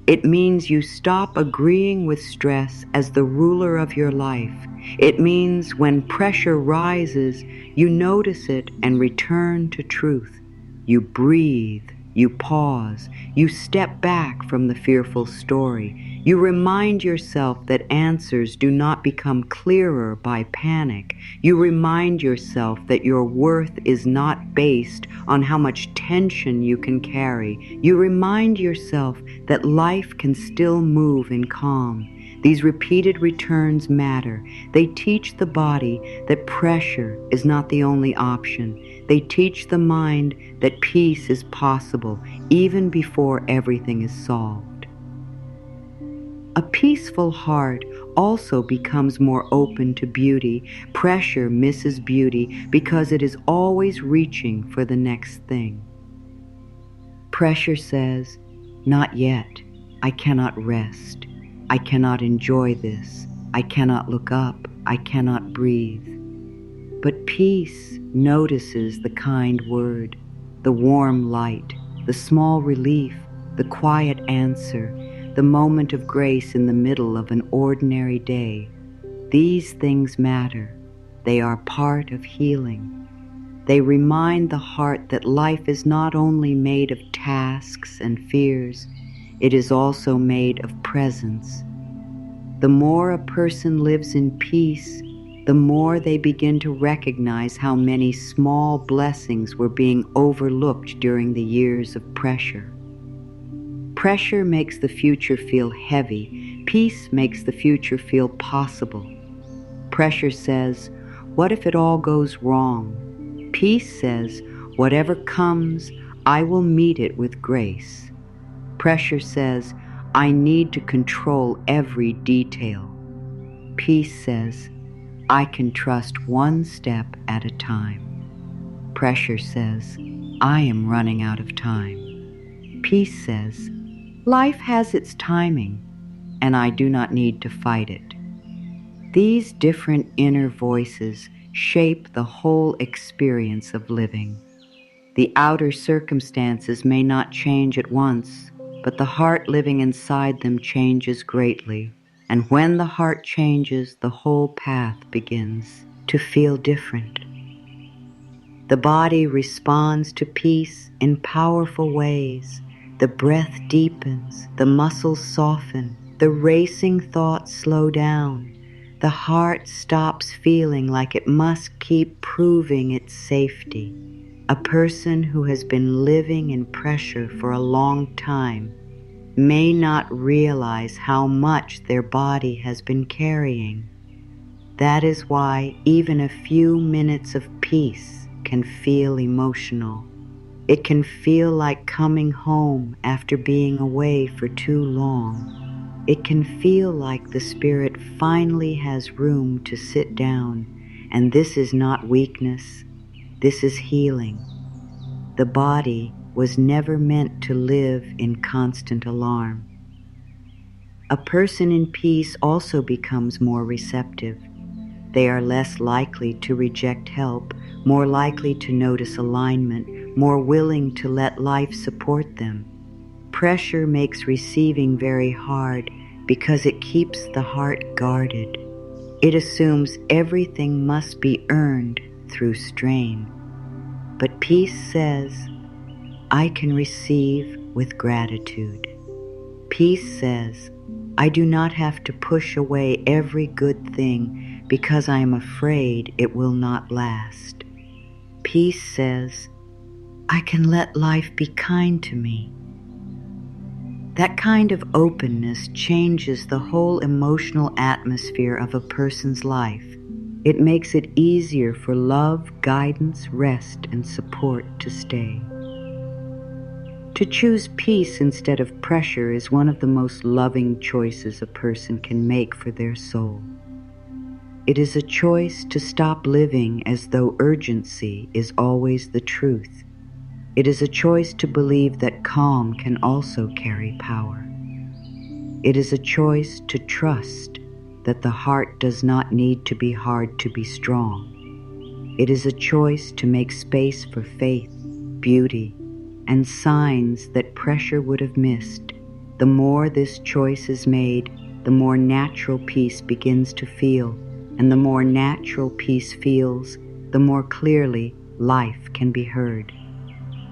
It means you stop agreeing with stress as the ruler of your life. It means when pressure rises, you notice it and return to truth. You breathe, you pause, you step back from the fearful story. You remind yourself that answers do not become clearer by panic. You remind yourself that your worth is not based on how much tension you can carry. You remind yourself that life can still move in calm. These repeated returns matter. They teach the body that pressure is not the only option. They teach the mind that peace is possible even before everything is solved. A peaceful heart also becomes more open to beauty. Pressure misses beauty because it is always reaching for the next thing. Pressure says, "Not yet. I cannot rest. I cannot enjoy this. I cannot look up. I cannot breathe." But peace notices the kind word, the warm light, the small relief, the quiet answer, the moment of grace in the middle of an ordinary day. These things matter. They are part of healing. They remind the heart that life is not only made of tasks and fears, it is also made of presence. The more a person lives in peace, the more they begin to recognize how many small blessings were being overlooked during the years of pressure. Pressure makes the future feel heavy. Peace makes the future feel possible. Pressure says, "What if it all goes wrong?" Peace says, "Whatever comes, I will meet it with grace." Pressure says, "I need to control every detail." Peace says, "I can trust one step at a time." Pressure says, "I am running out of time." Peace says, "Life has its timing, and I do not need to fight it." These different inner voices shape the whole experience of living. The outer circumstances may not change at once, but the heart living inside them changes greatly. And when the heart changes, the whole path begins to feel different. The body responds to peace in powerful ways. The breath deepens, the muscles soften, the racing thoughts slow down. The heart stops feeling like it must keep proving its safety. A person who has been living in pressure for a long time may not realize how much their body has been carrying. That is why even a few minutes of peace can feel emotional. It can feel like coming home after being away for too long. It can feel like the spirit finally has room to sit down, and this is not weakness, this is healing. The body was never meant to live in constant alarm. A person in peace also becomes more receptive. They are less likely to reject help, more likely to notice alignment, more willing to let life support them. Pressure makes receiving very hard because it keeps the heart guarded. It assumes everything must be earned through strain. But peace says, I can receive with gratitude. Peace says, I do not have to push away every good thing because I am afraid it will not last. Peace says, I can let life be kind to me. That kind of openness changes the whole emotional atmosphere of a person's life. It makes it easier for love, guidance, rest, and support to stay. To choose peace instead of pressure is one of the most loving choices a person can make for their soul. It is a choice to stop living as though urgency is always the truth. It is a choice to believe that calm can also carry power. It is a choice to trust that the heart does not need to be hard to be strong. It is a choice to make space for faith, beauty, and signs that pressure would have missed. The more this choice is made, the more natural peace begins to feel, and the more natural peace feels, the more clearly life can be heard.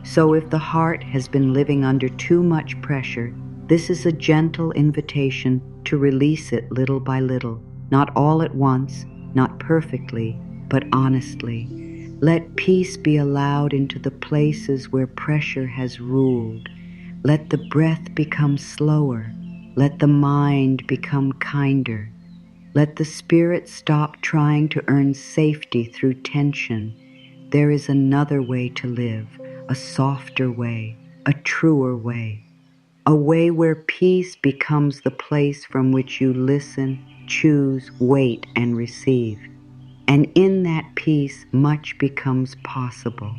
So if the heart has been living under too much pressure, this is a gentle invitation to release it little by little, not all at once, not perfectly, but honestly. Let peace be allowed into the places where pressure has ruled. Let the breath become slower. Let the mind become kinder. Let the spirit stop trying to earn safety through tension. There is another way to live, a softer way, a truer way, a way where peace becomes the place from which you listen, choose, wait, and receive. And in that peace, much becomes possible.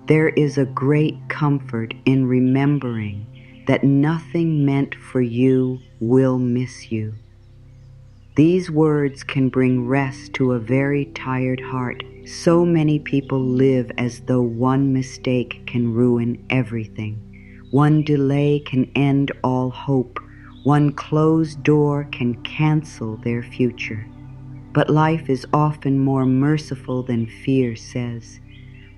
There is a great comfort in remembering that nothing meant for you will miss you. These words can bring rest to a very tired heart. So many people live as though one mistake can ruin everything. One delay can end all hope. One closed door can cancel their future. But life is often more merciful than fear says.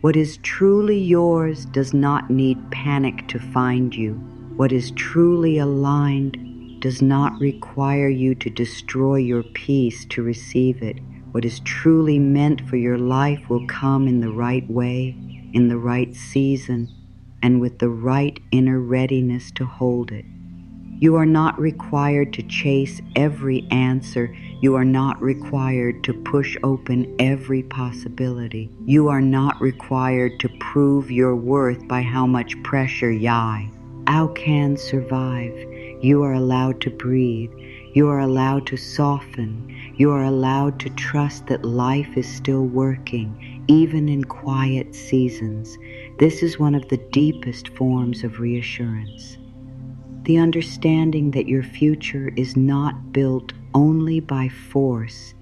What is truly yours does not need panic to find you. What is truly aligned does not require you to destroy your peace to receive it. What is truly meant for your life will come in the right way, in the right season, and with the right inner readiness to hold it. You are not required to chase every answer. You are not required to push open every possibility. You are not required to prove your worth by how much pressure How can survive. You are allowed to breathe. You are allowed to soften. You are allowed to trust that life is still working, even in quiet seasons. This is one of the deepest forms of reassurance. The understanding that your future is not built only by force,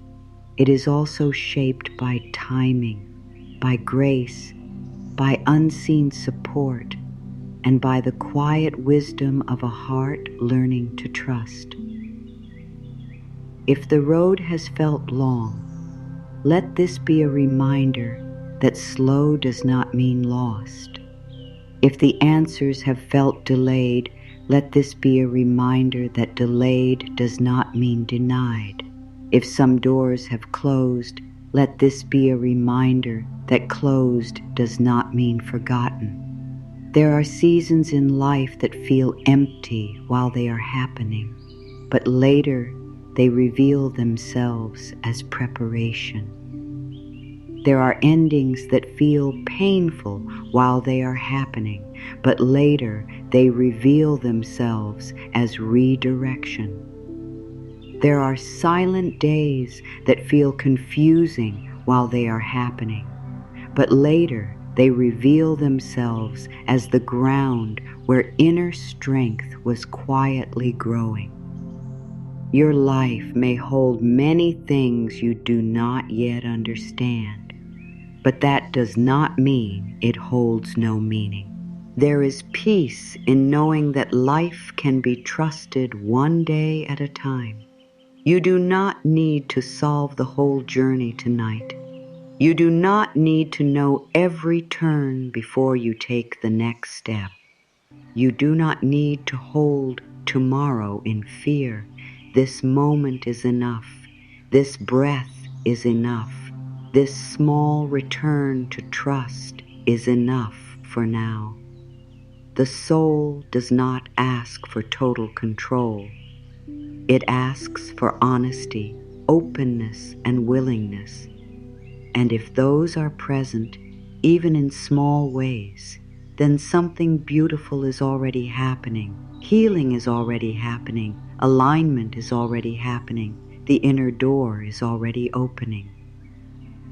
it is also shaped by timing, by grace, by unseen support, and by the quiet wisdom of a heart learning to trust. If the road has felt long, let this be a reminder that slow does not mean lost. If the answers have felt delayed, let this be a reminder that delayed does not mean denied. If some doors have closed, let this be a reminder that closed does not mean forgotten. There are seasons in life that feel empty while they are happening, but later they reveal themselves as preparation. There are endings that feel painful while they are happening, but later they reveal themselves as redirection. There are silent days that feel confusing while they are happening, but later they reveal themselves as the ground where inner strength was quietly growing. Your life may hold many things you do not yet understand, but that does not mean it holds no meaning. There is peace in knowing that life can be trusted one day at a time. You do not need to solve the whole journey tonight. You do not need to know every turn before you take the next step. You do not need to hold tomorrow in fear. This moment is enough. This breath is enough. This small return to trust is enough for now. The soul does not ask for total control. It asks for honesty, openness, and willingness. And if those are present, even in small ways, then something beautiful is already happening. Healing is already happening. Alignment is already happening. The inner door is already opening.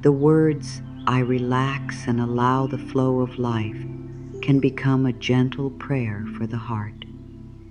The words, "I relax and allow the flow of life," can become a gentle prayer for the heart.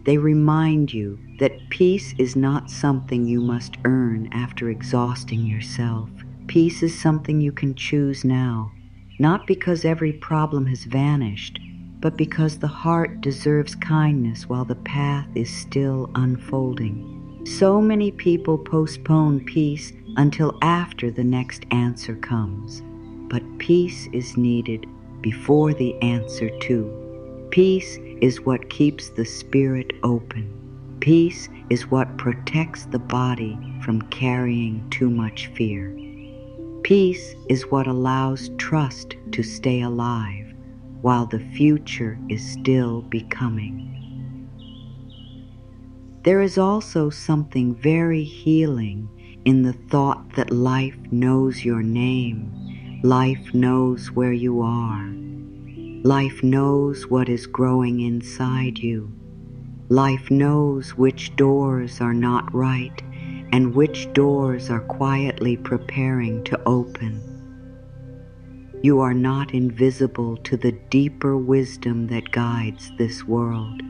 They remind you that peace is not something you must earn after exhausting yourself. Peace is something you can choose now, not because every problem has vanished, but because the heart deserves kindness while the path is still unfolding. So many people postpone peace until after the next answer comes, but peace is needed before the answer too. Peace is what keeps the spirit open. Peace is what protects the body from carrying too much fear. Peace is what allows trust to stay alive while the future is still becoming. There is also something very healing in the thought that life knows your name. Life knows where you are. Life knows what is growing inside you. Life knows which doors are not right and which doors are quietly preparing to open. You are not invisible to the deeper wisdom that guides this world.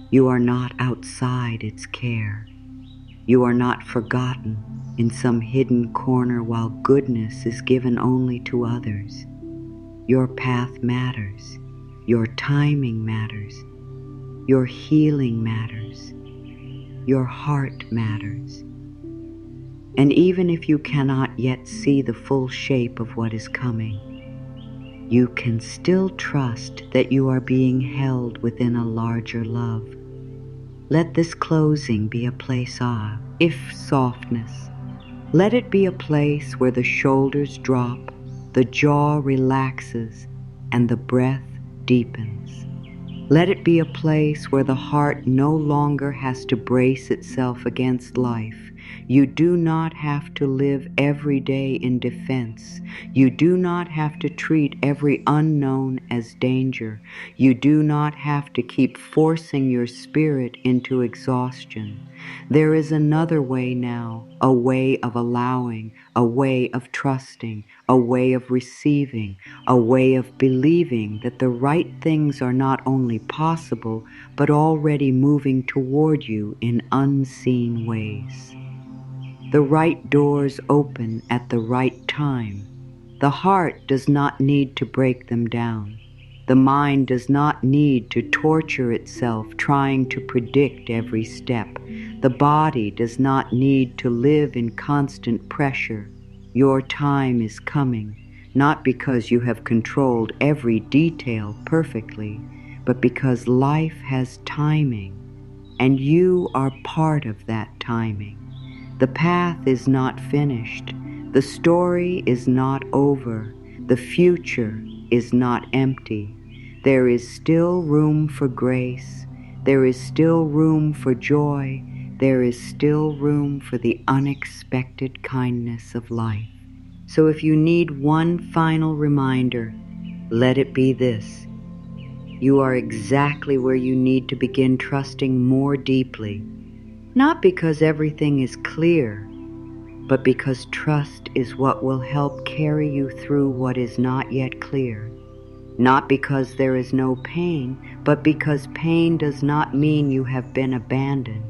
You are not outside its care. You are not forgotten in some hidden corner while goodness is given only to others. Your path matters. Your timing matters. Your healing matters. Your heart matters. And even if you cannot yet see the full shape of what is coming, you can still trust that you are being held within a larger love. Let this closing be a place of, if softness. Let it be a place where the shoulders drop, the jaw relaxes, and the breath deepens. Let it be a place where the heart no longer has to brace itself against life. You do not have to live every day in defense. You do not have to treat every unknown as danger. You do not have to keep forcing your spirit into exhaustion. There is another way now, a way of allowing, a way of trusting, a way of receiving, a way of believing that the right things are not only possible, but already moving toward you in unseen ways. The right doors open at the right time. The heart does not need to break them down. The mind does not need to torture itself trying to predict every step. The body does not need to live in constant pressure. Your time is coming, not because you have controlled every detail perfectly, but because life has timing, and you are part of that timing. The path is not finished. The story is not over. The future is not empty. There is still room for grace. There is still room for joy. There is still room for the unexpected kindness of life. So if you need one final reminder, let it be this. You are exactly where you need to begin trusting more deeply, not because everything is clear, but because trust is what will help carry you through what is not yet clear. Not because there is no pain, but because pain does not mean you have been abandoned.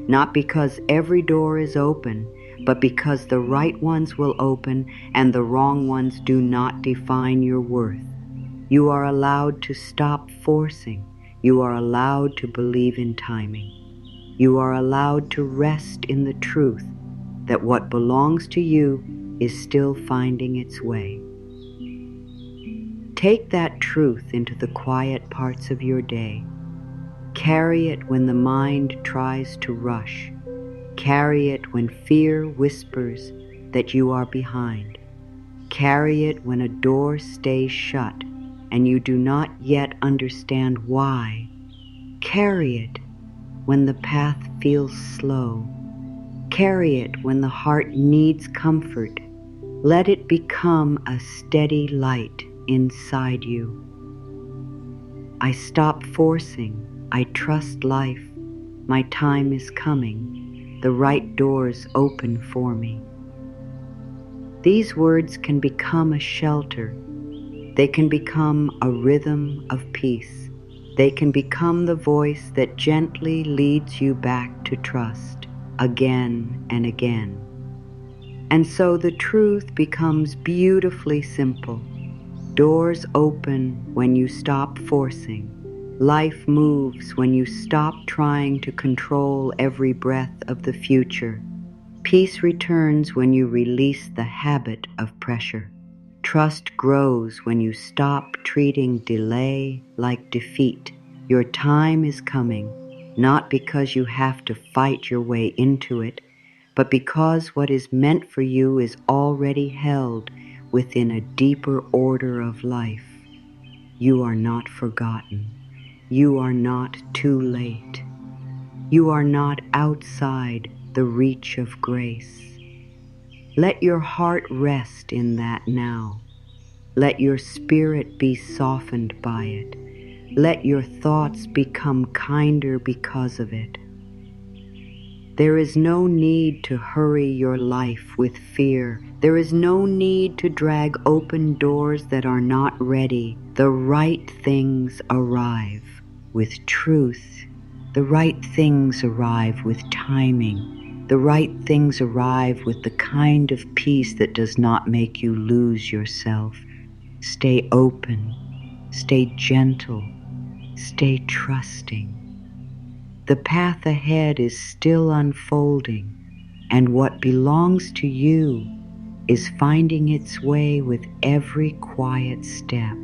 Not because every door is open, but because the right ones will open and the wrong ones do not define your worth. You are allowed to stop forcing. You are allowed to believe in timing. You are allowed to rest in the truth that what belongs to you is still finding its way. Take that truth into the quiet parts of your day. Carry it when the mind tries to rush. Carry it when fear whispers that you are behind. Carry it when a door stays shut and you do not yet understand why. Carry it when the path feels slow. Carry it when the heart needs comfort. Let it become a steady light inside you. I stop forcing. I trust life. My time is coming. The right doors open for me. These words can become a shelter. They can become a rhythm of peace. They can become the voice that gently leads you back to trust again and again. And so the truth becomes beautifully simple. Doors open when you stop forcing. Life moves when you stop trying to control every breath of the future. Peace returns when you release the habit of pressure. Trust grows when you stop treating delay like defeat. Your time is coming, not because you have to fight your way into it, but because what is meant for you is already held within a deeper order of life. You are not forgotten. You are not too late. You are not outside the reach of grace. Let your heart rest in that now. Let your spirit be softened by it. Let your thoughts become kinder because of it. There is no need to hurry your life with fear. There is no need to drag open doors that are not ready. The right things arrive with truth. The right things arrive with timing. The right things arrive with the kind of peace that does not make you lose yourself. Stay open. Stay gentle. Stay trusting. The path ahead is still unfolding, and what belongs to you is finding its way with every quiet step.